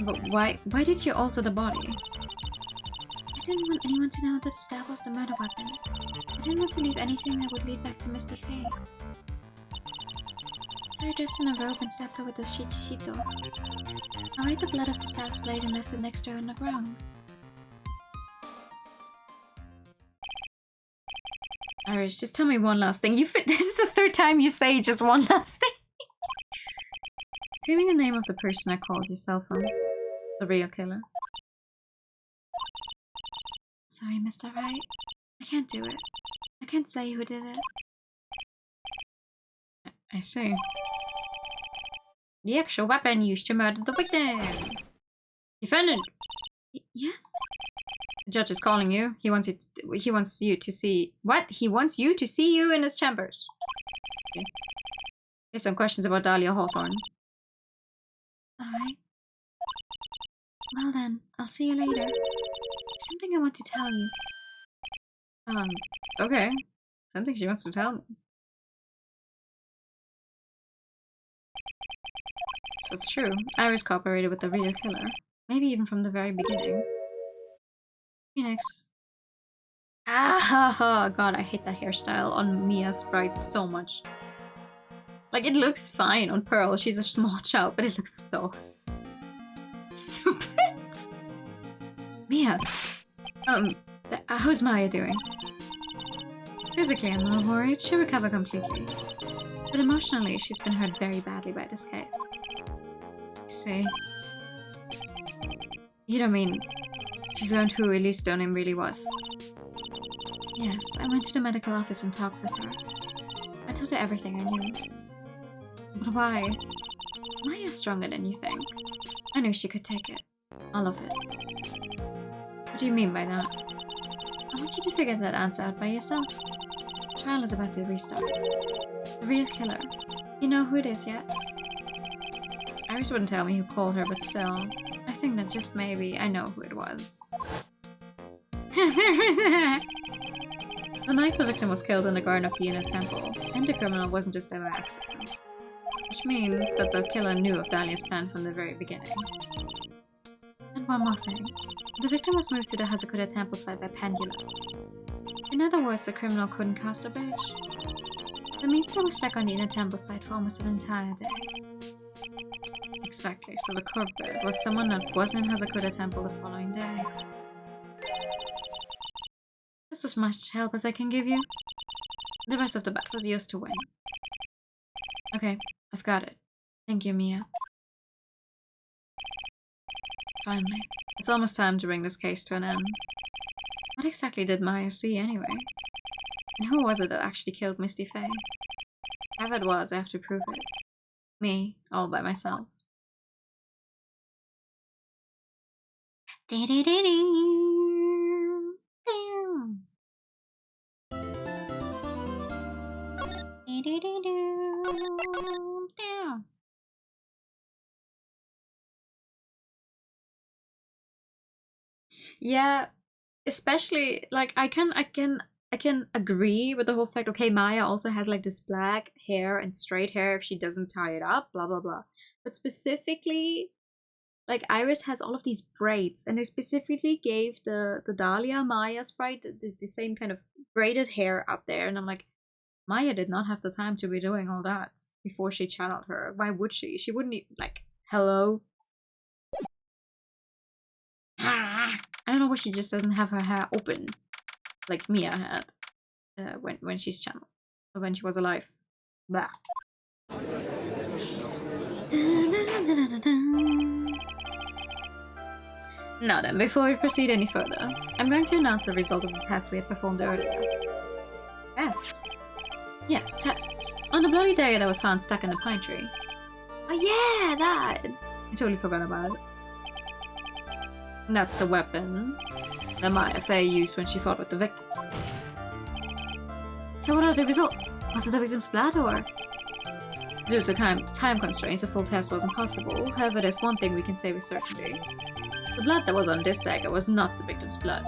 But why did you alter the body? I didn't want anyone to know that the staff was the murder weapon. I didn't want to leave anything that would lead back to Misty Faye. So I dressed in a robe and stabbed her with a shichishito. I wiped the blood off the staff's blade and left it next to her on the ground. Iris, just tell me one last thing. This is the 3rd time you say just one last thing. Tell me the name of the person I called your cell phone. The real killer. Sorry, Mr. Wright. I can't do it. I can't say who did it. I see. The actual weapon used to murder the victim. Defendant. Yes? The judge is calling you. He wants you to see... What? He wants you to see you in his chambers. Okay. Here's some questions about Dahlia Hawthorne. Alright. Well then, I'll see you later. There's something I want to tell you. Okay. Something she wants to tell me. So it's true. Iris cooperated with the real killer. Maybe even from the very beginning. Phoenix. Ah, God, I hate that hairstyle on Mia Sprite so much. Like, it looks fine on Pearl. She's a small child, but it looks so stupid. Mia. How's Maya doing? Physically, I'm not worried. She'll recover completely. But emotionally, she's been hurt very badly by this case. I see. You don't mean she's learned who Elise Donim really was? Yes, I went to the medical office and talked with her. I told her everything I knew. But why? Maya's stronger than you think. I knew she could take it. All of it. What do you mean by that? I want you to figure that answer out by yourself. The trial is about to restart. The real killer. You know who it is yet? Iris wouldn't tell me who called her, but still, I think that just maybe I know who it was. The night the victim was killed in the garden of the inner temple, and the criminal wasn't just there by accident. Which means that the killer knew of Dahlia's plan from the very beginning. And one more thing. The victim was moved to the Hazakura temple site by pendulum. In other words, the criminal couldn't cast a bridge. That means they were stuck on the inner temple site for almost an entire day. Exactly, so the culprit was someone that wasn't in Hazakura temple the following day. That's as much help as I can give you. The rest of the bet was yours to win. Okay, I've got it. Thank you, Mia. Finally. It's almost time to bring this case to an end. What exactly did Maya see anyway? And who was it that actually killed Misty Faye? Whoever it was, I have to prove it. Me, all by myself. Yeah, especially like I can agree with the whole fact, okay, Maya also has like this black hair and straight hair if she doesn't tie it up, blah blah blah. But specifically, like Iris has all of these braids, and they specifically gave the Dahlia Maya sprite the same kind of braided hair up there, and I'm like, Maya did not have the time to be doing all that before she channeled her. Why would she? She wouldn't like, hello? I don't know why she just doesn't have her hair open like Mia had when she's channeled, or when she was alive. Blah. Now then, before we proceed any further, I'm going to announce the result of the test we had performed earlier. Tests? Yes, tests. On the bloody dagger that was found stuck in the pine tree. Oh yeah, that! I totally forgot about it. That's the weapon that Maya Faye used when she fought with the victim. So what are the results? Was it the victim's blood, or...? Due to time constraints, a full test wasn't possible. However, there's one thing we can say with certainty. The blood that was on this dagger was not the victim's blood.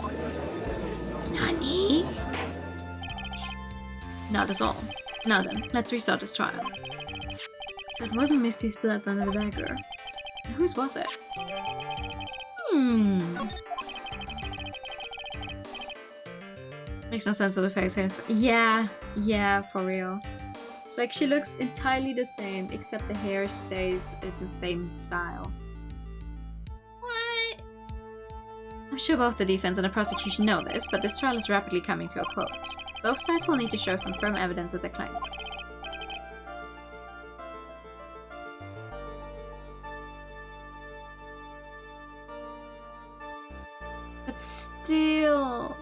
Nani? Not at all. Now then, let's restart this trial. So it wasn't Misty's blood on the dagger. And whose was it? Makes no sense with the face. Yeah, for real. It's like she looks entirely the same, except the hair stays in the same style. What? I'm sure both the defense and the prosecution know this, but this trial is rapidly coming to a close. Both sides will need to show some firm evidence of their claims. But still...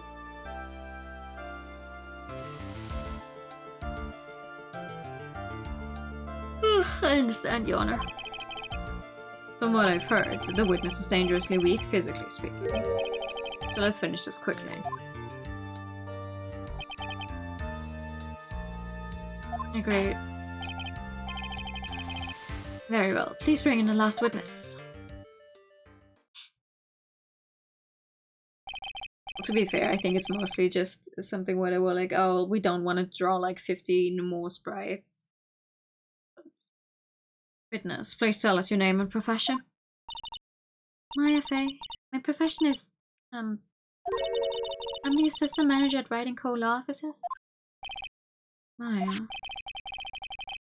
I understand, Your Honor. From what I've heard, the witness is dangerously weak, physically speaking. So let's finish this quickly. Agreed. Very well. Please bring in the last witness. To be fair, I think it's mostly just something where they were like, oh, we don't want to draw like 15 more sprites. Witness, please tell us your name and profession. Maya Faye. My profession is, I'm the assistant manager at Writing Co. Law Offices. Maya.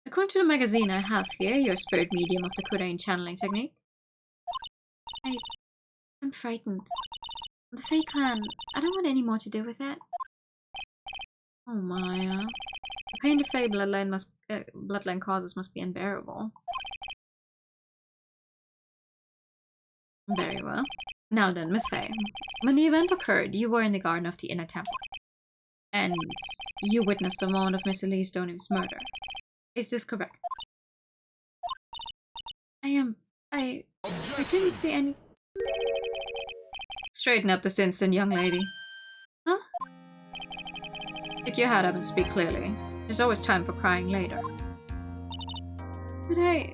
According to the magazine I have here, you're a spirit medium of the Kurain channeling technique. I'm frightened. The Fae clan, I don't want any more to do with it. Oh, Maya. The pain the Fae bloodline causes must be unbearable. Very well. Now then, Miss Faye. When the event occurred, you were in the garden of the Inner Temple. And you witnessed the moment of Miss Elise Donim's murder. Is this correct? I didn't see any... Straighten up this instant, young lady. Huh? Pick your head up and speak clearly. There's always time for crying later. But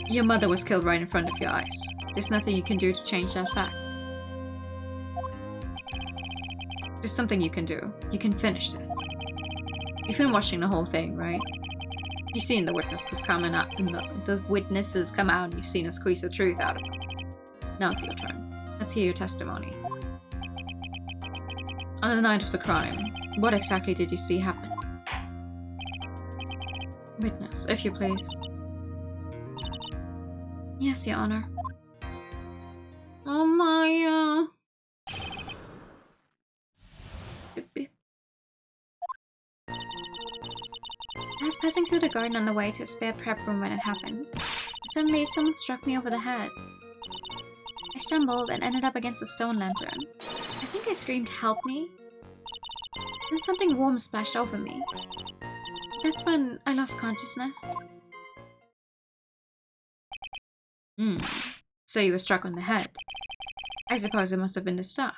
your mother was killed right in front of your eyes. There's nothing you can do to change that fact. There's something you can do. You can finish this. You've been watching the whole thing, right? You've seen the witnesses coming out, the witnesses come out, and you've seen us squeeze the truth out of them. Now it's your turn. Let's hear your testimony. On the night of the crime, what exactly did you see happen? Witness, if you please. Yes, Your Honor. Oh, Maya. was passing through the garden on the way to a spare prep room when it happened. Suddenly, someone struck me over the head. I stumbled and ended up against a stone lantern. I think I screamed, "Help me!" Then something warm splashed over me. That's when I lost consciousness. So you were struck on the head. I suppose it must have been the stuff.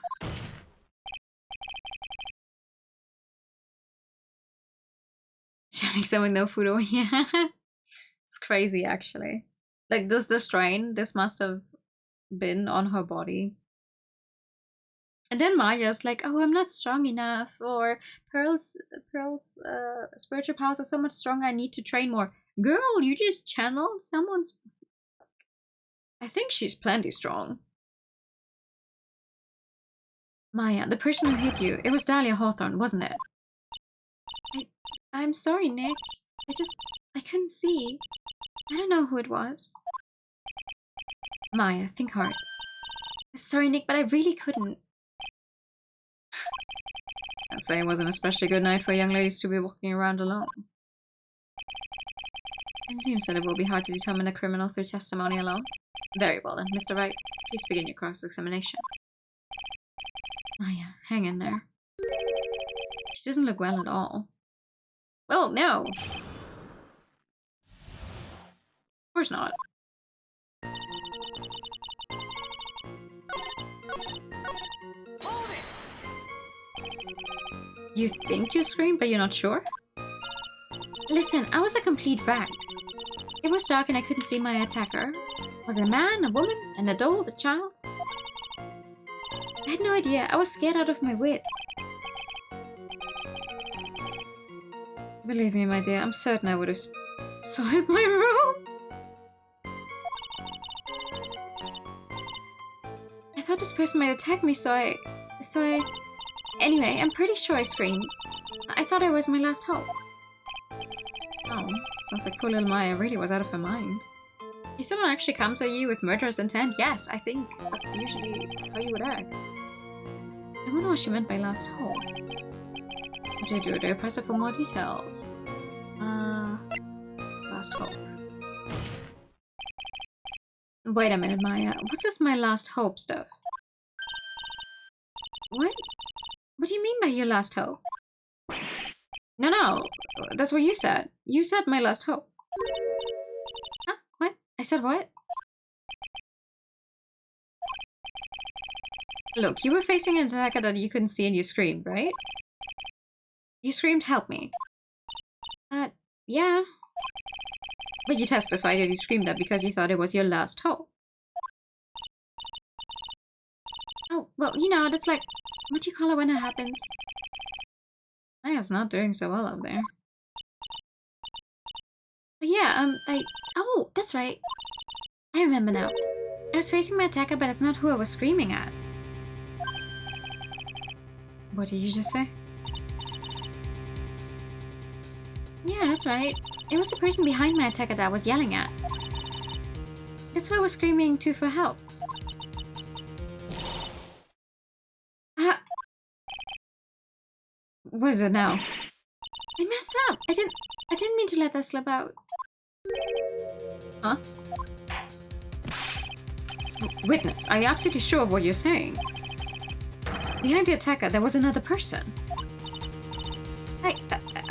Shouting someone no food, yeah. It's crazy, actually. Like, does the strain, this must have been on her body. And then Maya's like, "Oh, I'm not strong enough," or Pearl's spiritual powers are so much stronger, I need to train more. Girl, you just channeled someone's... I think she's plenty strong. Maya, the person who hit you, it was Dahlia Hawthorne, wasn't it? I'm sorry, Nick. I couldn't see. I don't know who it was. Maya, think hard. Sorry, Nick, but I really couldn't. I'd say it wasn't an especially good night for young ladies to be walking around alone. It seems that it will be hard to determine a criminal through testimony alone. Very well then, Mr. Wright. Please begin your cross-examination. Maya, hang in there. She doesn't look well at all. Well, no. Of course not. You think you screamed, but you're not sure? Listen, I was a complete wreck. It was dark and I couldn't see my attacker. Was it a man, a woman, an adult, a child? I had no idea. I was scared out of my wits. Believe me, my dear, I'm certain I would have soiled my robes. I thought this person might attack me, so I... Anyway, I'm pretty sure I screamed. I thought I was my last hope. Oh, sounds like poor little Maya really was out of her mind. If someone actually comes at you with murderous intent, yes, I think that's usually how you would act. I wonder what she meant by last hope. What do I do? Do I press it for more details? Last hope. Wait a minute, Maya. What's this my last hope stuff? What? What do you mean by your last hope? No. That's what you said. You said my last hope. Huh? What? I said what? Look, you were facing an attacker that you couldn't see and you screamed, right? You screamed, "Help me." Yeah. But you testified that you screamed that because you thought it was your last hope. Oh, well, you know, that's like... What do you call it when it happens? Maya's not doing so well up there. Yeah, Oh, that's right. I remember now. I was facing my attacker, but it's not who I was screaming at. What did you just say? Yeah, that's right. It was the person behind my attacker that I was yelling at. That's why I was screaming to for help. What is it now? I messed up. I didn't mean to let that slip out. Huh? Witness, are you absolutely sure of what you're saying? Behind the attacker, there was another person.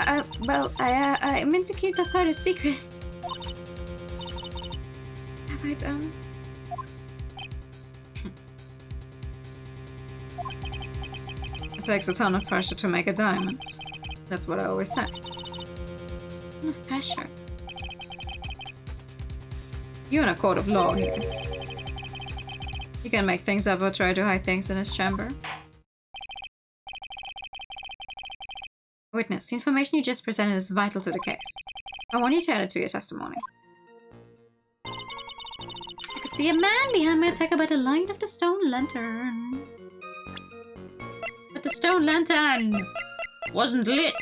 I meant to keep that part a secret. Have I done? It takes a ton of pressure to make a diamond. That's what I always say. Ton of pressure. You're in a court of law here. You can make things up or try to hide things in his chamber. Witness, the information you just presented is vital to the case. I want you to add it to your testimony. I could see a man behind my attacker by the light of the stone lantern. But the stone lantern wasn't lit.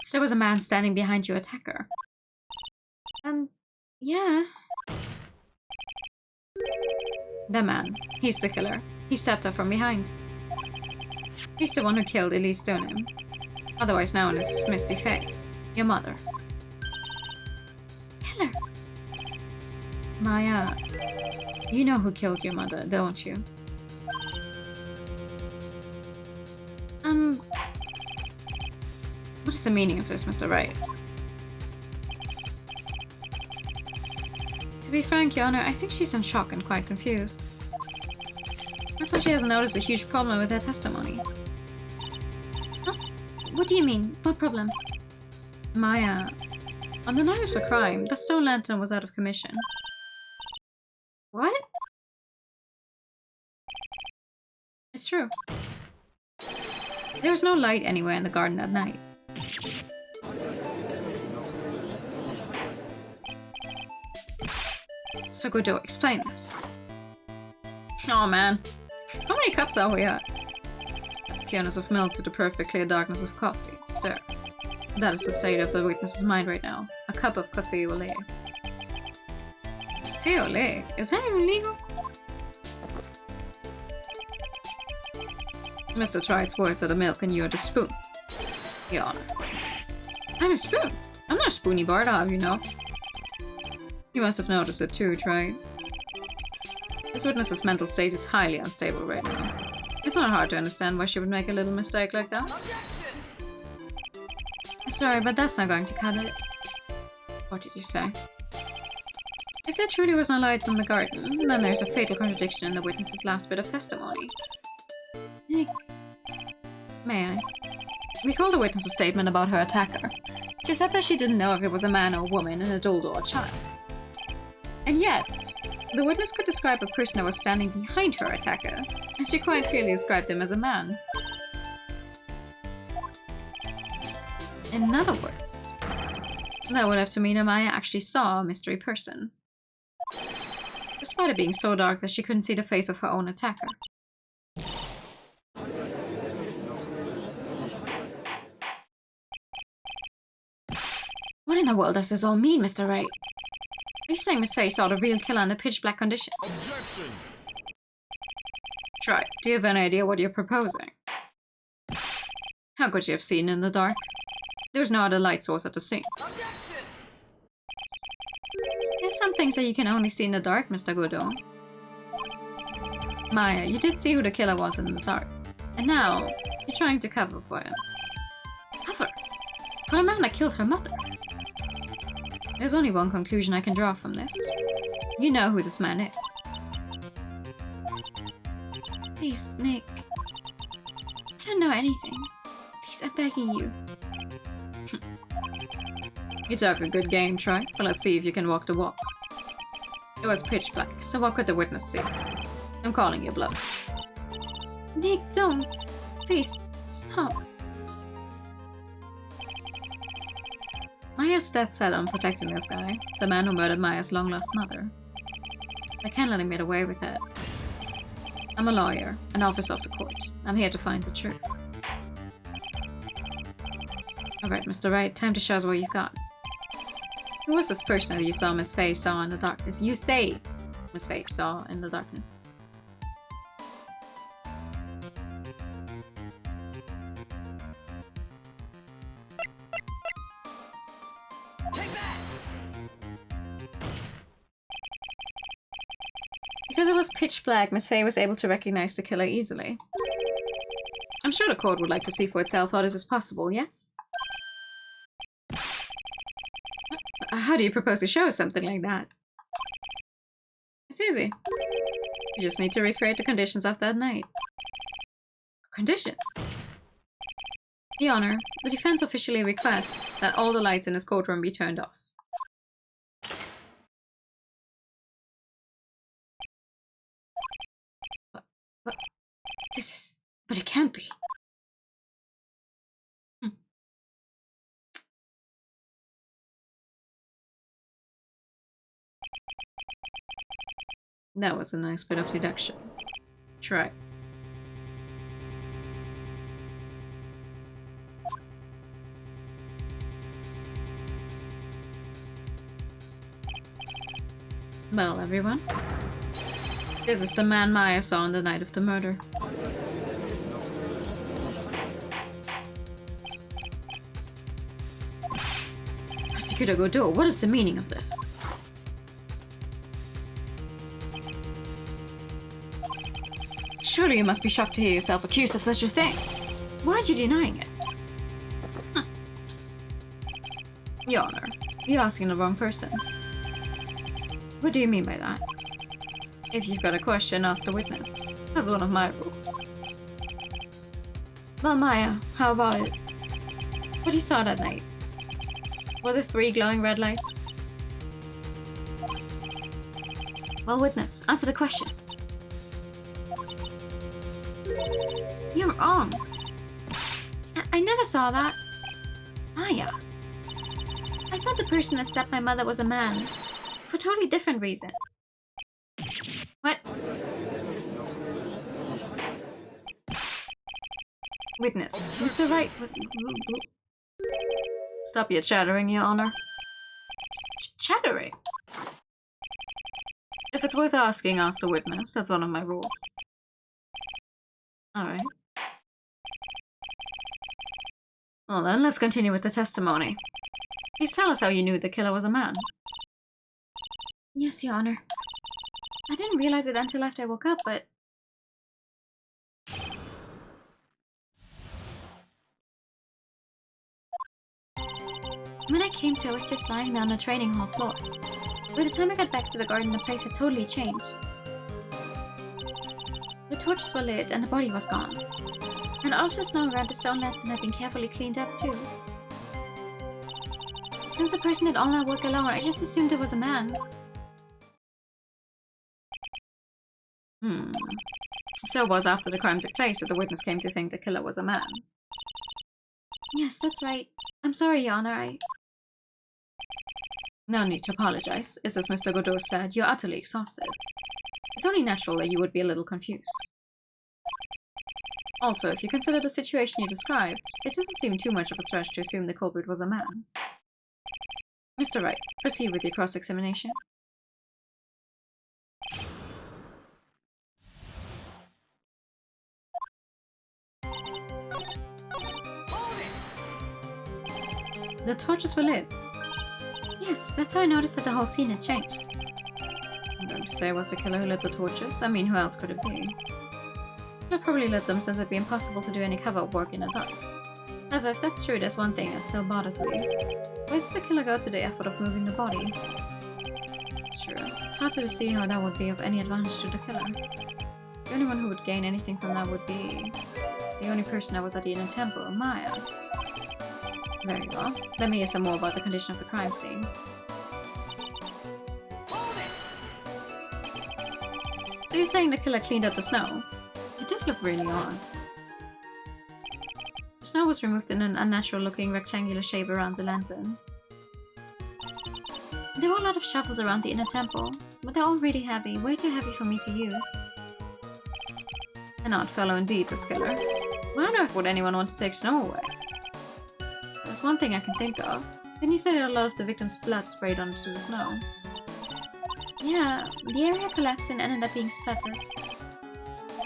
So there was a man standing behind your attacker. Yeah. The man. He's the killer. He stabbed her from behind. He's the one who killed Elise Stoneham, otherwise known as Misty Faye, your mother. Killer! Maya, you know who killed your mother, don't you? What is the meaning of this, Mr. Wright? To be frank, Your Honor, I think she's in shock and quite confused. That's why she hasn't noticed a huge problem with her testimony. Huh? What do you mean? What problem? Maya, on the night of the crime, the stone lantern was out of commission. What? It's true. There was no light anywhere in the garden that night. Sakudo, explain this. Oh man, how many cups are we at? Add the pureness of milk to the perfect clear darkness of coffee. Stir. That is the state of the witness's mind right now. A cup of coffee au lait. Coffee au lait? Is that even legal? Mr. Tride's voice at the milk and you're the spoon. Your Honor. I'm a spoon. I'm not a spoony bard, I'll have you know. You must have noticed it too, Tride. This witness's mental state is highly unstable right now. It's not hard to understand why she would make a little mistake like that. Sorry, but that's not going to cut it. What did you say? If there truly was no light in the garden, then there's a fatal contradiction in the witness's last bit of testimony. Nick. May I? Recall the witness's statement about her attacker. She said that she didn't know if it was a man or a woman, an adult or a child. And yet, the witness could describe a person that was standing behind her attacker, and she quite clearly described him as a man. In other words, that would have to mean that Maya actually saw a mystery person, despite it being so dark that she couldn't see the face of her own attacker. What in the world does this all mean, Mr. Wright? Are you saying Miss Faye saw the real killer under pitch black conditions? Objection! Try. Do you have any idea what you're proposing? How could you have seen in the dark? There was no other light source at the scene. Objection! There's some things that you can only see in the dark, Mr. Godot. Maya, you did see who the killer was in the dark. And now, you're trying to cover for him. Cover? For the man that killed her mother? There's only one conclusion I can draw from this. You know who this man is. Please, Nick. I don't know anything. Please, I'm begging you. You talk a good game, Troy, but let's see if you can walk the walk. It was pitch black, so what could the witness see? I'm calling your bluff. Nick, don't. Please, stop. Maya's dead set on protecting this guy, the man who murdered Maya's long-lost mother. I can't let him get away with it. I'm a lawyer, an officer of the court. I'm here to find the truth. Alright, Mr. Wright, time to show us what you've got. Who was this person that you saw Miss Faye saw in the darkness? You say Miss Faye saw in the darkness. Because it was pitch black, Miss Faye was able to recognize the killer easily. I'm sure the court would like to see for itself how this is possible, yes? How do you propose to show us something like that? It's easy. You just need to recreate the conditions of that night. Conditions? Your Honor, the defense officially requests that all the lights in this courtroom be turned off. But this is... But it can't be. That was a nice bit of deduction. Try. Well, everyone. This is the man Maya saw on the night of the murder. Prosecutor Godot, what is the meaning of this? Surely you must be shocked to hear yourself accused of such a thing. Why aren't you denying it? Your Honor, you're asking the wrong person. What do you mean by that? If you've got a question, ask the witness. That's one of my rules. Well, Maya, how about it? What you saw that night? Were there 3 glowing red lights? Well, witness, answer the question. You're wrong. I never saw that. Maya. I thought the person that stabbed my mother was a man. For a totally different reason. What? Witness, Mr. Wright. Stop your chattering, Your Honor. Chattering? If it's worth asking, ask the witness. That's one of my rules. Alright. Well then, let's continue with the testimony. Please tell us how you knew the killer was a man. Yes, Your Honor. I didn't realize it until after I woke up, but... When I came to, I was just lying there on the training hall floor. By the time I got back to the garden, the place had totally changed. The torches were lit and the body was gone. And all of the snow around the stone lantern had been carefully cleaned up too. Since the person did all that work alone, I just assumed it was a man. So it was after the crime took place that the witness came to think the killer was a man. Yes, that's right. I'm sorry, Your Honor, No need to apologize. It's as Mr. Godot said, you're utterly exhausted. It's only natural that you would be a little confused. Also, if you consider the situation you described, it doesn't seem too much of a stretch to assume the culprit was a man. Mr. Wright, proceed with your cross-examination. The torches were lit. Yes, that's how I noticed that the whole scene had changed. I'm going to say it was the killer who lit the torches. I mean, who else could it be? He probably lit them since it'd be impossible to do any cover-up work in the dark. However, if that's true, there's one thing that still bothers me. Why did the killer go to the effort of moving the body? It's true. It's hard to see how that would be of any advantage to the killer. The only one who would gain anything from that would be the only person that was at the inner temple, Maya. Very well. Let me hear some more about the condition of the crime scene. So you're saying the killer cleaned up the snow? It did look really odd. The snow was removed in an unnatural-looking rectangular shape around the lantern. There were a lot of shovels around the inner temple, but they're all really heavy, way too heavy for me to use. An odd fellow indeed, this killer. Why on earth would anyone want to take snow away? There's one thing I can think of. Didn't you say that a lot of the victim's blood sprayed onto the snow? Yeah, the area collapsed and ended up being splattered.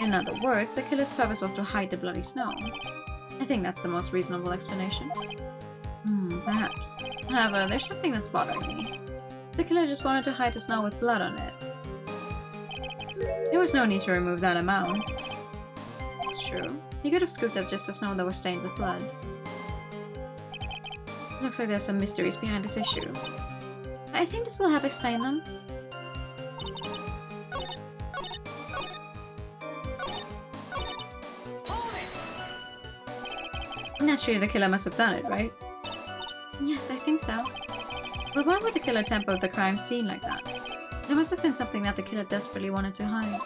In other words, the killer's purpose was to hide the bloody snow. I think that's the most reasonable explanation. Perhaps. However, there's something that's bothering me. The killer just wanted to hide the snow with blood on it. There was no need to remove that amount. It's true. He could have scooped up just the snow that was stained with blood. Looks like there's some mysteries behind this issue. I think this will help explain them. Naturally, the killer must have done it, right? Yes, I think so. But why would the killer temper up the crime scene like that? There must have been something that the killer desperately wanted to hide.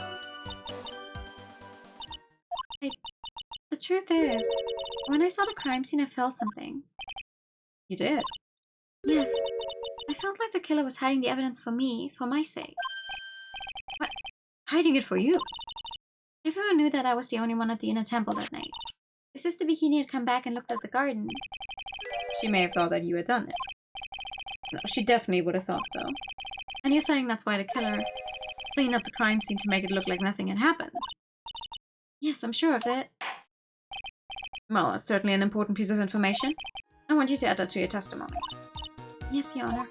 The truth is, when I saw the crime scene, I felt something. You did? Yes. I felt like the killer was hiding the evidence for me, for my sake. What? Hiding it for you? Everyone knew that I was the only one at the inner temple that night. My sister Bikini had come back and looked at the garden. She may have thought that you had done it. No, she definitely would have thought so. And you're saying that's why the killer cleaned up the crime scene to make it look like nothing had happened? Yes, I'm sure of it. Well, that's certainly an important piece of information. I want you to add that to your testimony. Yes, Your Honor.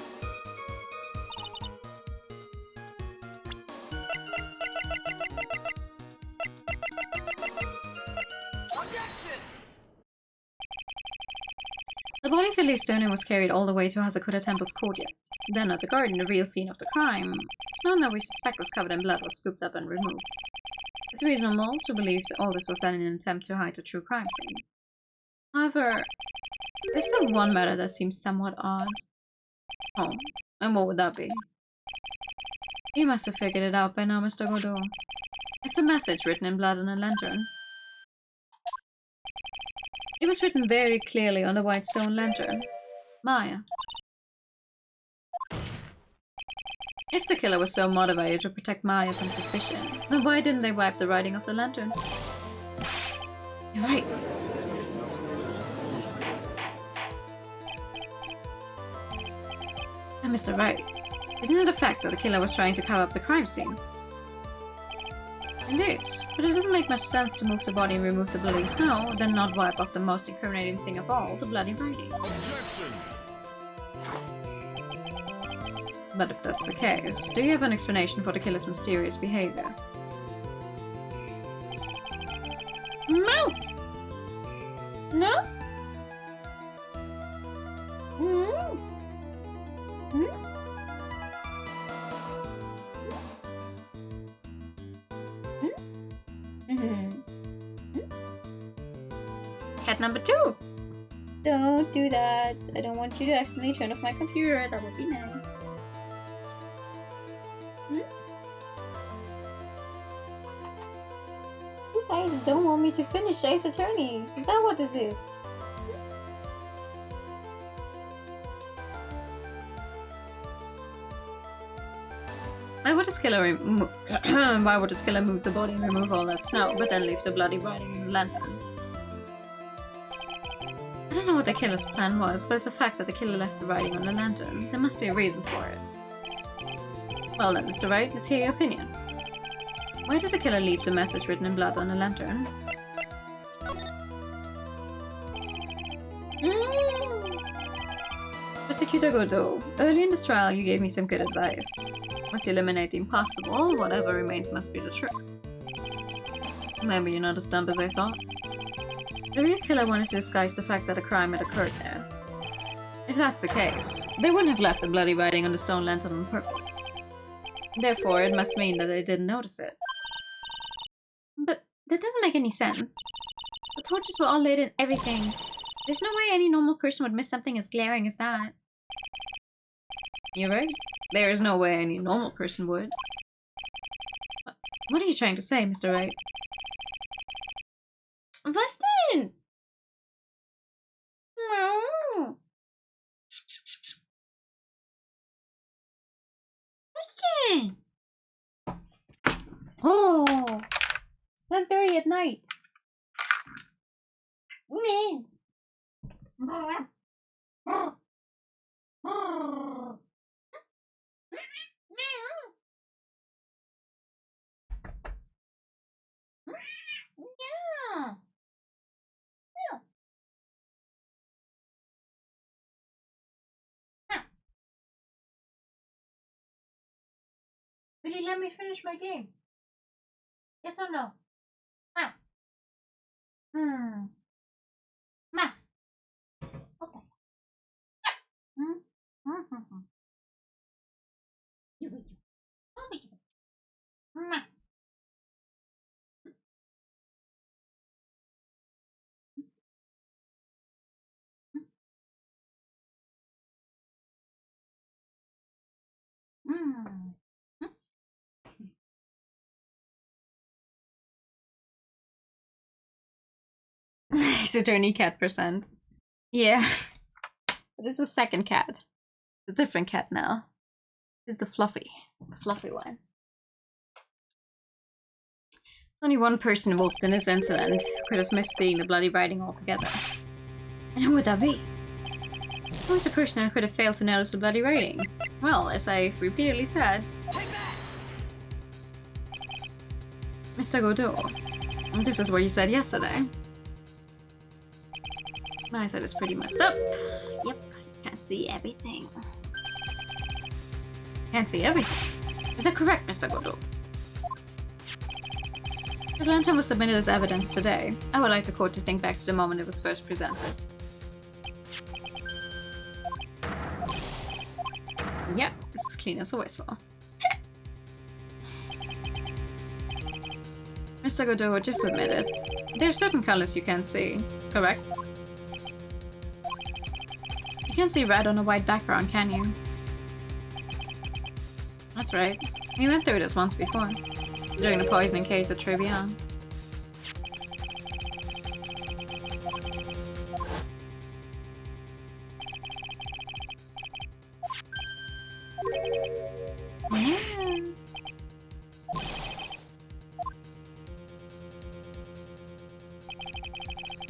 The body of Elise Stoner was carried all the way to Hazakura Temple's courtyard. Then at the garden, the real scene of the crime, stone that we suspect was covered in blood was scooped up and removed. It's reasonable to believe that all this was done in an attempt to hide the true crime scene. However, there's still one matter that seems somewhat odd. Oh, and what would that be? You must have figured it out by now, Mr. Godot. It's a message written in blood on a lantern. It was written very clearly on the white stone lantern. Maya. If the killer was so motivated to protect Maya from suspicion, then why didn't they wipe the writing off the lantern? You're right. And Mr. Wright, isn't it a fact that the killer was trying to cover up the crime scene? Indeed, but it doesn't make much sense to move the body and remove the bloody snow, then not wipe off the most incriminating thing of all, the bloody writing. Objection! But if that's the case, do you have an explanation for the killer's mysterious behavior? No! No? Mm. Mm. Cat number 2! Don't do that. I don't want you to accidentally turn off my computer. That would be nice. You guys don't want me to finish Ace Attorney. Is that what this is? Why would this killer move the body and remove all that snow, but then leave the bloody writing in the lantern? I don't know what the killer's plan was, but it's a fact that the killer left the writing on the lantern. There must be a reason for it. Well then, Mr. Wright, let's hear your opinion. Why did the killer leave the message written in blood on the lantern? Prosecutor Godot, early in this trial you gave me some good advice. Once you eliminate the impossible, whatever remains must be the truth. Maybe you're not as dumb as I thought. The real killer wanted to disguise the fact that a crime had occurred there. If that's the case, they wouldn't have left the bloody writing on the stone lantern on purpose. Therefore, it must mean that they didn't notice it. But that doesn't make any sense. The torches were all lit and everything. There's no way any normal person would miss something as glaring as that. You're right. There is no way any normal person would. What are you trying to say, Mr. Wright? Was denn? No. Was denn? Oh, it's 10:30 at night. Man. Yeah. Will you let me finish my game? Yes or no? Ah. Ma. Okay. Ma. It's attorney cat %. Yeah. But it's the second cat. It's a different cat now. It's the fluffy one. There's only one person involved in this incident who could have missed seeing the bloody writing altogether. And who would that be? Who is the person who could have failed to notice the bloody writing? Well, as I've repeatedly said... Mr. Godot. This is what you said yesterday. I said it's pretty messed up. Yep, can't Can't see everything. Can't see everything. Is that correct, Mr. Godot? His lantern was submitted as evidence today. I would like the court to think back to the moment it was first presented. Yep, it's as clean as a whistle. Mr. Godot, just admit it. There are certain colors you can't see, correct? You can't see red on a white background, can you? That's right. We went through this once before. During the poisoning case at Tribulations. Yeah.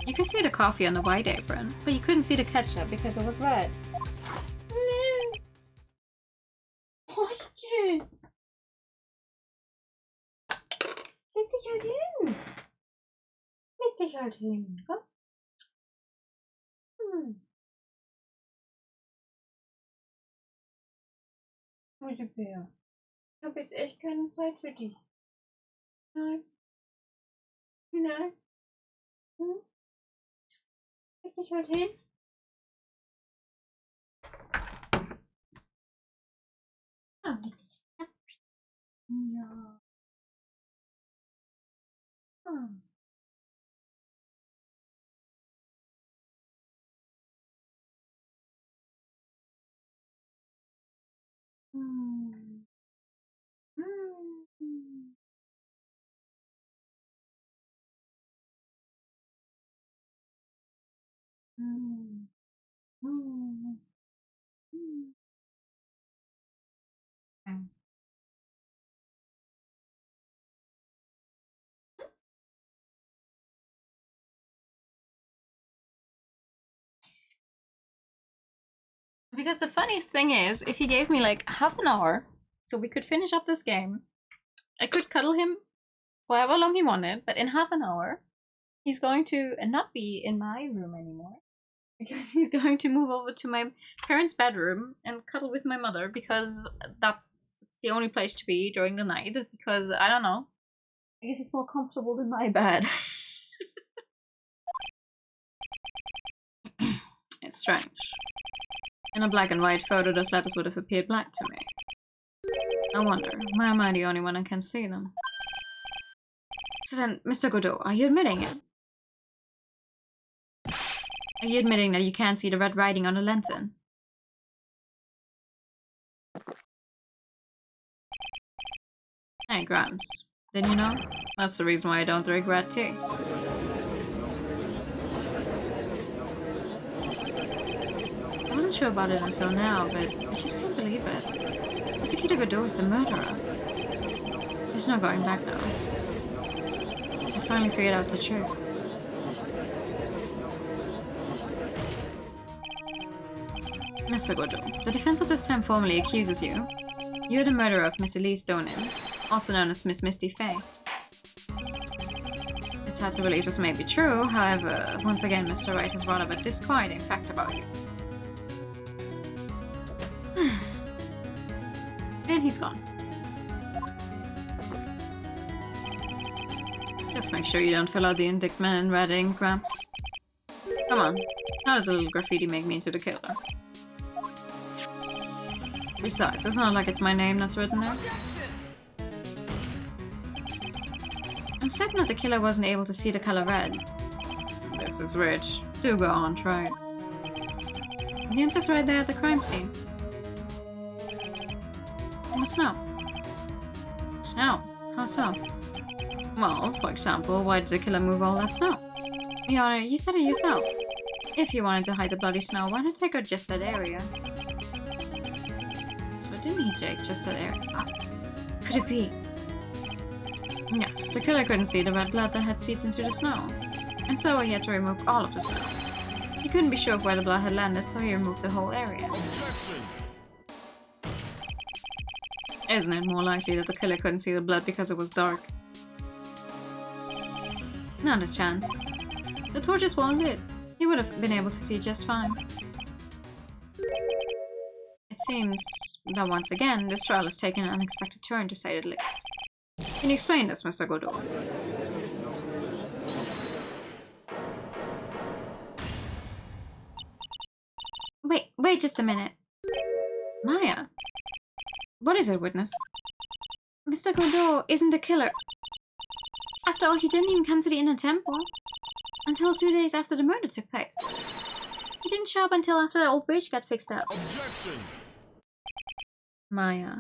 You could see the coffee on the white apron, but you couldn't see the ketchup because it was red. Leg dich halt hin, komm. Musikbär. Ich habe jetzt echt keine Zeit für dich. Nein. Nein. Leg dich halt hin. Ah, leg dich. Ja. Because the funniest thing is, if he gave me like half an hour, so we could finish up this game, I could cuddle him for however long he wanted, but in half an hour, he's going to not be in my room anymore. Because he's going to move over to my parents' bedroom and cuddle with my mother, because that's the only place to be during the night, because, I don't know, I guess it's more comfortable than my bed. It's strange. In a black and white photo, those letters would have appeared black to me. I wonder, why am I the only one who can see them? So then, Mr. Godot, are you admitting it? Are you admitting that you can't see the red writing on the lantern? Hey, Gramps. Didn't you know? That's the reason why I don't drink red tea. I wasn't sure about it until now, but I just can't believe it. Prosecutor Godot is the murderer. There's no going back now. I finally figured out the truth. Mr. Godot, the defense at this time formally accuses you. You're the murderer of Miss Elise Donin, also known as Miss Misty Fey. It's hard to believe this may be true, however, once again Mr. Wright has brought up a disquieting fact about you. And he's gone. Just make sure you don't fill out the indictment in red ink, Gramps. Come on, how does a little graffiti make me into the killer? Besides, it's not like it's my name that's written there. I'm certain that the killer wasn't able to see the color red. This is rich. Do go on, try it. The answer's right there at the crime scene. In the snow. Snow? How so? Well, for example, why did the killer move all that snow? Your Honor, you said it yourself. If you wanted to hide the bloody snow, why not take out just that area? So didn't he, Jake? Just that area? Could it be? Yes, the killer couldn't see the red blood that had seeped into the snow. And so he had to remove all of the snow. He couldn't be sure of where the blood had landed, so he removed the whole area. Objection! Isn't it more likely that the killer couldn't see the blood because it was dark? Not a chance. The torches weren't lit. He would have been able to see just fine. Seems that once again, this trial has taken an unexpected turn, to say the least. Can you explain this, Mr. Godot? Wait just a minute. Maya? What is it, witness? Mr. Godot isn't a killer. After all, he didn't even come to the inner temple until 2 days after the murder took place. He didn't show up until after the old bridge got fixed up. Objection! Maya.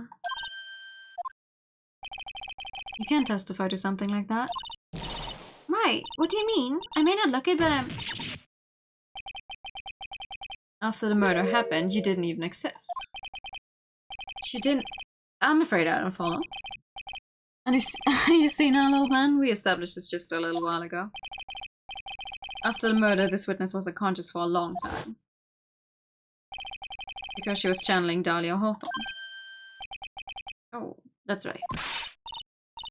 You can't testify to something like that. Why? What do you mean? I may not look it, but I'm... After the murder happened, you didn't even exist. She didn't... I'm afraid I don't follow. And you see now, old man? We established this just a little while ago. After the murder, this witness was unconscious for a long time. Because she was channeling Dahlia Hawthorne. Oh, that's right.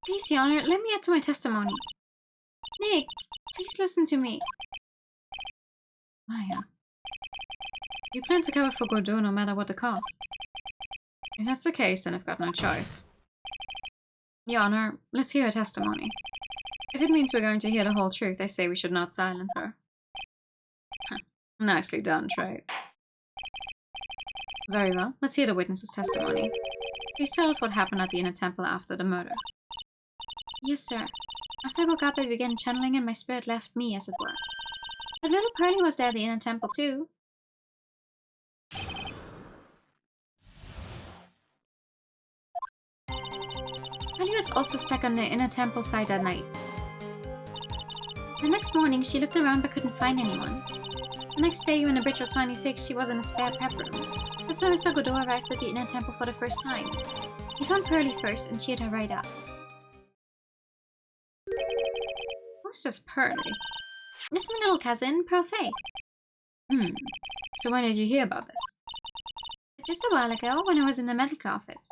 Please, Your Honor, let me add to my testimony. Nick, please listen to me. Maya. You plan to cover for Godot no matter what the cost. If that's the case, then I've got no choice. Your Honor, let's hear her testimony. If it means we're going to hear the whole truth, I say we should not silence her. Nicely done, Trey. Very well, let's hear the witness's testimony. Please tell us what happened at the inner temple after the murder. Yes, sir. After I woke up, I began channeling and my spirit left me, as it were. But little Pearlie was there at the inner temple, too. Pearlie was also stuck on the inner temple side that night. The next morning, she looked around but couldn't find anyone. The next day, when the bridge was finally fixed, she was in a spare prep room. That's why Mr. Godot arrived at the inner temple for the first time. He found Pearlie first and cheered her right up. Who's this Pearlie? It's my little cousin, Pearl Faye. So when did you hear about this? Just a while ago, when I was in the medical office.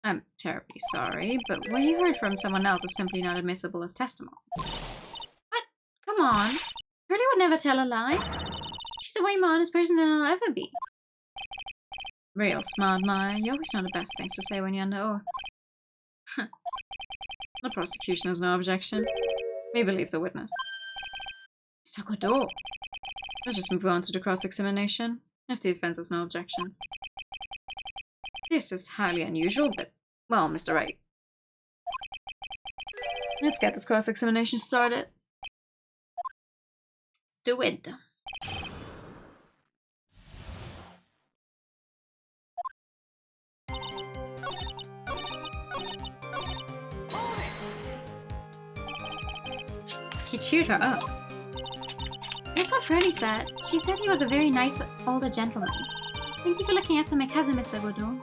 I'm terribly sorry, but what you heard from someone else is simply not admissible as testimony. What? Come on. Pearlie would never tell a lie. She's a way more honest person than I'll ever be. Real smart, Maya. You always know the best things to say when you're under oath. The prosecution has no objection. We believe the witness. Mr. Godot. Let's just move on to the cross-examination, if the defense has no objections. This is highly unusual, but, well, Mr. Wright. Let's get this cross-examination started. Let's do it. He cheered her up. That's what Pearlie said. She said he was a very nice older gentleman. Thank you for looking after my cousin, Mr. Godot.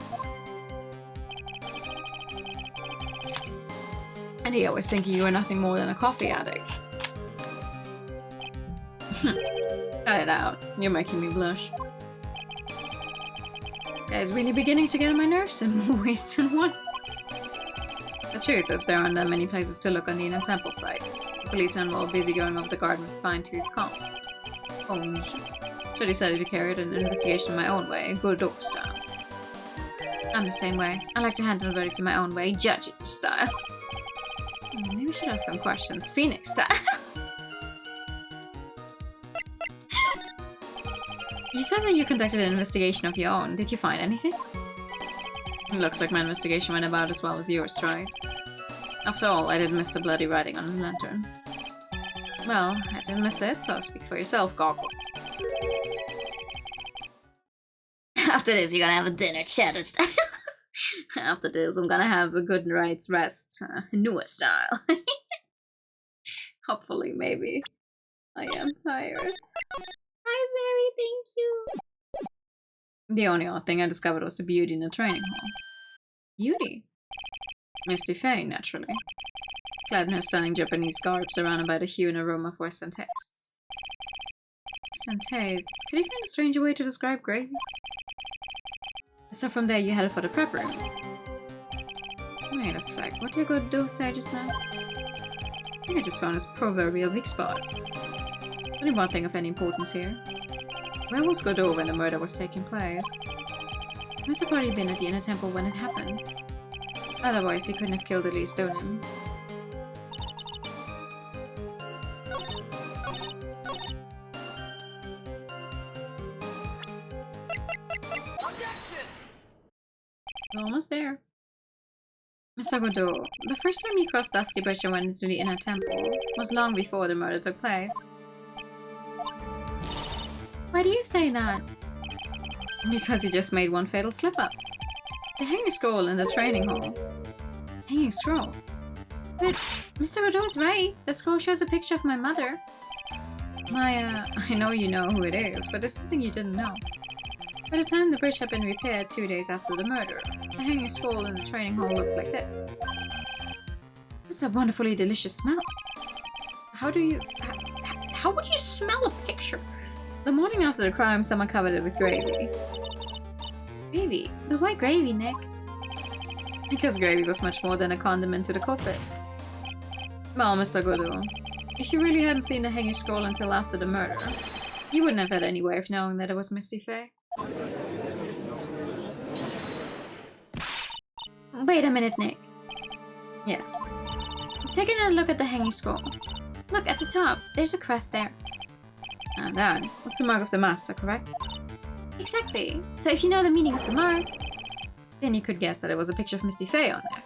And he always thinking you were nothing more than a coffee addict. Cut it out. You're making me blush. This guy's really beginning to get on my nerves in more ways than one. The truth is, there aren't that many places to look on the inner temple site. The policemen were all busy going over the garden with fine-tooth combs. So I decided to carry out an investigation in my own way, Godot style. I'm the same way. I like to handle verdicts in my own way, judge style. Maybe we should ask some questions, Phoenix style. You said that you conducted an investigation of your own. Did you find anything? It looks like my investigation went about as well as yours, Troy. After all, I didn't miss the bloody writing on the lantern. Well, I didn't miss it, so speak for yourself, Goggles. After this, you're gonna have a dinner, Shadow style. After this, I'm gonna have a good night's rest, Nua style. Hopefully, maybe. I am tired. Hi, Mary, thank you. The only odd thing I discovered was the beauty in the training hall. Beauty? Misty Faye, naturally. Clad in her stunning Japanese garb, surrounded by the hue and aroma of Western tastes. Western tastes? Could you find a stranger way to describe gravy? So from there you headed for the prep room. Wait a sec, what did Godot say just now? I think I just found his proverbial weak spot. Only one thing of any importance here. Where was Godot when the murder was taking place? He must have already been at the inner temple when it happened. Otherwise, he couldn't have killed Elise Stoneman. We're almost there. Mr. Godot, the first time you crossed Dusky Bridge and went into the inner temple was long before the murder took place. Why do you say that? Because he just made one fatal slip-up. The hanging scroll in the training hall. Hanging scroll? But Mr. Godot's right. The scroll shows a picture of my mother. Maya, I know you know who it is, but there's something you didn't know. By the time the bridge had been repaired 2 days after the murder, the hanging scroll in the training hall looked like this. It's a wonderfully delicious smell. How would you smell a picture? The morning after the crime, someone covered it with gravy. Gravy? But why gravy, Nick? Because gravy was much more than a condiment to the culprit. Well, Mr. Godot, if you really hadn't seen the hanging scroll until after the murder, you wouldn't have had any way of knowing that it was Misty Faye. Wait a minute, Nick. Yes. Take another look at the hanging scroll. Look, at the top, there's a crest there. Ah, that. That's the mark of the master, correct? Exactly. So if you know the meaning of the mark, then you could guess that it was a picture of Misty Faye on there.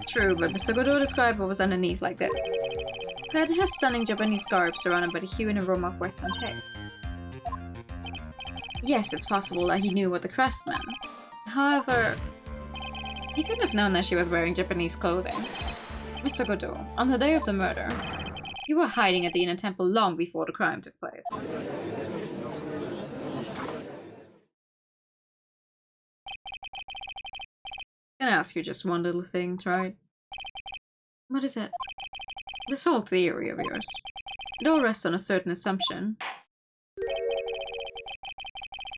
True, but Mr. Godot described what was underneath like this. Clad in her stunning Japanese garb surrounded by the hue and aroma of Western tastes. Yes, it's possible that he knew what the crest meant. However, he couldn't have known that she was wearing Japanese clothing. Mr. Godot, on the day of the murder, you were hiding at the inner temple long before the crime took place. Can I ask you just one little thing, right? what is it? This whole theory of yours, it all rests on a certain assumption.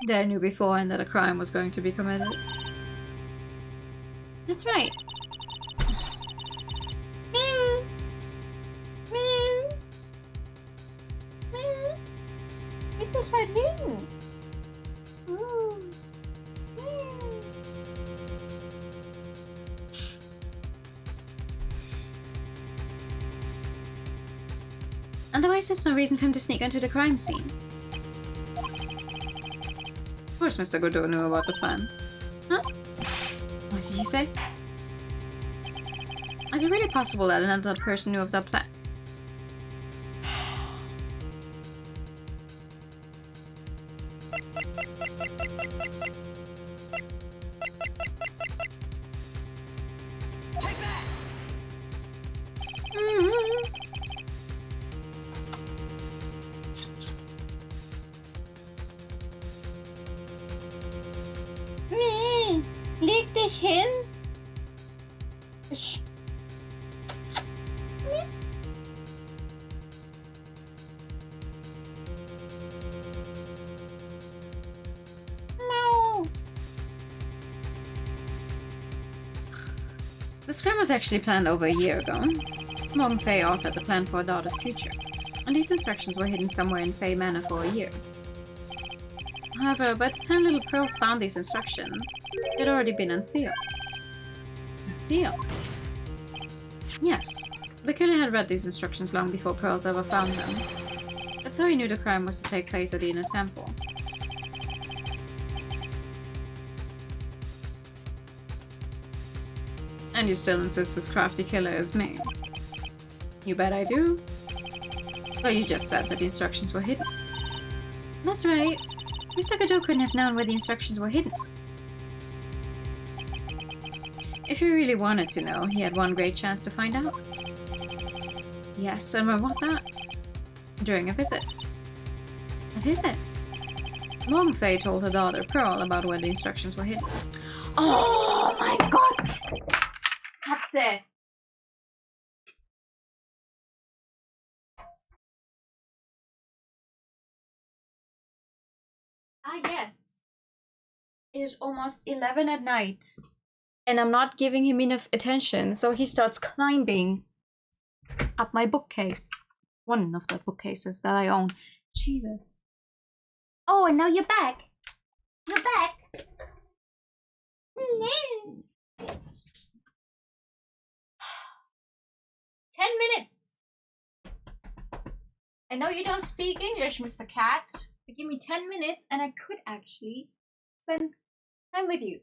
That I knew beforehand that a crime was going to be committed. That's right. Itu sardin. Otherwise, there's no reason for him to sneak onto the crime scene. Of course Mr. Godot knew about the plan. Huh? What did you say? Is it really possible that another person knew of that plan? Leg dich hin. Sch- No. This crime was actually planned over a year ago. Mom Faye authored the plan for her daughter's future, and these instructions were hidden somewhere in Faye Manor for a year. However, by the time little Pearls found these instructions, they had already been unsealed. Unsealed? Yes, the killer had read these instructions long before Pearls ever found them. That's how he knew the crime was to take place at the inner temple. And you still insist this crafty killer is me? You bet I do. Well, you just said that the instructions were hidden. That's right. Mr. Godot couldn't have known where the instructions were hidden. If he really wanted to know, he had one great chance to find out. Yes, and when was that? During a visit. A visit? Mom Faye told her daughter Pearl about where the instructions were hidden. Oh my god! Katze! Ah, yes. It is almost 11 at night. And I'm not giving him enough attention, so he starts climbing up my bookcase. One of the bookcases that I own. Jesus. Oh, and now you're back. You're back. No. 10 minutes! I know you don't speak English, Mr. Cat, but give me 10 minutes and I could actually spend time with you.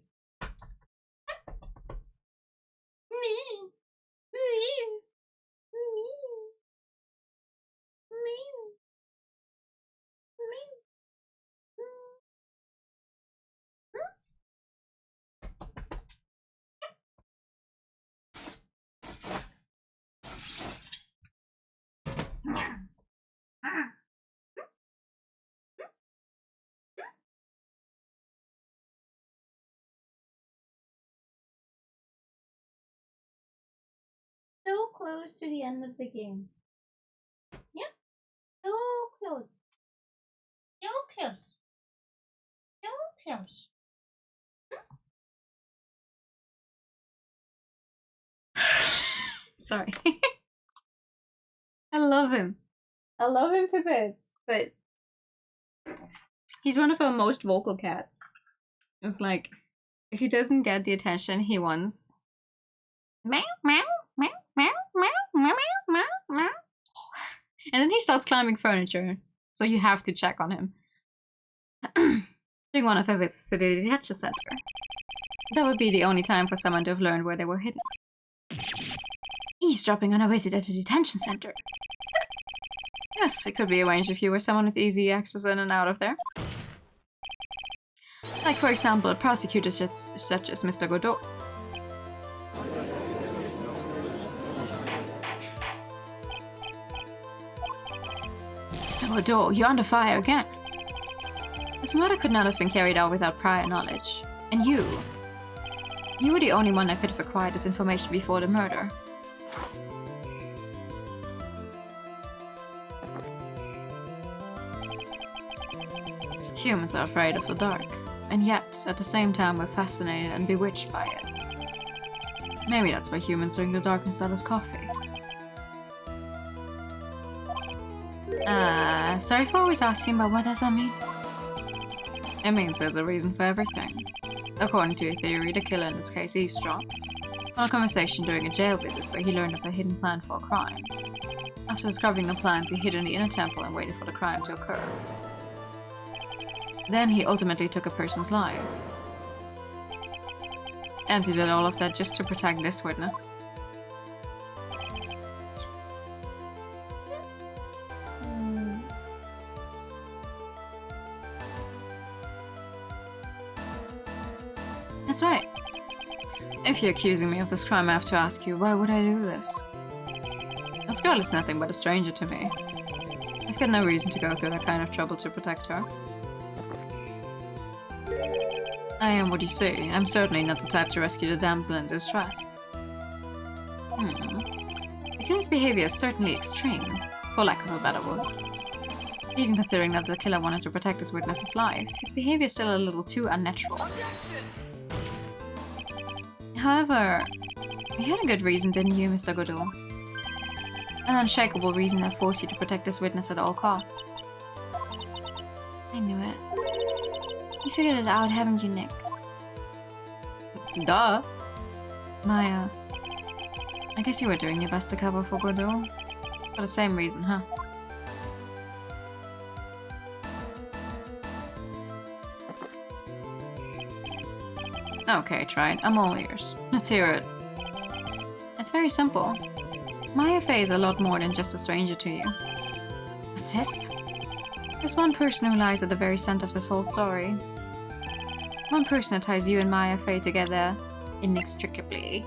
So close to the end of the game. Yep. So close. So close. So close. Sorry. I love him. I love him to bits, but he's one of our most vocal cats. It's like, if he doesn't get the attention he wants, Meow, meow, meow, meow, meow, meow, meow, meow. and then he starts climbing furniture, so you have to check on him. During one of our visits to the detention center, that would be the only time for someone to have learned where they were hidden. Eavesdropping on a visit at the detention center. Yes, it could be arranged if you were someone with easy access in and out of there. Like, for example, a prosecutor such as Mr. Godot. Mr. Godot, you're under fire again. This murder could not have been carried out without prior knowledge. And you were the only one that could have acquired this information before the murder. Humans are afraid of the dark, and yet, at the same time, we're fascinated and bewitched by it. Maybe that's why humans drink the darkness out as coffee. Sorry for always asking, but what does that mean? It means there's a reason for everything. According to your theory, the killer in this case eavesdropped on a conversation during a jail visit where he learned of a hidden plan for a crime. After discovering the plans, he hid in the inner temple and waited for the crime to occur. Then he ultimately took a person's life. And he did all of that just to protect this witness. That's right. If you're accusing me of this crime, I have to ask you, why would I do this? This girl is nothing but a stranger to me. I've got no reason to go through that kind of trouble to protect her. I am what you see. I'm certainly not the type to rescue the damsel in distress. The killer's behavior is certainly extreme, for lack of a better word. Even considering that the killer wanted to protect his witness's life, his behavior is still a little too unnatural. However, you had a good reason, didn't you, Mr. Godot? An unshakable reason that forced you to protect this witness at all costs. I knew it. You figured it out, haven't you, Nick? Duh. Maya, I guess you were doing your best to cover for Godot. For the same reason, huh? Okay, try it. I'm all ears. Let's hear it. It's very simple. Maya Fey is a lot more than just a stranger to you. What's this? There's one person who lies at the very center of this whole story. One person that ties you and Maya Fey together inextricably.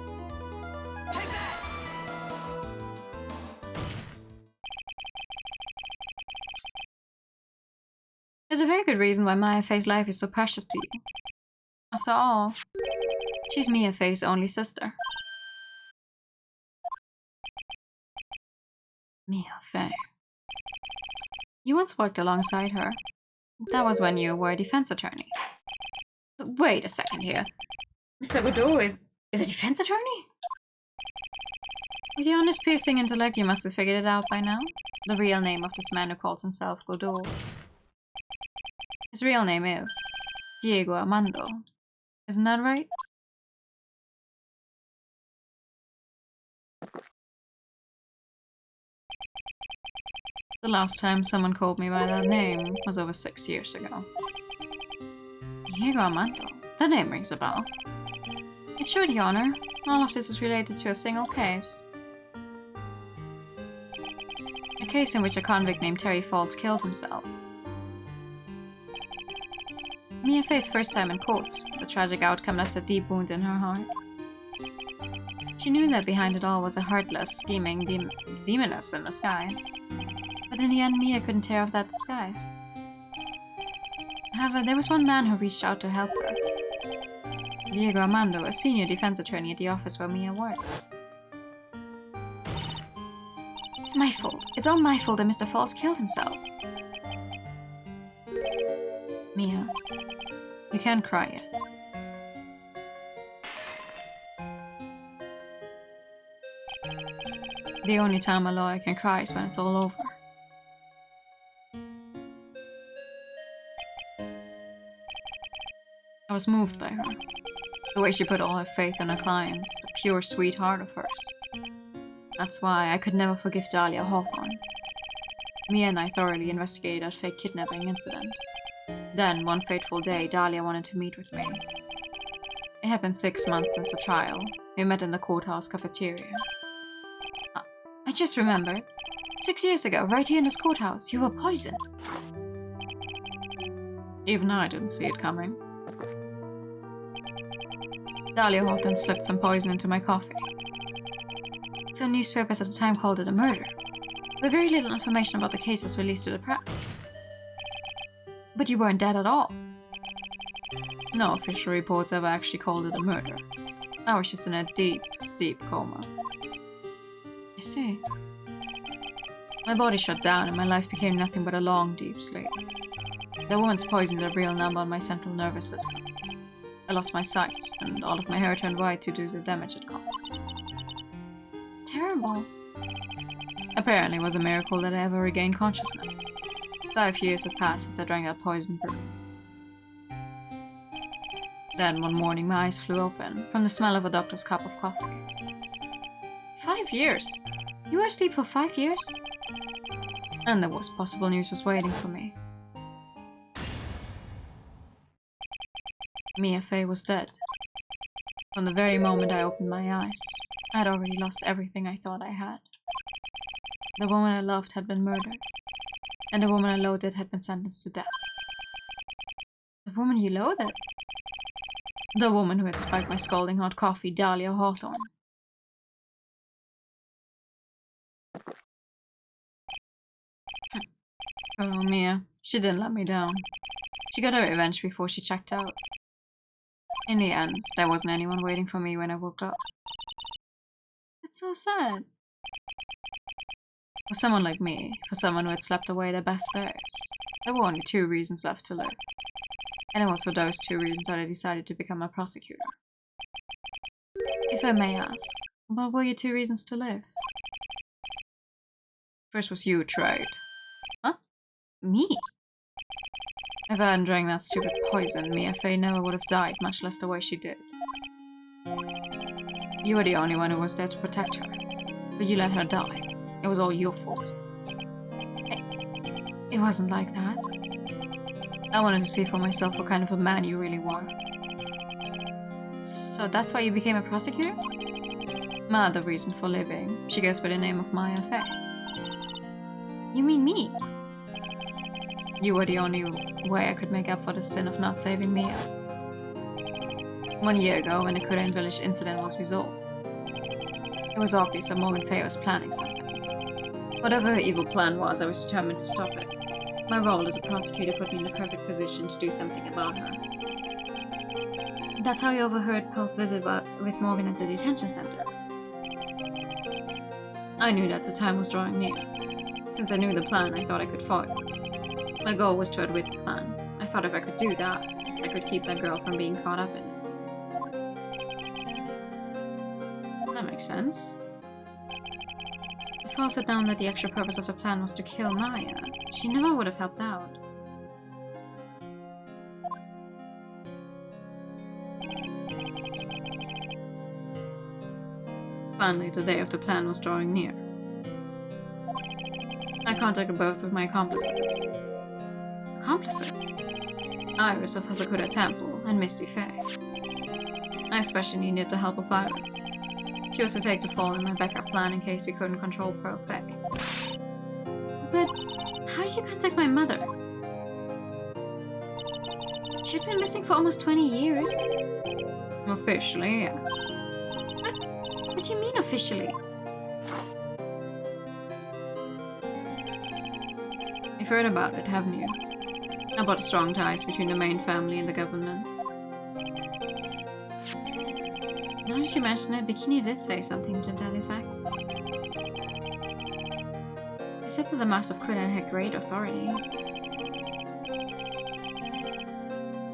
There's a very good reason why Maya Fey's life is so precious to you. After all, she's Mia Fey's only sister. Mia Fey. You once worked alongside her. That was when you were a defense attorney. Wait a second here. Mr. Godot is a defense attorney? With your honest piercing intellect, you must have figured it out by now. The real name of this man who calls himself Godot. His real name is Diego Armando. Isn't that right? The last time someone called me by that name was over 6 years ago. Diego Armando. That name rings a bell. It should, Your Honor. All of this is related to a single case. A case in which a convict named Terry Falls killed himself. Mia faced first time in court. The tragic outcome left a deep wound in her heart. She knew that behind it all was a heartless, scheming demoness in disguise. But in the end, Mia couldn't tear off that disguise. However, there was one man who reached out to help her. Diego Armando, a senior defense attorney at the office where Mia worked. It's my fault. It's all my fault that Mr. Falls killed himself. Mia, you can't cry yet. The only time a lawyer can cry is when it's all over. I was moved by her. The way she put all her faith in her clients, the pure sweet heart of hers. That's why I could never forgive Dahlia Hawthorne. Mia and I thoroughly investigated that fake kidnapping incident. Then, one fateful day, Dahlia wanted to meet with me. It had been 6 months since the trial. We met in the courthouse cafeteria. I just remembered. 6 years ago, right here in this courthouse, you were poisoned. Even I didn't see it coming. Dahlia Hawthorne slipped some poison into my coffee. Some newspapers at the time called it a murder, but very little information about the case was released to the press. But you weren't dead at all. No official reports ever actually called it a murder. I was just in a deep, deep coma. I see. My body shut down and my life became nothing but a long, deep sleep. The woman's poison did a real number on my central nervous system. I lost my sight, and all of my hair turned white due to the damage it caused. It's terrible. Apparently it was a miracle that I ever regained consciousness. 5 years had passed since I drank that poison brew. Then one morning my eyes flew open from the smell of a doctor's cup of coffee. 5 years? You were asleep for 5 years? And the worst possible news was waiting for me. Mia Fey was dead. From the very moment I opened my eyes, I had already lost everything I thought I had. The woman I loved had been murdered, and the woman I loathed had been sentenced to death. The woman you loathed? The woman who had spiked my scalding hot coffee, Dahlia Hawthorne. Good old Mia. She didn't let me down. She got her revenge before she checked out. In the end, there wasn't anyone waiting for me when I woke up. It's so sad. For someone like me, for someone who had slept away their best days, there were only 2 reasons left to live. And it was for those 2 reasons that I decided to become a prosecutor. If I may ask, what were your 2 reasons to live? First was you, Trade. Huh? Me? If I hadn't drank that stupid poison, Mia Fey never would have died, much less the way she did. You were the only one who was there to protect her, but you let her die. It was all your fault. It wasn't like that. I wanted to see for myself what kind of a man you really were. So that's why you became a prosecutor? My other reason for living. She goes by the name of Maya Fey. You mean me? You were the only way I could make up for the sin of not saving Mia. 1 year ago, when the Kurain village incident was resolved, it was obvious that Morgan Fey was planning something. Whatever her evil plan was, I was determined to stop it. My role as a prosecutor put me in the perfect position to do something about her. That's how you overheard Pearl's visit with Morgan at the detention center. I knew that the time was drawing near. Since I knew the plan, I thought I could foil it. My goal was to outwit the plan. I thought if I could do that, I could keep that girl from being caught up in it. That makes sense. If Pearl had known that the actual purpose of the plan was to kill Maya, she never would have helped out. Finally, the day of the plan was drawing near. I contacted both of my accomplices. Accomplices? Iris of Hazakura Temple and Misty Faye. I especially needed the help of Iris. She was to take the fall in my backup plan in case we couldn't control Pearl Faye. But how did you contact my mother? She'd been missing for almost 20 years. Officially, yes. What do you mean officially? You've heard about it, haven't you? About the strong ties between the main family and the government. Now that you mention it, Bikini did say something to that effect. He said that the Master of Kudan had great authority.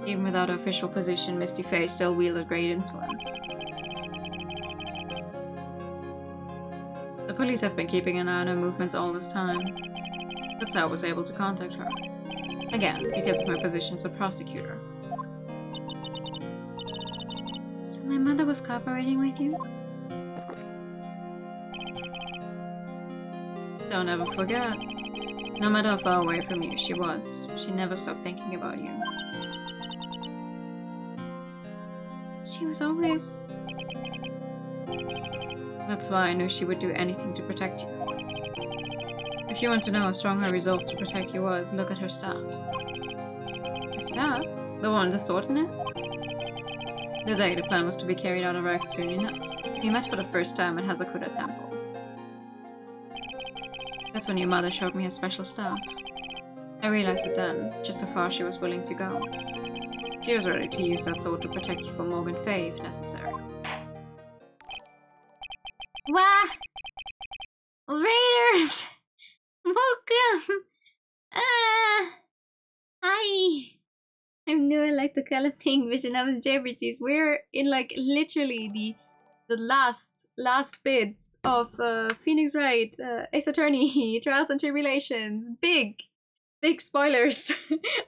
Even without an official position, Misty Faye still wielded great influence. The police have been keeping an eye on her movements all this time. That's how I was able to contact her. Again, because of my position as a prosecutor. So my mother was cooperating with you? Don't ever forget. No matter how far away from you she was, she never stopped thinking about you. She was always... That's why I knew she would do anything to protect you. If you want to know how strong her resolve to protect you was, look at her staff. Her staff? The one with the sword in it? The day the plan was to be carried out arrived soon enough. We met for the first time at Hazakura Temple. That's when your mother showed me her special staff. I realized it then, just how far she was willing to go. She was ready to use that sword to protect you from Morgan Faye if necessary. Wow! Raiders! Welcome! Hi! I'm new and like the color pink vision of JRPGs. We're in like literally the last bits of Phoenix Wright, Ace Attorney, Trials and Tribulations. Big spoilers.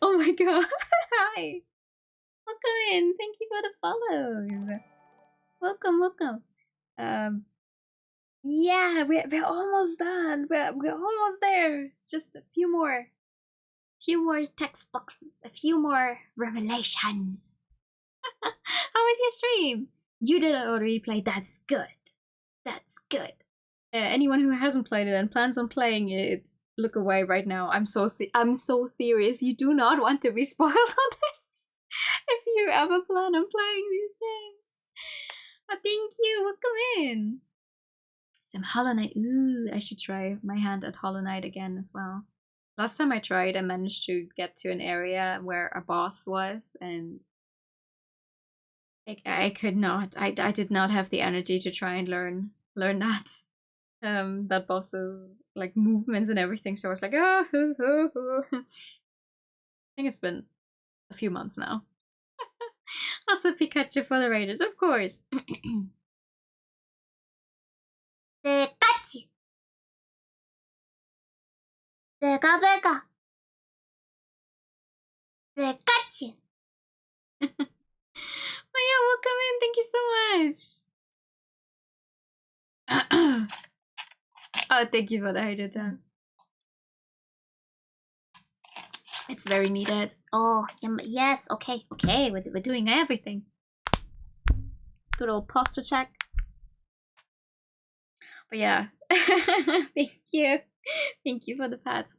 Oh my god. Hi. Welcome in. Thank you for the follows. Welcome. Yeah, we're almost done. We're almost there. It's just a few more text boxes, a few more revelations. How was your stream? You did an auto replay. That's good. Anyone who hasn't played it and plans on playing it, look away right now. I'm so serious. You do not want to be spoiled on this if you ever plan on playing these games. Thank you. Welcome in. Some Hollow Knight. Ooh, I should try my hand at Hollow Knight again as well. Last time I tried, I managed to get to an area where a boss was, and I could not. I did not have the energy to try and learn that boss's like movements and everything. So I was like, I think it's been a few months now. Also, Pikachu for the Raiders, of course. Pikachu! Pika. Pikachu! Oh yeah, welcome in. Thank you so much. Oh, thank you for the hydrate time. It's very needed. Oh, yes, okay, we're doing everything. Good old posture check. But yeah, thank you for the pats.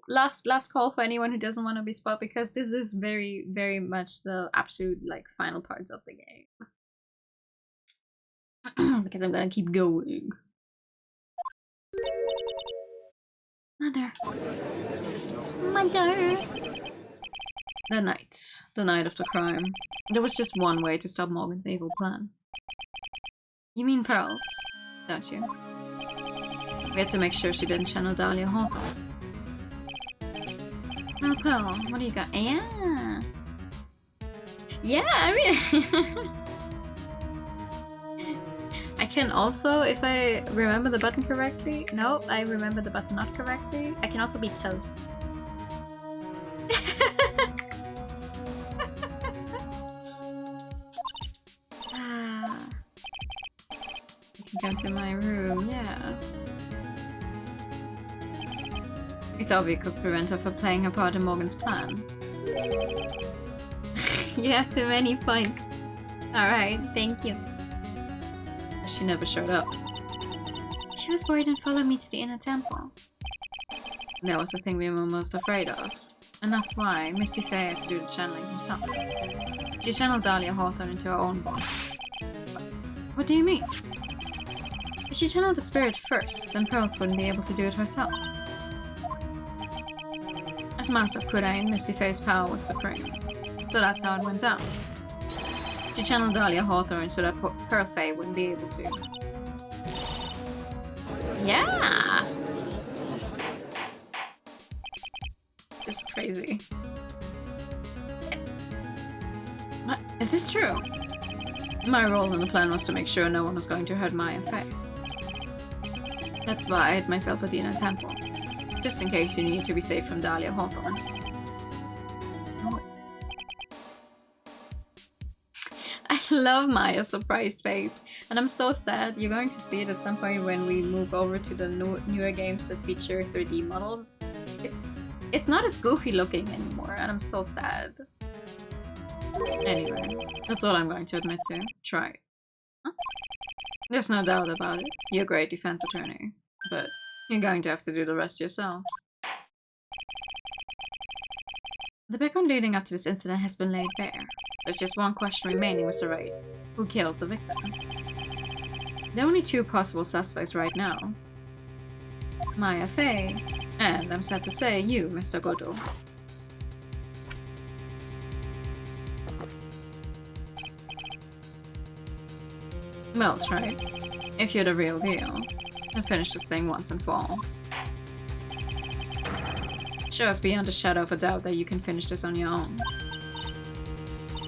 Last call for anyone who doesn't want to be spoiled, because this is very, very much the absolute like final parts of the game. Because I'm gonna keep going. Mother. The night of the crime. There was just one way to stop Morgan's evil plan. You mean Pearls, don't you? We had to make sure she didn't channel Dahlia Hawthorne. Well, Pearl, what do you got? Yeah, I mean... I can also, if I remember the button correctly... No, I remember the button not correctly. I can also be toast. him to my room, yeah. We thought we could prevent her from playing her part in Morgan's plan. You have too many points. Alright, thank you. She never showed up. She was worried and followed me to the inner temple. That was the thing we were most afraid of. And that's why Misty Faye had to do the channeling herself. She channeled Dahlia Hawthorne into her own body. What do you mean? If she channeled the spirit first, then Pearls wouldn't be able to do it herself. As Master of Kurain, Misty Faye's power was supreme. So that's how it went down. She channeled Dahlia Hawthorne so that Pearl Faye wouldn't be able to. Yeah! This is crazy. What? Is this true? My role in the plan was to make sure no one was going to hurt Maya Faye. That's why I hid myself at the inner temple. Just in case you need to be safe from Dahlia Hawthorne. I love Maya's surprised face, and I'm so sad. You're going to see it at some point when we move over to the newer games that feature 3D models. It's not as goofy looking anymore, and I'm so sad. Anyway, that's all I'm going to admit to. Try it. Huh? There's no doubt about it. You're a great defense attorney, but you're going to have to do the rest yourself. The background leading up to this incident has been laid bare. There's just one question remaining, Mr. Wright. Who killed the victim? There are only two possible suspects right now. Maya Faye, and I'm sad to say, you, Mr. Godot. Well, try. If you're the real deal, then finish this thing once and for all. Show us beyond a shadow of a doubt that you can finish this on your own.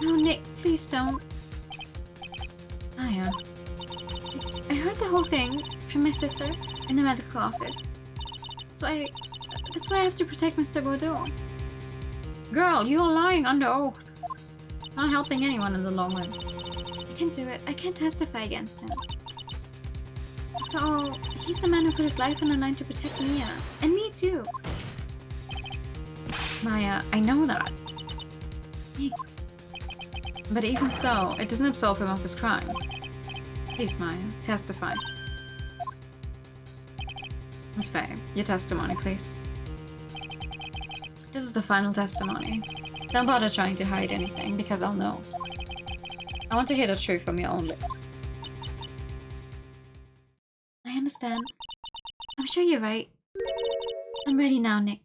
No, Nick, please don't. Aya. I heard the whole thing from my sister in the medical office. That's why I have to protect Mr. Godot. Girl, you are lying under oath. Not helping anyone in the long run. I can't do it. I can't testify against him. After all, he's the man who put his life on the line to protect Mia. And me too. Maya, I know that. Nick. But even so, it doesn't absolve him of his crime. Please, Maya, testify. Miss Faye, your testimony, please. This is the final testimony. Don't bother trying to hide anything, because I'll know. I want to hear the truth from your own lips. I understand. I'm sure you're right. I'm ready now, Nick.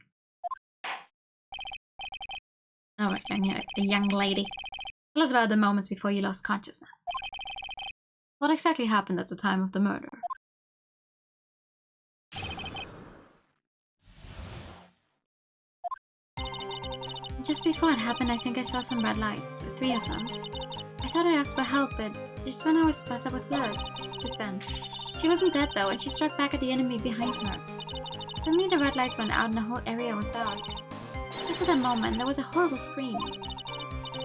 Alright, young lady. Tell us about the moments before you lost consciousness. What exactly happened at the time of the murder? Just before it happened, I think I saw some red lights, 3 of them. I thought I asked for help, but just when I was splattered with blood. Just then. She wasn't dead though, and she struck back at the enemy behind her. Suddenly the red lights went out and the whole area was dark. Just at that moment, there was a horrible scream.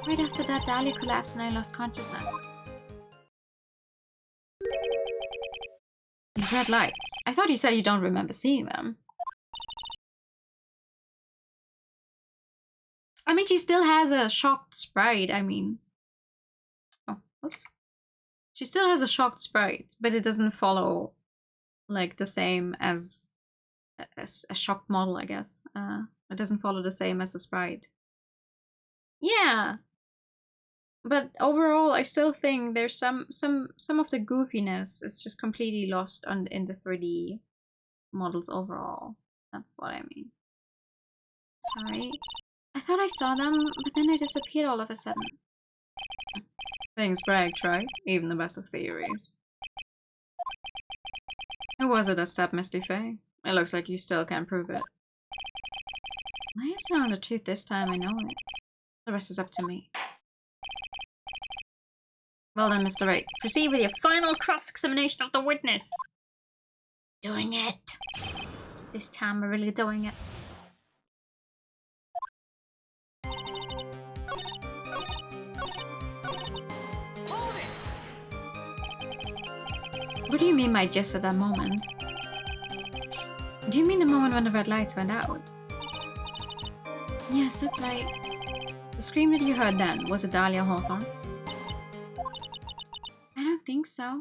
Right after that, Dahlia collapsed and I lost consciousness. These red lights. I thought you said you don't remember seeing them. I mean, she still has a shocked sprite, I mean. Oh, oops. She still has a shocked sprite, but it doesn't follow, like, the same as a shocked model, I guess. It doesn't follow the same as the sprite. Yeah! But overall, I still think there's some of the goofiness is just completely lost in the 3D models overall. That's what I mean. Sorry. I thought I saw them, but then they disappeared all of a sudden. Things bragged, right? Even the best of theories. Who was it that stabbed Misty Faye? It looks like you still can't prove it. Maya's telling the truth this time, I know it. The rest is up to me. Well then, Mr. Wright, proceed with your final cross-examination of the witness. Doing it. This time we're really doing it. What do you mean by just at that moment? Do you mean the moment when the red lights went out? Yes, that's right. The scream that you heard then, was it Dahlia Hawthorne? I don't think so.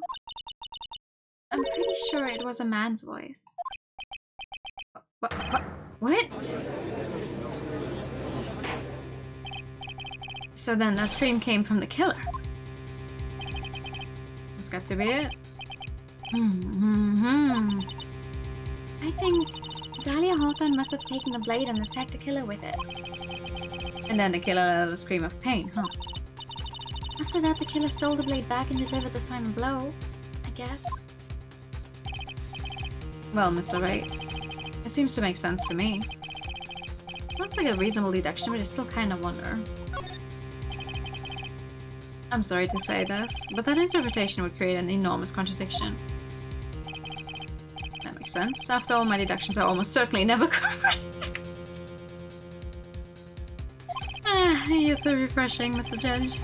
I'm pretty sure it was a man's voice. What? So then that scream came from the killer. That's got to be it. I think Dahlia Hawthorne must have taken the blade and attacked the killer with it. And then the killer let out a scream of pain, huh? After that, the killer stole the blade back and delivered the final blow, I guess. Well, Mr. Wright, it seems to make sense to me. Sounds like a reasonable deduction, but I still kind of wonder. I'm sorry to say this, but that interpretation would create an enormous contradiction. That makes sense. After all, my deductions are almost certainly never correct. You're so refreshing, Mr. Judge.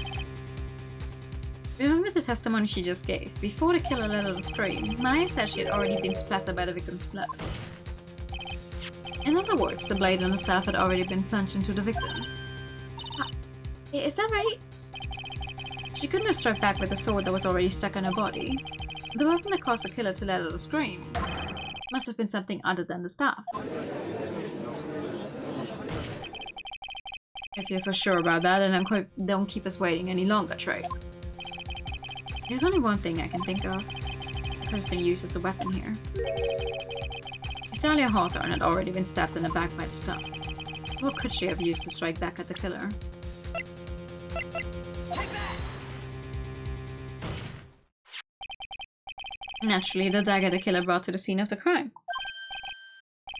Remember the testimony she just gave? Before the killer let out a scream, Maya said she had already been splattered by the victim's blood. In other words, the blade and the staff had already been plunged into the victim. Is that right? She couldn't have struck back with a sword that was already stuck on her body. The weapon that caused the killer to let out a scream must have been something other than the staff. If you're so sure about that, then don't keep us waiting any longer, Trey. There's only one thing I can think of that could have been used as a weapon here. If Dahlia Hawthorne had already been stabbed in the back by the staff, what could she have used to strike back at the killer? Naturally, the dagger the killer brought to the scene of the crime.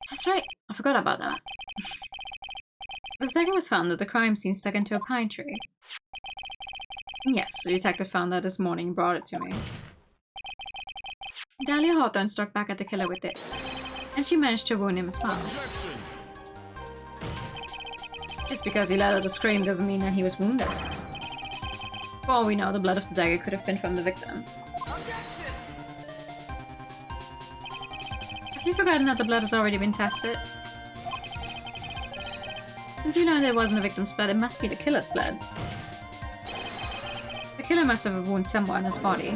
That's right, I forgot about that. The dagger was found at the crime scene stuck into a pine tree. Yes, the detective found that this morning and brought it to me. Dahlia Hawthorne struck back at the killer with this, and she managed to wound him as well. Objection. Just because he let out a scream doesn't mean that he was wounded. For all we know, the blood of the dagger could have been from the victim. Have you forgotten that the blood has already been tested? Since we know that it wasn't the victim's blood, it must be the killer's blood. The killer must have wounded somewhere in his body.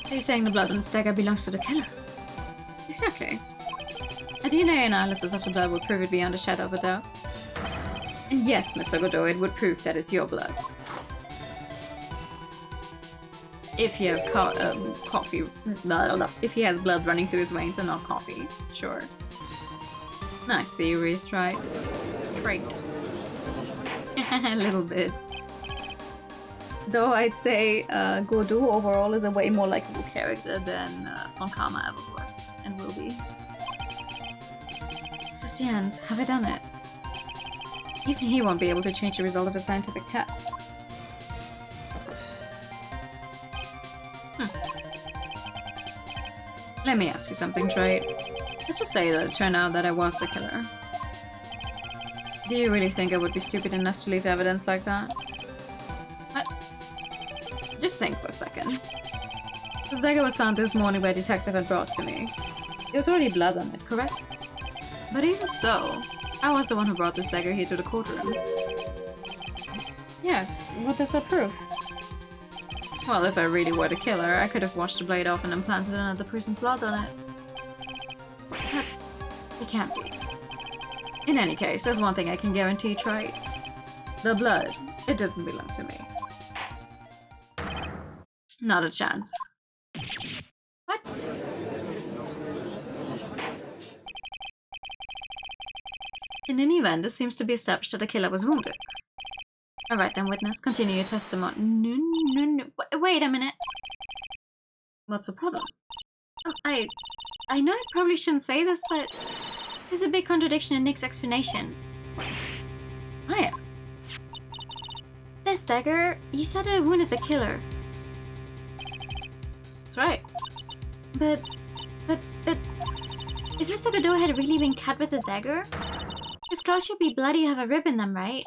So you're saying the blood on this dagger belongs to the killer? Exactly. A DNA analysis of the blood would prove it beyond a shadow of a doubt. And yes, Mr. Godot, it would prove that it's your blood. If he has coffee, if he has blood running through his veins and not coffee, sure. Nice theory, right? Trait. A little bit. Though I'd say Godot overall is a way more likable character than Von Karma ever was and will be. This is the end. Have I done it? Even he won't be able to change the result of a scientific test. Let me ask you something, Trey. Let's just say that it turned out that I was the killer. Do you really think I would be stupid enough to leave evidence like that? Just think for a second. This dagger was found this morning by a detective had brought to me. There was already blood on it, correct? But even so, I was the one who brought this dagger here to the courtroom. Yes, what does that prove? Well, if I really were the killer, I could have washed the blade off and implanted another person's blood on it. It can't be. In any case, there's one thing I can guarantee, Trey. The blood, it doesn't belong to me. Not a chance. What? In any event, it seems to be established that the killer was wounded. Alright then, witness, continue your testimony. No. Wait a minute. What's the problem? I know I probably shouldn't say this, but there's a big contradiction in Nick's explanation. Maya. This dagger, you said it wounded the killer. That's right. But if Mr. Godot had really been cut with a dagger, his clothes should be bloody, have a rip in them, right?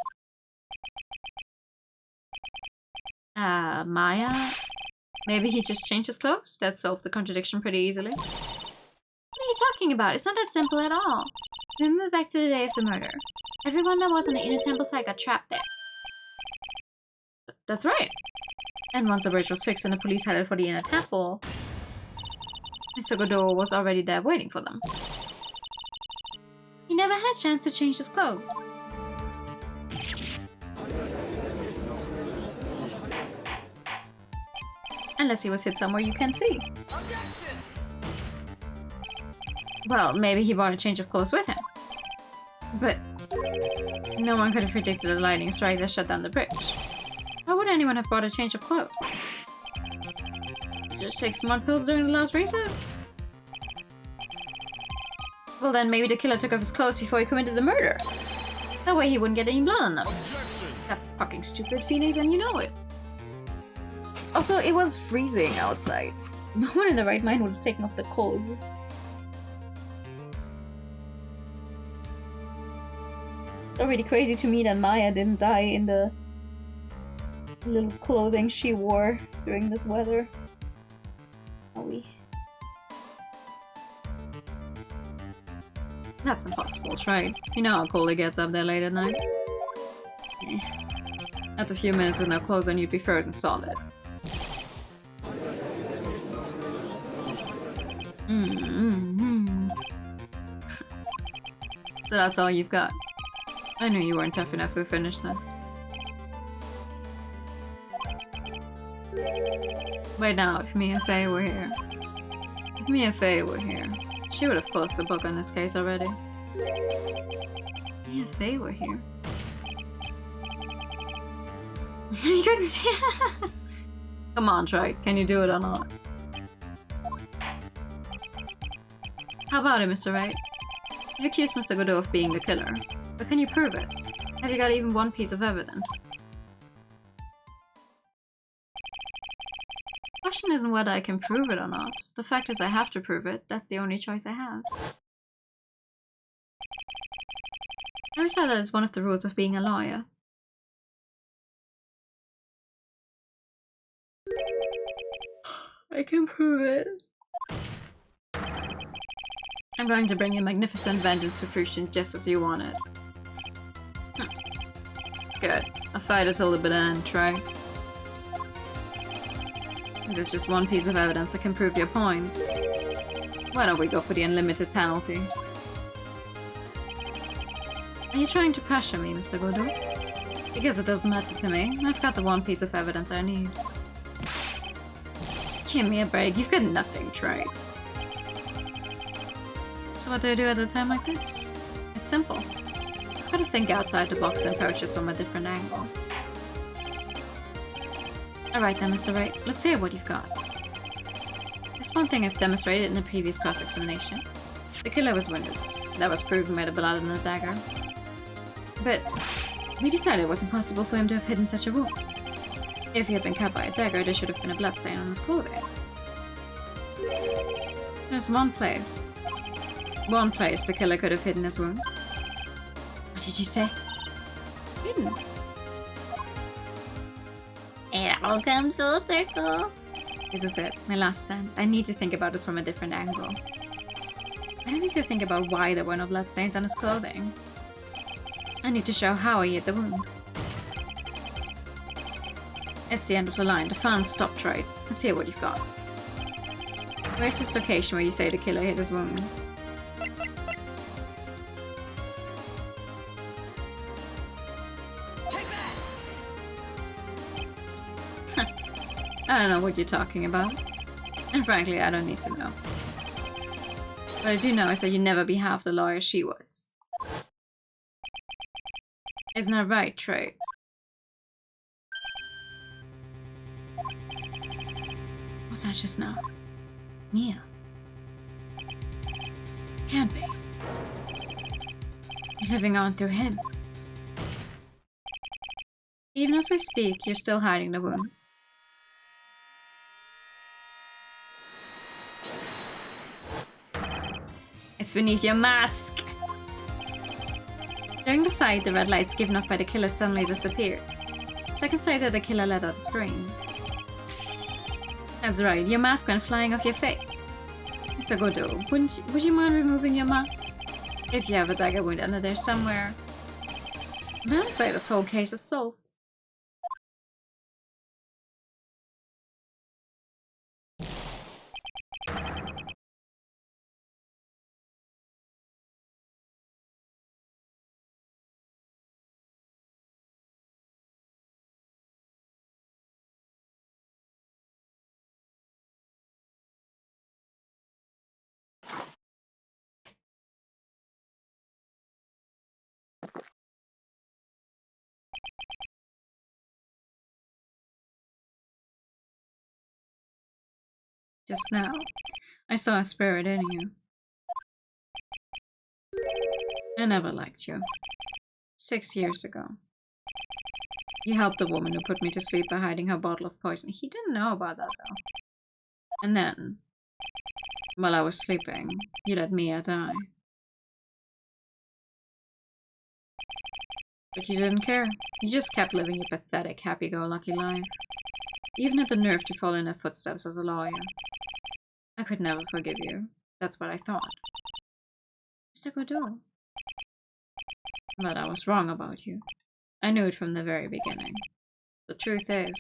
Maya? Maybe he just changed his clothes? That solved the contradiction pretty easily. What are you talking about? It's not that simple at all. Remember back to the day of the murder. Everyone that was in the inner temple site got trapped there. That's right. And once the bridge was fixed and the police headed for the inner temple, Mr. Godot was already there waiting for them. He never had a chance to change his clothes. Unless he was hid somewhere you can see. Well, maybe he brought a change of clothes with him. But no one could have predicted a lightning strike that shut down the bridge. Why would anyone have brought a change of clothes? Just take smart pills during the last recess? Well then, maybe the killer took off his clothes before he committed the murder. That way he wouldn't get any blood on them. That's fucking stupid, Phoenix, and you know it. Also, it was freezing outside. No one in the right mind would have taken off the clothes. It's already crazy to me that Maya didn't die in the little clothing she wore during this weather. Are we? That's impossible, right? You know how cold it gets up there late at night. After a few minutes with no clothes on, you'd be frozen solid. So that's all you've got. I knew you weren't tough enough to finish this. Right now, if Mia Fey were here. If Mia Fey were here, she would have closed the book on this case already. Mia Fey were here. You couldn't see it. Come on, try. Can you do it or not? How about it, Mr. Wright? You accused Mr. Godot of being the killer, but can you prove it? Have you got even one piece of evidence? The question isn't whether I can prove it or not. The fact is I have to prove it. That's the only choice I have. I always thought that it's one of the rules of being a lawyer. I can prove it. I'm going to bring your magnificent vengeance to fruition just as you want it. It's good. I'll fight it till the bitter end, try. This is just one piece of evidence that can prove your points. Why don't we go for the unlimited penalty? Are you trying to pressure me, Mr. Godot? Because it doesn't matter to me. I've got the one piece of evidence I need. Give me a break. You've got nothing, Trey. So what do I do at a time like this? It's simple. I've got to think outside the box and approach this from a different angle. Alright then, Mr. Wright. Let's hear what you've got. There's one thing I've demonstrated in the previous cross-examination. The killer was wounded. That was proven by the blood on the dagger. But we decided it was impossible for him to have hidden such a wound. If he had been cut by a dagger, there should have been a bloodstain on his clothing. There's one place the killer could have hidden his wound. What did you say? Hidden? It all comes full circle. This is it, my last stand. I need to think about this from a different angle. I don't need to think about why there were no bloodstains on his clothing. I need to show how he hid the wound. It's the end of the line. The fan stopped right. Let's hear what you've got. Where's this location where you say the killer hid his wound? I don't know what you're talking about. And frankly, I don't need to know. What I do know is that you'd never be half the lawyer she was. Isn't that right, Trey? What's that just now? Mia? Can't be. You're living on through him. Even as we speak, you're still hiding the wound. It's beneath your mask! During the fight, the red lights given off by the killer suddenly disappeared. Seconds later, the killer let out a scream. That's right, your mask went flying off your face. Mr. Godot, would you mind removing your mask? If you have a dagger wound under there somewhere. I'd say this whole case is solved. Just now, I saw a spirit in you. I never liked you. 6 years ago. You helped the woman who put me to sleep by hiding her bottle of poison. He didn't know about that though. And then, while I was sleeping, you let Mia die. But you didn't care. You just kept living your pathetic, happy-go-lucky life. You even had the nerve to follow in her footsteps as a lawyer. I could never forgive you. That's what I thought. Mr. Godot. But I was wrong about you. I knew it from the very beginning. The truth is,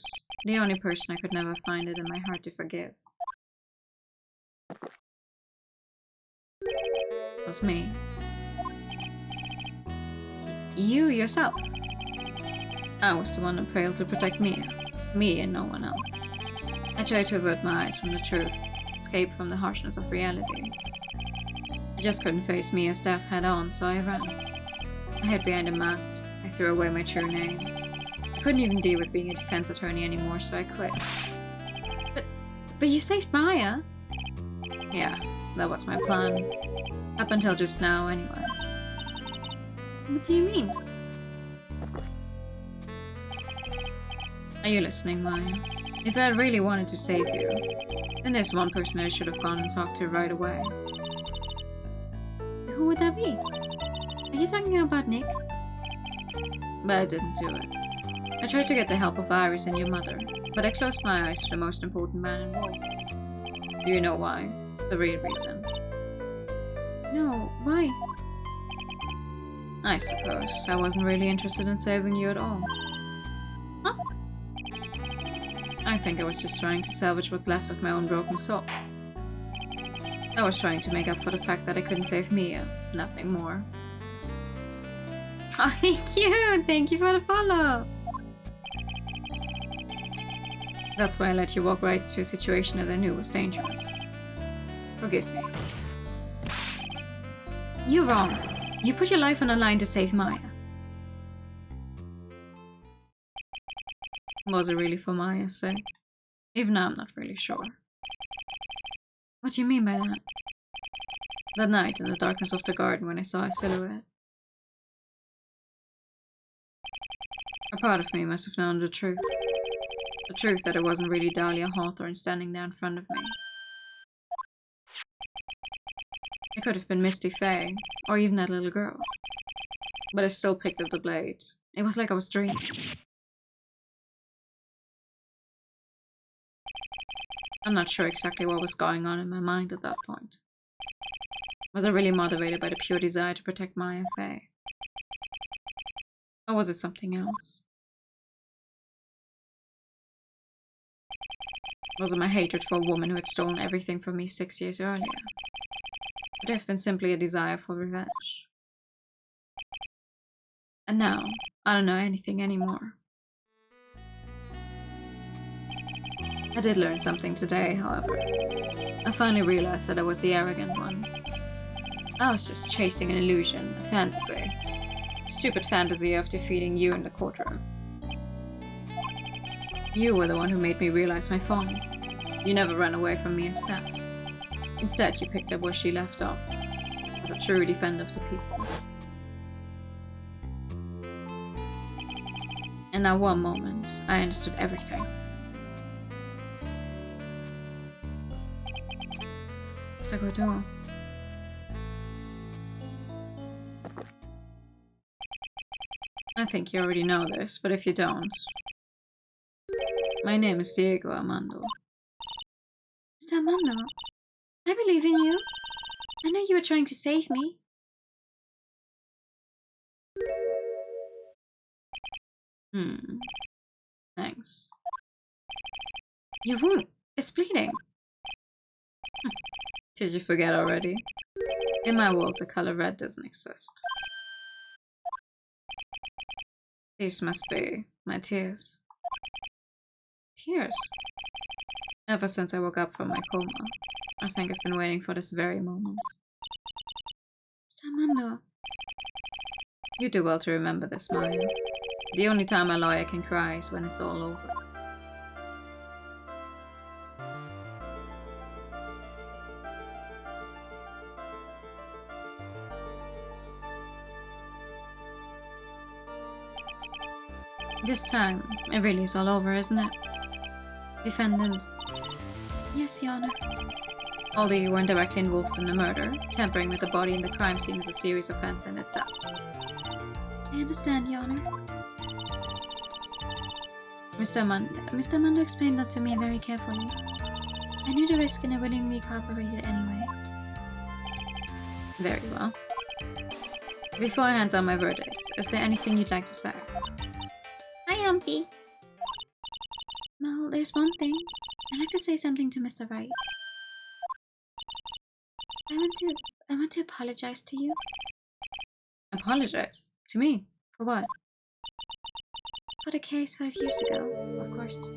the only person I could never find it in my heart to forgive was me. You yourself. I was the one who failed to protect Mia. Me and no one else. I tried to avert my eyes from the truth, escape from the harshness of reality. I just couldn't face Mia's death head on, so I ran. I hid behind a mask. I threw away my true name. I couldn't even deal with being a defense attorney anymore, so I quit. But you saved Maya! Yeah, that was my plan. Up until just now, anyway. What do you mean? Are you listening, Maya? If I really wanted to save you, then there's one person I should have gone and talked to right away. Who would that be? Are you talking about Nick? But I didn't do it. I tried to get the help of Iris and your mother, but I closed my eyes to the most important man involved. Do you know why? The real reason. No, why? I suppose I wasn't really interested in saving you at all. Huh? I think I was just trying to salvage what's left of my own broken soul. I was trying to make up for the fact that I couldn't save Mia, nothing more. Oh, thank you! Thank you for the follow! That's why I let you walk right into a situation that I knew was dangerous. Forgive me. You're wrong. You put your life on the line to save Maya. Was it really for Maya's sake? Even now I'm not really sure. What do you mean by that? That night in the darkness of the garden when I saw a silhouette. A part of me must have known the truth. The truth that it wasn't really Dahlia Hawthorne standing there in front of me. It could have been Misty Faye, or even that little girl. But I still picked up the blade. It was like I was dreaming. I'm not sure exactly what was going on in my mind at that point. Was I really motivated by the pure desire to protect Maya and Faye? Or was it something else? Was it my hatred for a woman who had stolen everything from me 6 years earlier? Could it have been simply a desire for revenge? And now, I don't know anything anymore. I did learn something today, however. I finally realized that I was the arrogant one. I was just chasing an illusion, a fantasy. A stupid fantasy of defeating you in the courtroom. You were the one who made me realize my fault. You never ran away from me instead. Instead, you picked up where she left off, as a true defender of the people. In that one moment, I understood everything. Sakoto. I think you already know this, but if you don't, My name is Diego Armando. Mr. Armando, I believe in you. I know you were trying to save me. Thanks. Your wound is bleeding. Did you forget already? In my world, the color red doesn't exist. These must be my tears. Tears? Ever since I woke up from my coma, I think I've been waiting for this very moment. Mr. Armando. You do well to remember this, Maya. The only time a lawyer can cry is when it's all over. This time, it really is all over, isn't it? Defendant. Yes, Your Honor. Although you weren't directly involved in the murder, tampering with the body in the crime scene is a serious offense in itself. I understand, Your Honor. Mr. Armando explained that to me very carefully. I knew the risk and I willingly cooperated anyway. Very well. Before I hand down my verdict, is there anything you'd like to say? Hi, Humpy. Well, there's one thing. I'd like to say something to Mr. Wright. I want to apologize to you. Apologize? To me? For what? For the case 5 years ago, of course.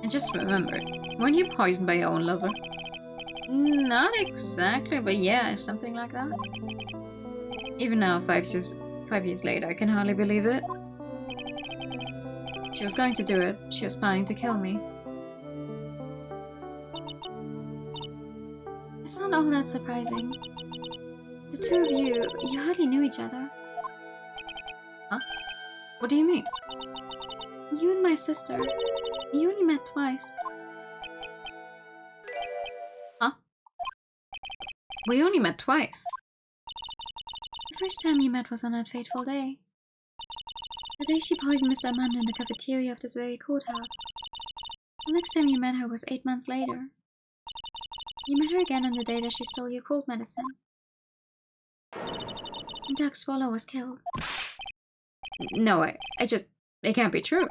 I just remembered. Weren't you poisoned by your own lover? Not exactly, but yeah, something like that. Even now, 5 years later, I can hardly believe it. She was going to do it. She was planning to kill me. It's not all that surprising. The two of you hardly knew each other. Huh? What do you mean? You and my sister, you only met twice. Huh? We only met twice. The first time you met was on that fateful day. The day she poisoned Mr. Armando in the cafeteria of this very courthouse. The next time you met her was 8 months later. You met her again on the day that she stole your cold medicine. And Doug Swallow was killed. No, it can't be true.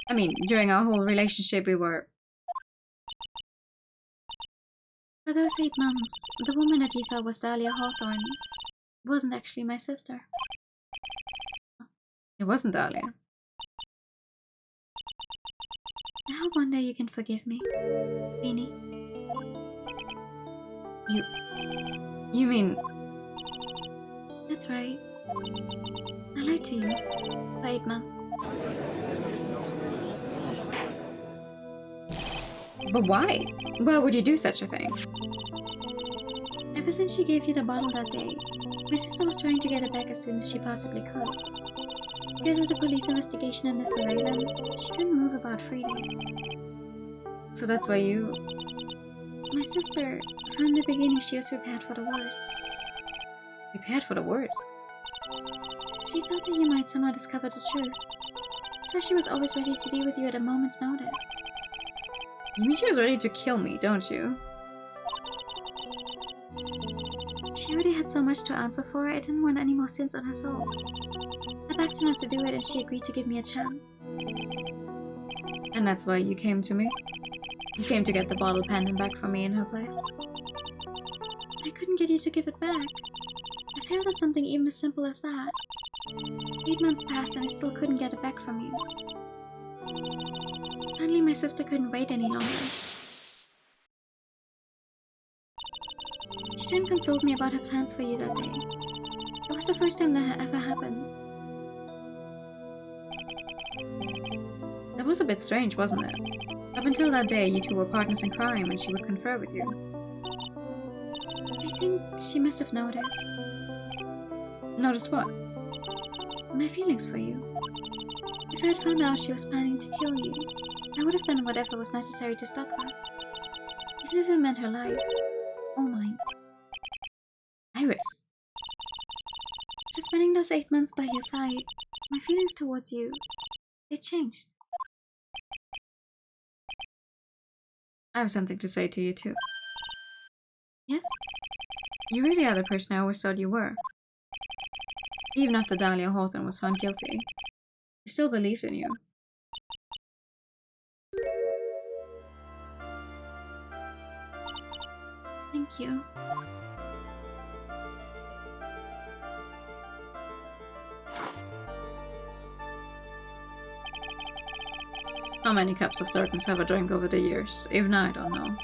I mean, during our whole relationship we were... For those 8 months, the woman that you thought was Dahlia Hawthorne wasn't actually my sister. It wasn't Dahlia. I hope one day you can forgive me, Beanie. You mean... That's right. I lied to you for 8 months. But why? Why would you do such a thing? Ever since she gave you the bottle that day, my sister was trying to get it back as soon as she possibly could. Because of the police investigation and the surveillance, she couldn't move about freely. So that's why you... My sister, from the beginning she was prepared for the worst. Prepared for the worst? She thought that you might somehow discover the truth. That's why she was always ready to deal with you at a moment's notice. You mean she was ready to kill me, don't you? She already had so much to answer for, I didn't want any more sins on her soul. I begged her not to do it and she agreed to give me a chance. And that's why you came to me? You came to get the bottle pendant back from me in her place? I couldn't get you to give it back. I failed at something even as simple as that. 8 months passed and I still couldn't get it back from you. Finally, my sister couldn't wait any longer. She didn't consult me about her plans for you that day. It was the first time that had ever happened. That was a bit strange, wasn't it? Up until that day, you two were partners in crime and she would confer with you. I think she must have noticed. Noticed what? My feelings for you. If I had found out she was planning to kill you, I would have done whatever was necessary to stop her. Even if it meant her life. Or mine. Spending those 8 months by your side, my feelings towards you, they changed. I have something to say to you too. Yes? You really are the person I always thought you were. Even after Dahlia Hawthorne was found guilty, I still believed in you. Thank you. How many cups of darkness have I drank over the years? Even I don't know.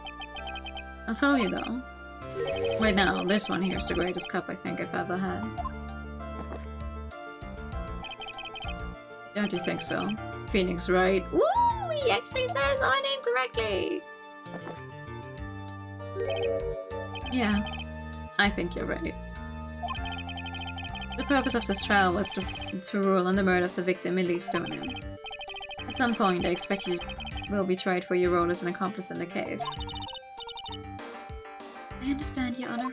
I'll tell you though. Right now, this one here is the greatest cup I think I've ever had. Don't you think so? Phoenix, right? Woo! He actually says my name correctly! Yeah, I think you're right. The purpose of this trial was to rule on the murder of the victim, Elise Stoner. At some point, I expect you will be tried for your role as an accomplice in the case. I understand, Your Honor.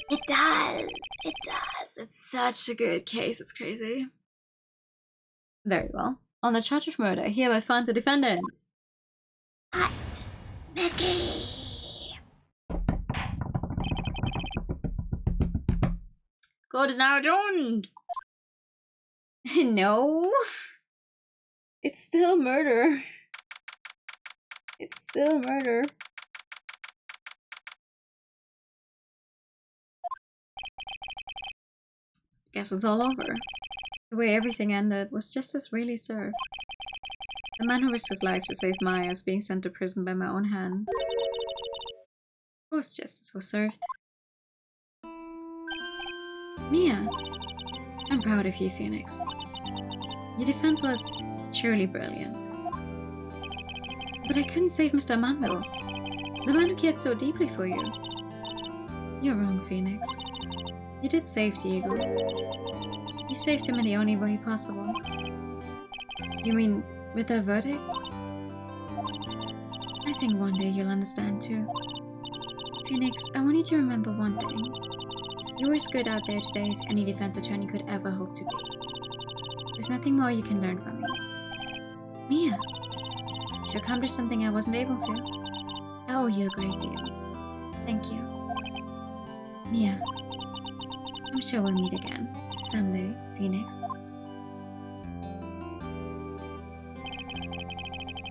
It does! It does! It's such a good case, it's crazy. Very well. On the charge of murder, I hereby find the defendant. Hot Mickey! Court is now adjourned! No! It's still murder. It's still murder. Guess it's all over. The way everything ended was justice really served. The man who risked his life to save Maya is being sent to prison by my own hand. Of course justice was served. Mia! I'm proud of you, Phoenix. Your defense was truly brilliant. But I couldn't save Mr. Amando, the man who cared so deeply for you. You're wrong, Phoenix. You did save Diego. You saved him in the only way possible. You mean, with that verdict? I think one day you'll understand too. Phoenix, I want you to remember one thing. You were as good out there today as any defense attorney could ever hope to be. There's nothing more you can learn from me. Mia, you accomplished something I wasn't able to. I owe you a great deal. Thank you. Mia, I'm sure we'll meet again. Someday, Phoenix.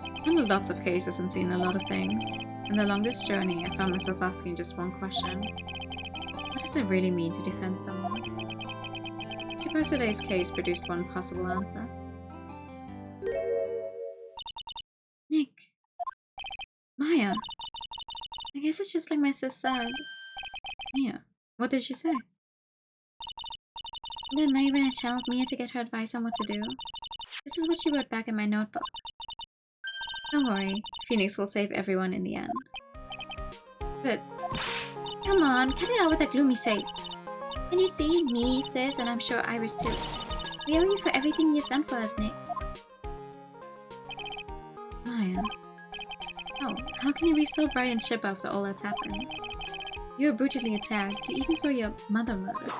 I've handled lots of cases and seen a lot of things. And along this journey, I found myself asking just one question. What does it really mean to defend someone? I suppose today's case produced one possible answer. Nick. Maya. I guess it's just like my sis said. Mia, what did she say? Then I even channeled Mia to get her advice on what to do. This is what she wrote back in my notebook. Don't worry, Phoenix will save everyone in the end. But, come on, cut it out with that gloomy face. Can you see me, sis, and I'm sure Iris too. We owe you for everything you've done for us, Nick. Maya. Oh, how can you be so bright and chip after all that's happened? You were brutally attacked. You even saw your mother murdered.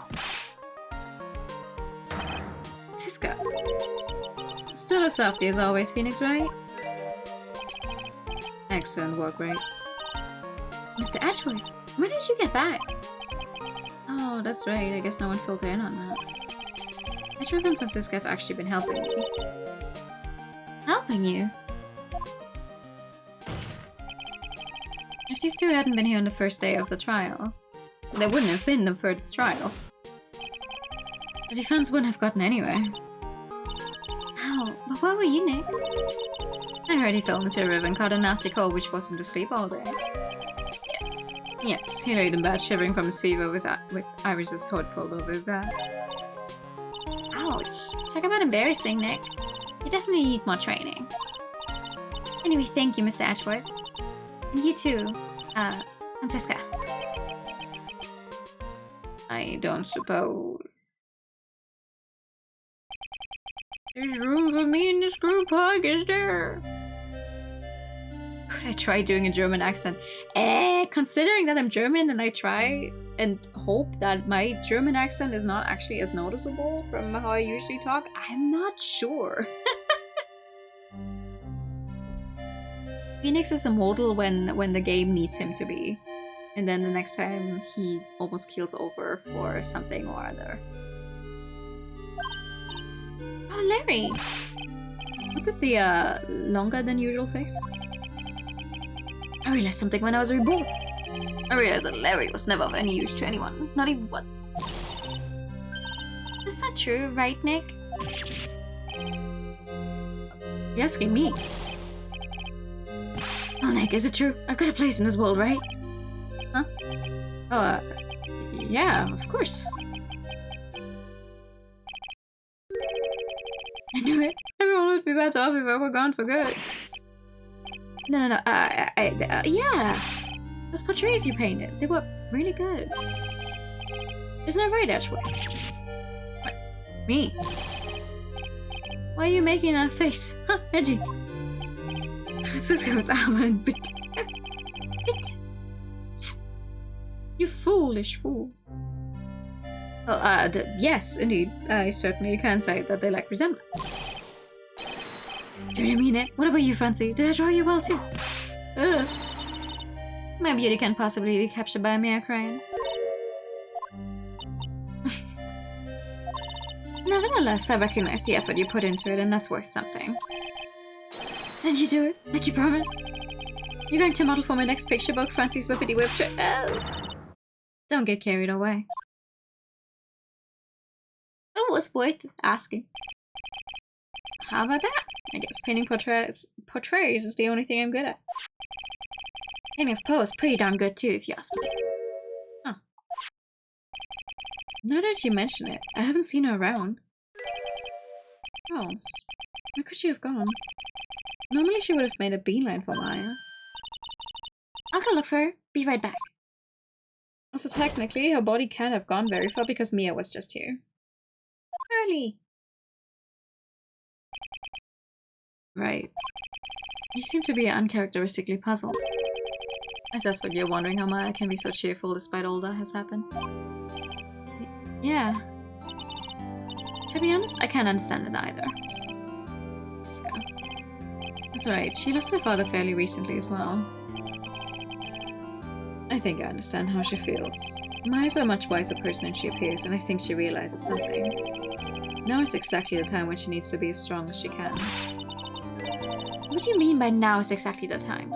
Siska. Still a softie as always, Phoenix, right? Excellent work, right? Mr. Ashworth, when did you get back? Oh, that's right. I guess no one filled her in on that. Ashworth and Francisca have actually been helping me. Helping you? If these two hadn't been here on the first day of the trial, there wouldn't have been no further trial. The defense wouldn't have gotten anywhere. Oh, but where were you, Nick? I heard he fell into a river and caught a nasty cold which forced him to sleep all day. Yes, he laid in bed shivering from his fever with Iris's hood pulled over his eye. Ouch. Talk about embarrassing, Nick. You definitely need more training. Anyway, thank you, Mr. Ashworth. And you too, Francisca. I don't suppose. There's room for me in this group hug, is there? Could I try doing a German accent? Considering that I'm German and I try and hope that my German accent is not actually as noticeable from how I usually talk, I'm not sure. Phoenix is immortal when the game needs him to be. And then the next time he almost keels over for something or other. Oh, Larry! Was it the longer than usual face? I realized something when I was reborn. I realized that Larry was never of any use to anyone, not even once. That's not true, right, Nick? You're asking me? Well, Nick, is it true? I've got a place in this world, right? Huh? Oh, yeah, of course. I knew it. Everyone would be better off if I were gone for good. No. Yeah. Those portraits you painted, they were really good. Isn't that right, Ashwood? What? Me? Why are you making that face? Huh, edgy. Let's just go with Alma and bit. You foolish fool. Well, yes, indeed. I certainly can say that they lack resemblance. Do you mean it? What about you, Fancy? Did I draw you well, too? Ugh. My beauty can't possibly be captured by a mere crayon. Nevertheless, I recognize the effort you put into it, and that's worth something. So did you do it, like you promised? You're going to model for my next picture book, Francie's Whippity Whip trip. Don't get carried away. Oh, it was worth asking. How about that? I guess painting portraits is the only thing I'm good at. Painting of Poe is pretty darn good too, if you ask me. Huh. Now that you mention it, I haven't seen her around. Charles, where could she have gone? Normally she would have made a beeline for Maya. I'll go look for her. Be right back. Also, technically, her body can't have gone very far because Mia was just here. Early. Right. You seem to be uncharacteristically puzzled. I suspect you're wondering how Maya can be so cheerful despite all that has happened. Yeah. To be honest, I can't understand it either. Let's go. That's right, she lost her father fairly recently as well. I think I understand how she feels. Maya's a much wiser person than she appears, and I think she realizes something. Now is exactly the time when she needs to be as strong as she can. What do you mean by now is exactly the time?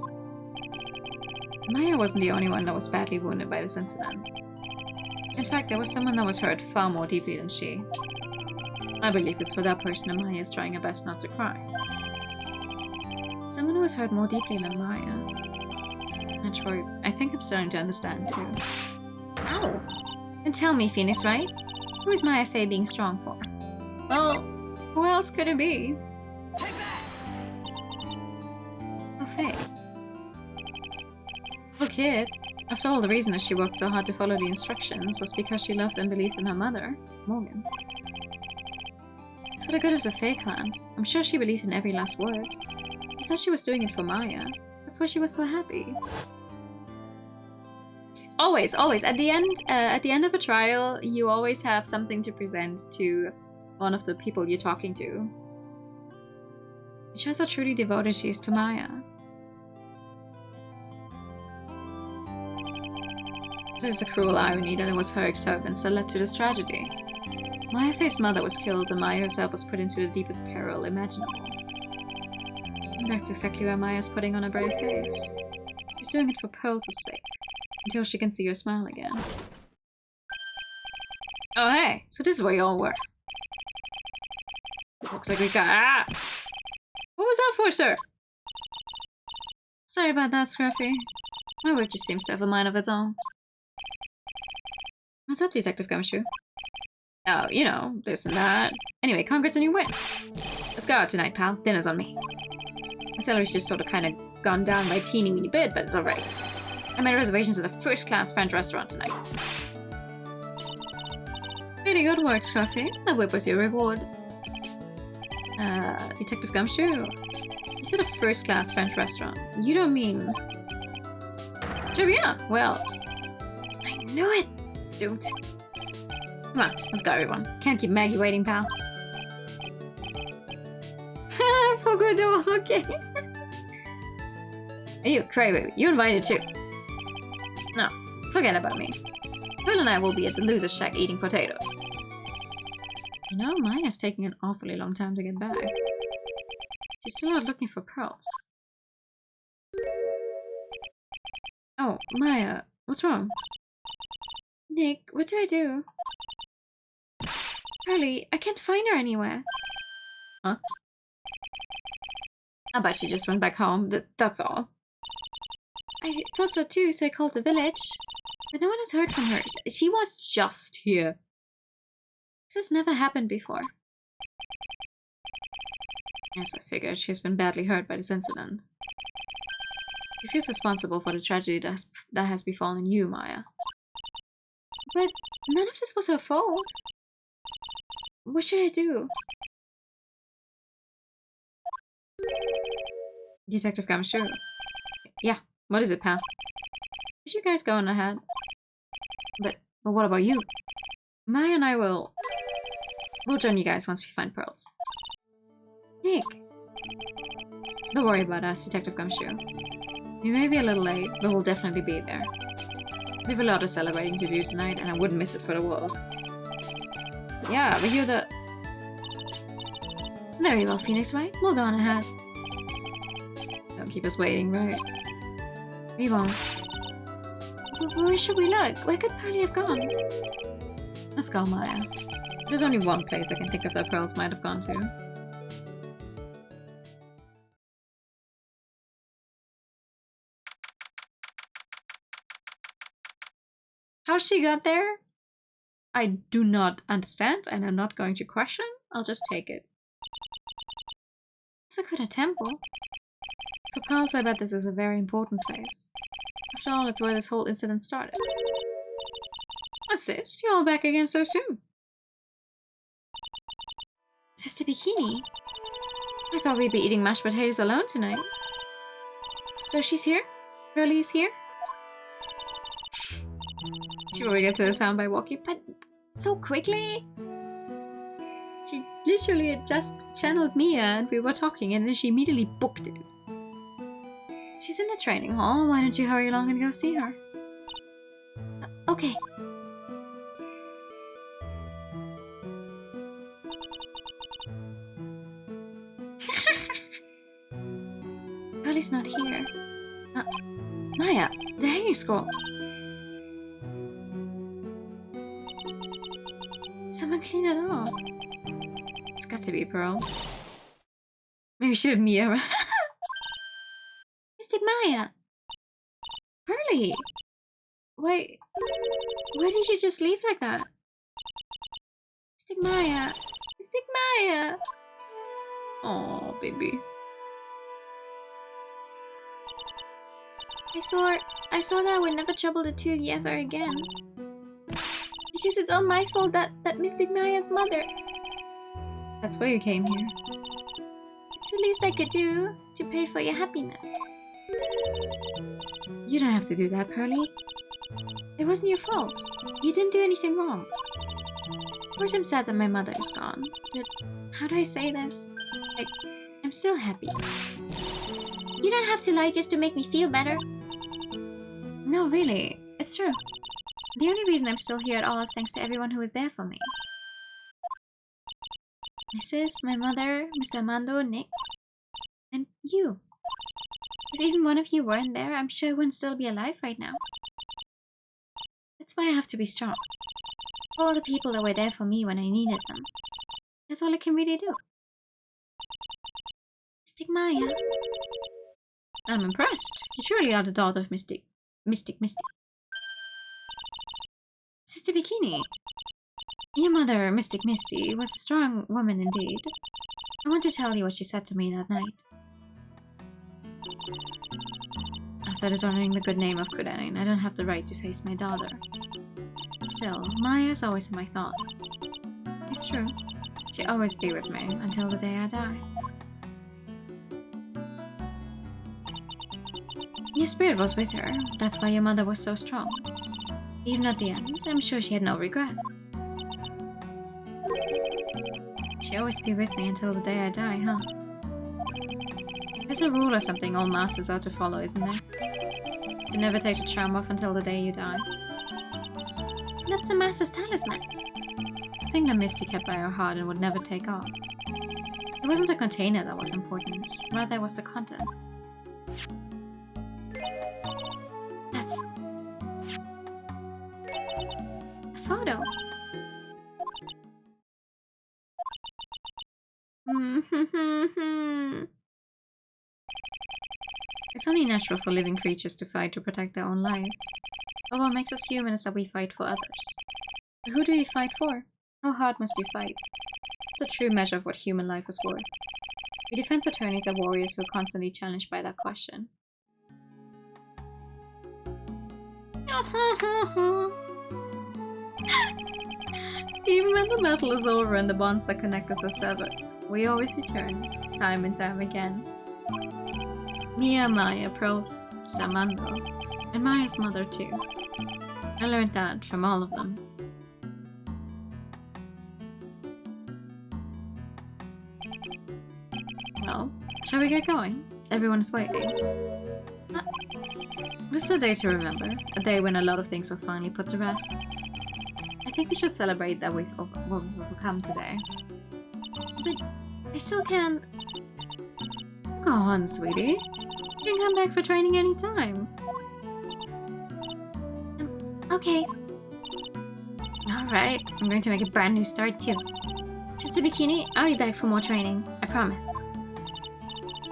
Maya wasn't the only one that was badly wounded by this incident. In fact, there was someone that was hurt far more deeply than she. I believe it's for that person that Maya is trying her best not to cry. Someone who was hurt more deeply than Maya. Troy, I think I'm starting to understand too. Ow! And tell me, Phoenix, right? Who is Maya Fey being strong for? Well, who else could it be? Oh, Faye. Oh, kid. After all, the reason that she worked so hard to follow the instructions was because she loved and believed in her mother, Morgan. It's for the good of the Fae clan. I'm sure she believed in every last word. I thought she was doing it for Maya. That's why she was so happy. Always. At the end of a trial, you always have something to present to one of the people you're talking to. It shows how truly devoted she is to Maya. It is a cruel irony that it was her servants that led to this tragedy. Maya Fey's mother was killed and Maya herself was put into the deepest peril imaginable. And that's exactly why Maya's putting on a brave face. She's doing it for Pearl's sake. Until she can see her smile again. Oh hey, so this is where you all were. Looks like we got— What was that for, sir? Sorry about that, Scruffy. My whip just seems to have a mind of its own. What's up, Detective Gumshoe? Oh, you know, this and that. Anyway, congrats on your win. Let's go out tonight, pal. Dinner's on me. My salary's just sort of kind of gone down by a teeny weeny bit, but it's alright. I made reservations at a first-class French restaurant tonight. Pretty good work, Scruffy. The whip was your reward. Detective Gumshoe. You said a first-class French restaurant. You don't mean... Sure, yeah. Where else? I knew it! Don't. Come on, let's go, everyone. Can't keep Maggie waiting, pal. Fogodo, okay. Hey, you, Crybaby, you invited too. No, forget about me. Pearl and I will be at the loser's shack eating potatoes. You know, Maya's taking an awfully long time to get back. She's still out looking for pearls. Oh, Maya, what's wrong? Nick, what do I do? Pearly, I can't find her anywhere. Huh? I bet she just went back home, that's all. I thought so too, so I called the village. But no one has heard from her. She was just here. This has never happened before. Yes, I figured she's been badly hurt by this incident. She feels responsible for the tragedy that has befallen you, Maya. But none of this was her fault. What should I do? Detective Gamshu. Yeah, what is it, pal? Should you guys go on ahead? But what about you? Maya and I we'll join you guys once we find pearls. Nick! Don't worry about us, Detective Gumshoe. We may be a little late, but we'll definitely be there. We have a lot of celebrating to do tonight, and I wouldn't miss it for the world. Yeah, but you're the... Very well, Phoenix, right? We'll go on ahead. Don't keep us waiting, right? We won't. But where should we look? Where could Pearly have gone? Let's go, Maya. There's only one place I can think of that pearls might have gone to. How she got there? I do not understand, and I'm not going to question. I'll just take it. It's a good temple. For pearls, I bet this is a very important place. After all, it's where this whole incident started. What's this? You're all back again so soon. Sister Bikini? I thought we'd be eating mashed potatoes alone tonight. So she's here? Pearly is here? She will get to the town by walking, but so quickly? She literally had just channeled Mia and we were talking and then she immediately booked it. She's in the training hall. Why don't you hurry along and go see her? Okay. Pearly's not here. Maya, the hanging scroll. Someone clean it off. It's got to be pearls. Maybe she did Mia. Mystic Maya! Pearly! Why did you just leave like that? Mystic Maya! Mystic Maya! Oh, baby. I swore that I would never trouble the two of you ever again. Because it's all my fault that Mystic Maya's mother. That's why you came here. It's the least I could do to pay for your happiness. You don't have to do that, Pearly. It wasn't your fault. You didn't do anything wrong. Of course I'm sad that my mother is gone, but how do I say this? I'm still happy. You don't have to lie just to make me feel better. No, really. It's true. The only reason I'm still here at all is thanks to everyone who was there for me. My sis, my mother, Mr. Armando, Nick, and you. If even one of you weren't there, I'm sure I wouldn't still be alive right now. That's why I have to be strong. For all the people that were there for me when I needed them. That's all I can really do. Mystic Maya. I'm impressed. You truly are the daughter of Mystic. Sister Bikini. Your mother, Mystic Misty, was a strong woman indeed. I want to tell you what she said to me that night. After dishonoring the good name of Kudain, I don't have the right to face my daughter. Still, Maya's always in my thoughts. It's true. She'll always be with me until the day I die. Your spirit was with her. That's why your mother was so strong. Even at the end, I'm sure she had no regrets. She'll always be with me until the day I die, huh? There's a rule or something all masters are to follow, isn't there? To never take the charm off until the day you die. That's the master's talisman. The thing that Misty kept by her heart and would never take off. It wasn't the container that was important, rather it was the contents. That's a photo. It's only natural for living creatures to fight to protect their own lives. But what makes us human is that we fight for others. But who do you fight for? How hard must you fight? It's a true measure of what human life is worth. We defense attorneys are warriors who are constantly challenged by that question. Even when the battle is over and the bonds that connect us are severed, we always return, time and time again. Mia, Maya, Pros, Stamando, and Maya's mother too. I learned that from all of them. Well, shall we get going? Everyone is waiting. This is a day to remember, a day when a lot of things were finally put to rest. I think we should celebrate that we've overcome today. But I still can't... Go on, sweetie. You can come back for training anytime. Okay. Alright, I'm going to make a brand new start too. Sister Bikini, I'll be back for more training. I promise.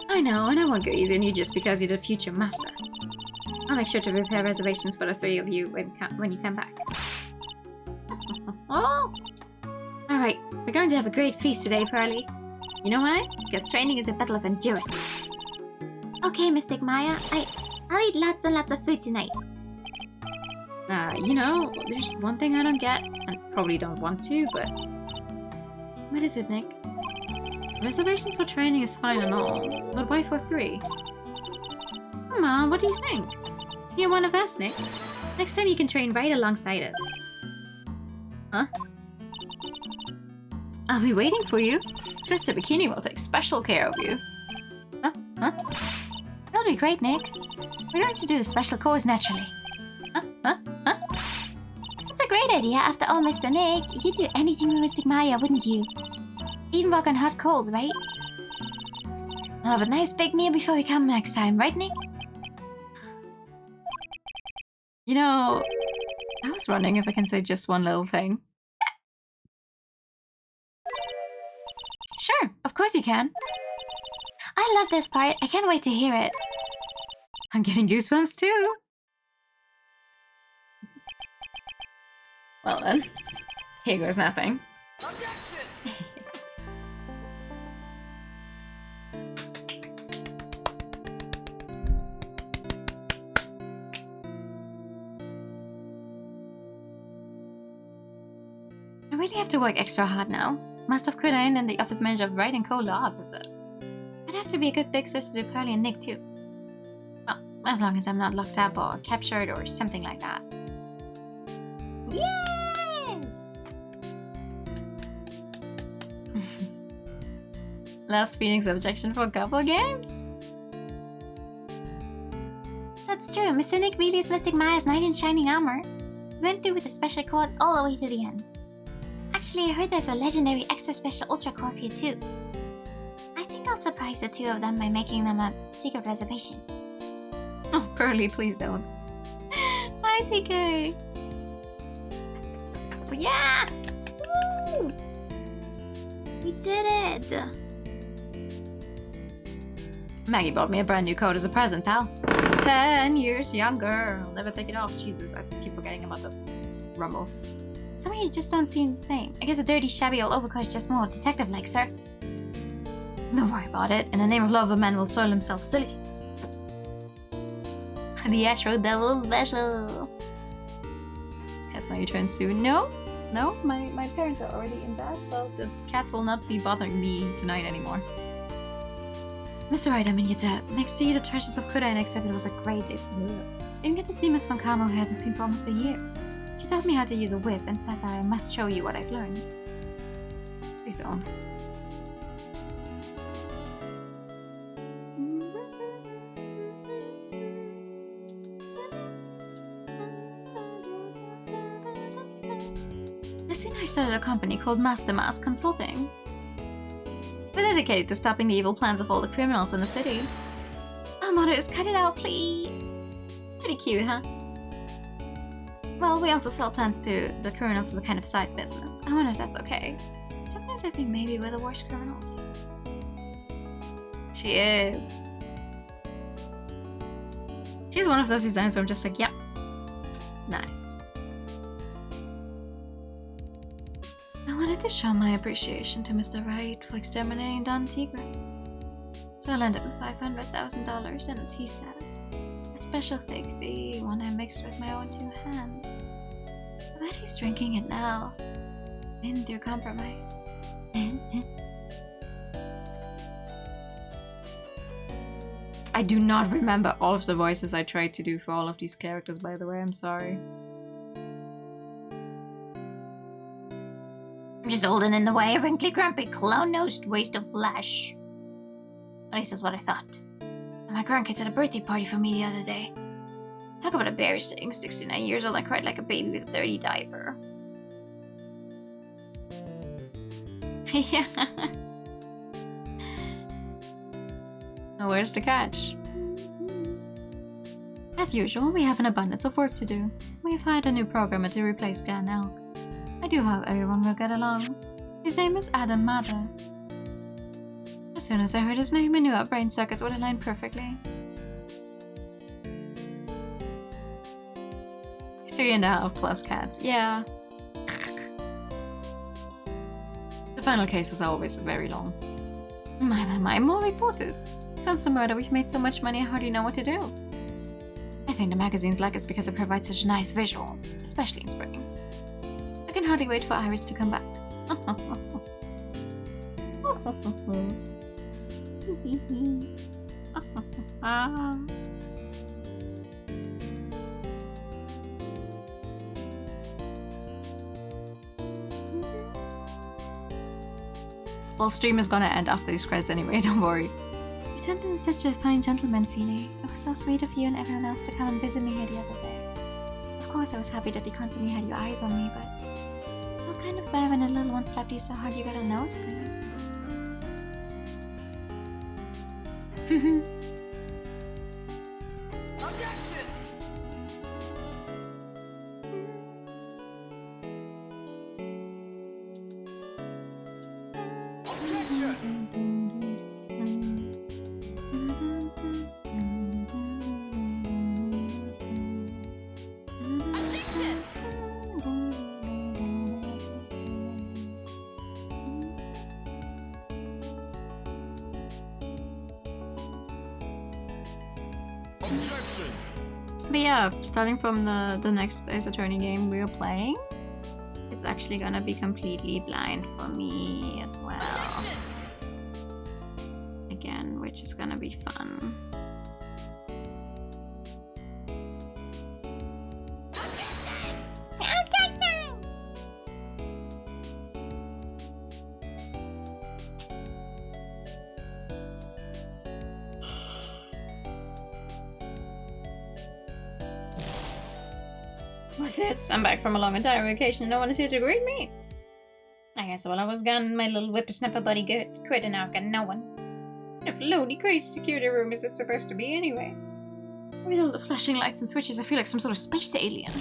I know, and I won't go easy on you just because you're the future master. I'll make sure to prepare reservations for the three of you when you come back. Oh! Alright, we're going to have a great feast today, Pearly. You know why? Because training is a battle of endurance. Okay, Mystic Maya, I'll eat lots and lots of food tonight. You know, there's one thing I don't get, and probably don't want to, but... What is it, Nick? Reservations for training is fine and all, but why for three? Come on, what do you think? You're one of us, Nick. Next time you can train right alongside us. Huh? I'll be waiting for you. Sister Bikini will take special care of you. Huh? That'll be great, Nick. We're going to do the special course naturally. That's a great idea. After all, Mr. Nick, you'd do anything with Mystic Maya, wouldn't you? Even walk on hot coals, right? We'll have a nice big meal before we come next time, right, Nick? You know, I was wondering if I can say just one little thing. Sure, of course you can. I love this part. I can't wait to hear it. I'm getting goosebumps too. Well then, here goes nothing. I really have to work extra hard now. Must have quit in the office manager of Right and Co. Law Officers. I'd have to be a good big sister to Pearly and Nick too. Well, as long as I'm not locked up or captured or something like that. Yay! Last Phoenix objection for a couple games? That's true. Mr. Nick really is Mystic Maya's knight in shining armor. We went through with the special course all the way to the end. Actually, I heard there's a legendary extra special ultra course here too. I think I'll surprise the two of them by making them a secret reservation. Oh, Pearly, please don't. Hi, TK! But yeah! Woo! We did it! Maggie bought me a brand new coat as a present, pal. 10 years younger. I'll never take it off. Jesus, I keep forgetting about the rumble. Some of you just don't seem the same. I guess a dirty, shabby old overcoat is just more detective-like, sir. Don't worry about it. In the name of love, a man will soil himself silly. The Astro Devil special. That's my turn soon. No, my parents are already in bed, so the cats will not be bothering me tonight anymore. Mr. Wright, I'm in your debt. Next to you, the treasures of Kuda, and except it was a great day. Didn't get to see Miss Von Kamo, who I hadn't seen for almost a year. She taught me how to use a whip and said I must show you what I've learned. Please don't. Lizzie and I started a company called Master Mask Consulting. We're dedicated to stopping the evil plans of all the criminals in the city. Our motto is cut it out, please. Pretty cute, huh? Well, we also sell plans to the criminals as a kind of side business. I wonder if that's okay. Sometimes I think maybe we're the worst criminal. She is. She's one of those designs where I'm just like, yep. Nice. I wanted to show my appreciation to Mr. Wright for exterminating Don Tigre. So I lent him $500,000 and a tea set. A special thick tea, one I mixed with my own 2 hands. I bet he's drinking it now. Been through compromise. I do not remember all of the voices I tried to do for all of these characters, by the way, I'm sorry. I'm just old and in the way, a wrinkly, grumpy, clown-nosed waste of flesh. At least that's what I thought. And my grandkids had a birthday party for me the other day. Talk about embarrassing, 69 years old and cried like a baby with a dirty diaper. Yeah. Now where's the catch? As usual, we have an abundance of work to do. We've hired a new programmer to replace Dan Elk. I do hope everyone will get along. His name is Adam Mather. As soon as I heard his name, I knew our brain circuits would align perfectly. 3.5 plus cats, yeah. The final cases are always very long. My, more reporters. Since the murder, we've made so much money I hardly know what to do. I think the magazines like us because it provides such a nice visual, especially in spring. I can hardly wait for Iris to come back. Well, stream is gonna end after these credits anyway, don't worry. You turned into such a fine gentleman, Feely. It was so sweet of you and everyone else to come and visit me here the other day. Of course, I was happy that you constantly had your eyes on me, but what kind of bad when a little one slapped you so hard you got a nose bleed? But yeah, starting from the next Ace Attorney game we're playing, it's actually gonna be completely blind for me as well. Again, which is gonna be fun. What's this? I'm back from a long and tiring vacation. No one is here to greet me. I guess while I was gone, my little whippersnapper buddy quit and I've got no one. What a floaty, crazy security room is this supposed to be anyway? With all the flashing lights and switches, I feel like some sort of space alien.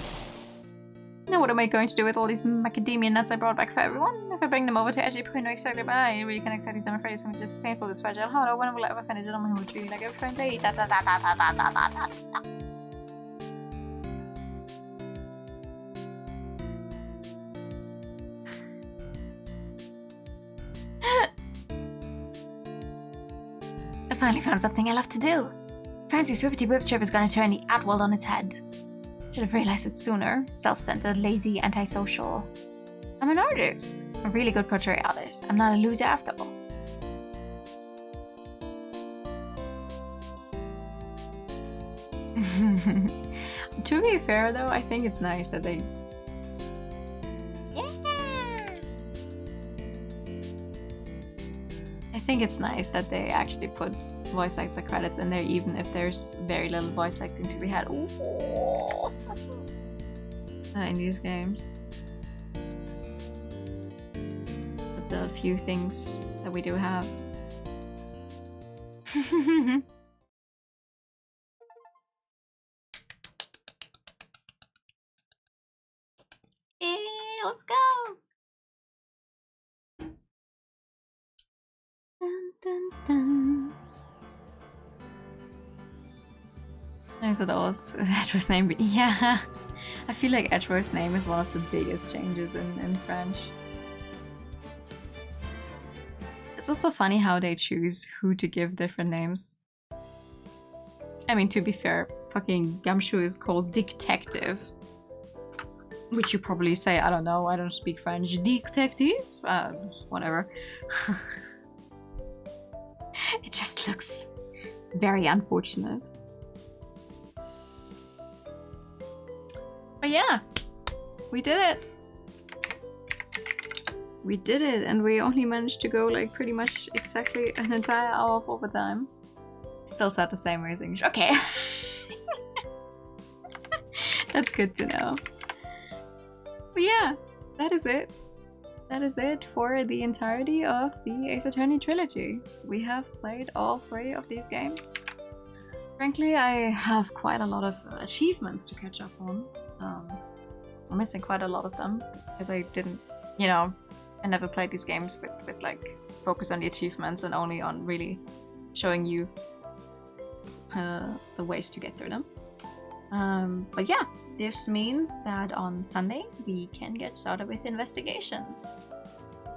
Now what am I going to do with all these macadamia nuts I brought back for everyone? If I bring them over to Edgy Point exactly by, I really can't exactly say I'm afraid something just painful, this fragile heart. When will I ever find a gentleman who will treat me like a friend lady? I finally found something I love to do. Francie's Whippity Whip trip is gonna turn the art world on its head. Should have realized it sooner. Self-centered, lazy, antisocial. I'm an artist. A really good portrait artist. I'm not a loser after all. To be fair though, I think it's nice that they... Yeah. I think it's nice that they actually put voice actor credits in there, even if there's very little voice acting to be had. Ooh. In these games. But the few things that we do have. Let's go. Dun, dun, dun. Nice at all. Edgeworth's name. Yeah. I feel like Edgeworth's name is one of the biggest changes in French. It's also funny how they choose who to give different names. I mean, to be fair, fucking Gumshoe is called Detective. Which you probably say, I don't know, I don't speak French. Detective? Whatever. It just looks very unfortunate. But yeah, we did it. We did it, and we only managed to go like pretty much exactly an entire hour of overtime. Still said the same way as English. Okay. That's good to know. But yeah, that is it. That is it for the entirety of the Ace Attorney trilogy. We have played all 3 of these games. Frankly, I have quite a lot of achievements to catch up on. I'm missing quite a lot of them because I didn't, you know, I never played these games with like focus on the achievements and only on really showing you the ways to get through them. But yeah, this means that on Sunday we can get started with investigations,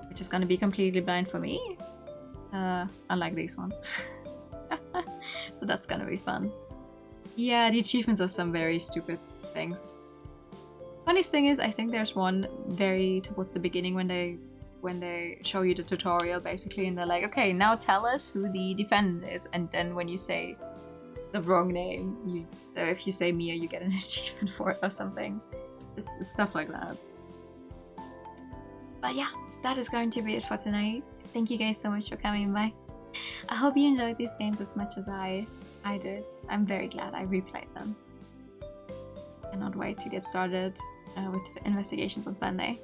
which is going to be completely blind for me, unlike these ones. So that's going to be fun. Yeah, the achievements are some very stupid things. Funniest thing is, I think there's one very towards the beginning when they show you the tutorial basically, and they're like, okay, now tell us who the defendant is, and then when you say the wrong name, if you say Mia, you get an achievement for it or something. It's stuff like that. But yeah, that is going to be it for tonight. Thank you guys so much for coming by. I hope you enjoyed these games as much as I did. I'm very glad I replayed them. Cannot wait to get started with investigations on Sunday.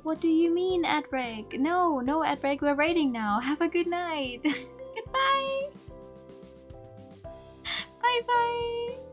What do you mean, ad break? No ad break, we're raiding now. Have a good night. Goodbye. Bye bye.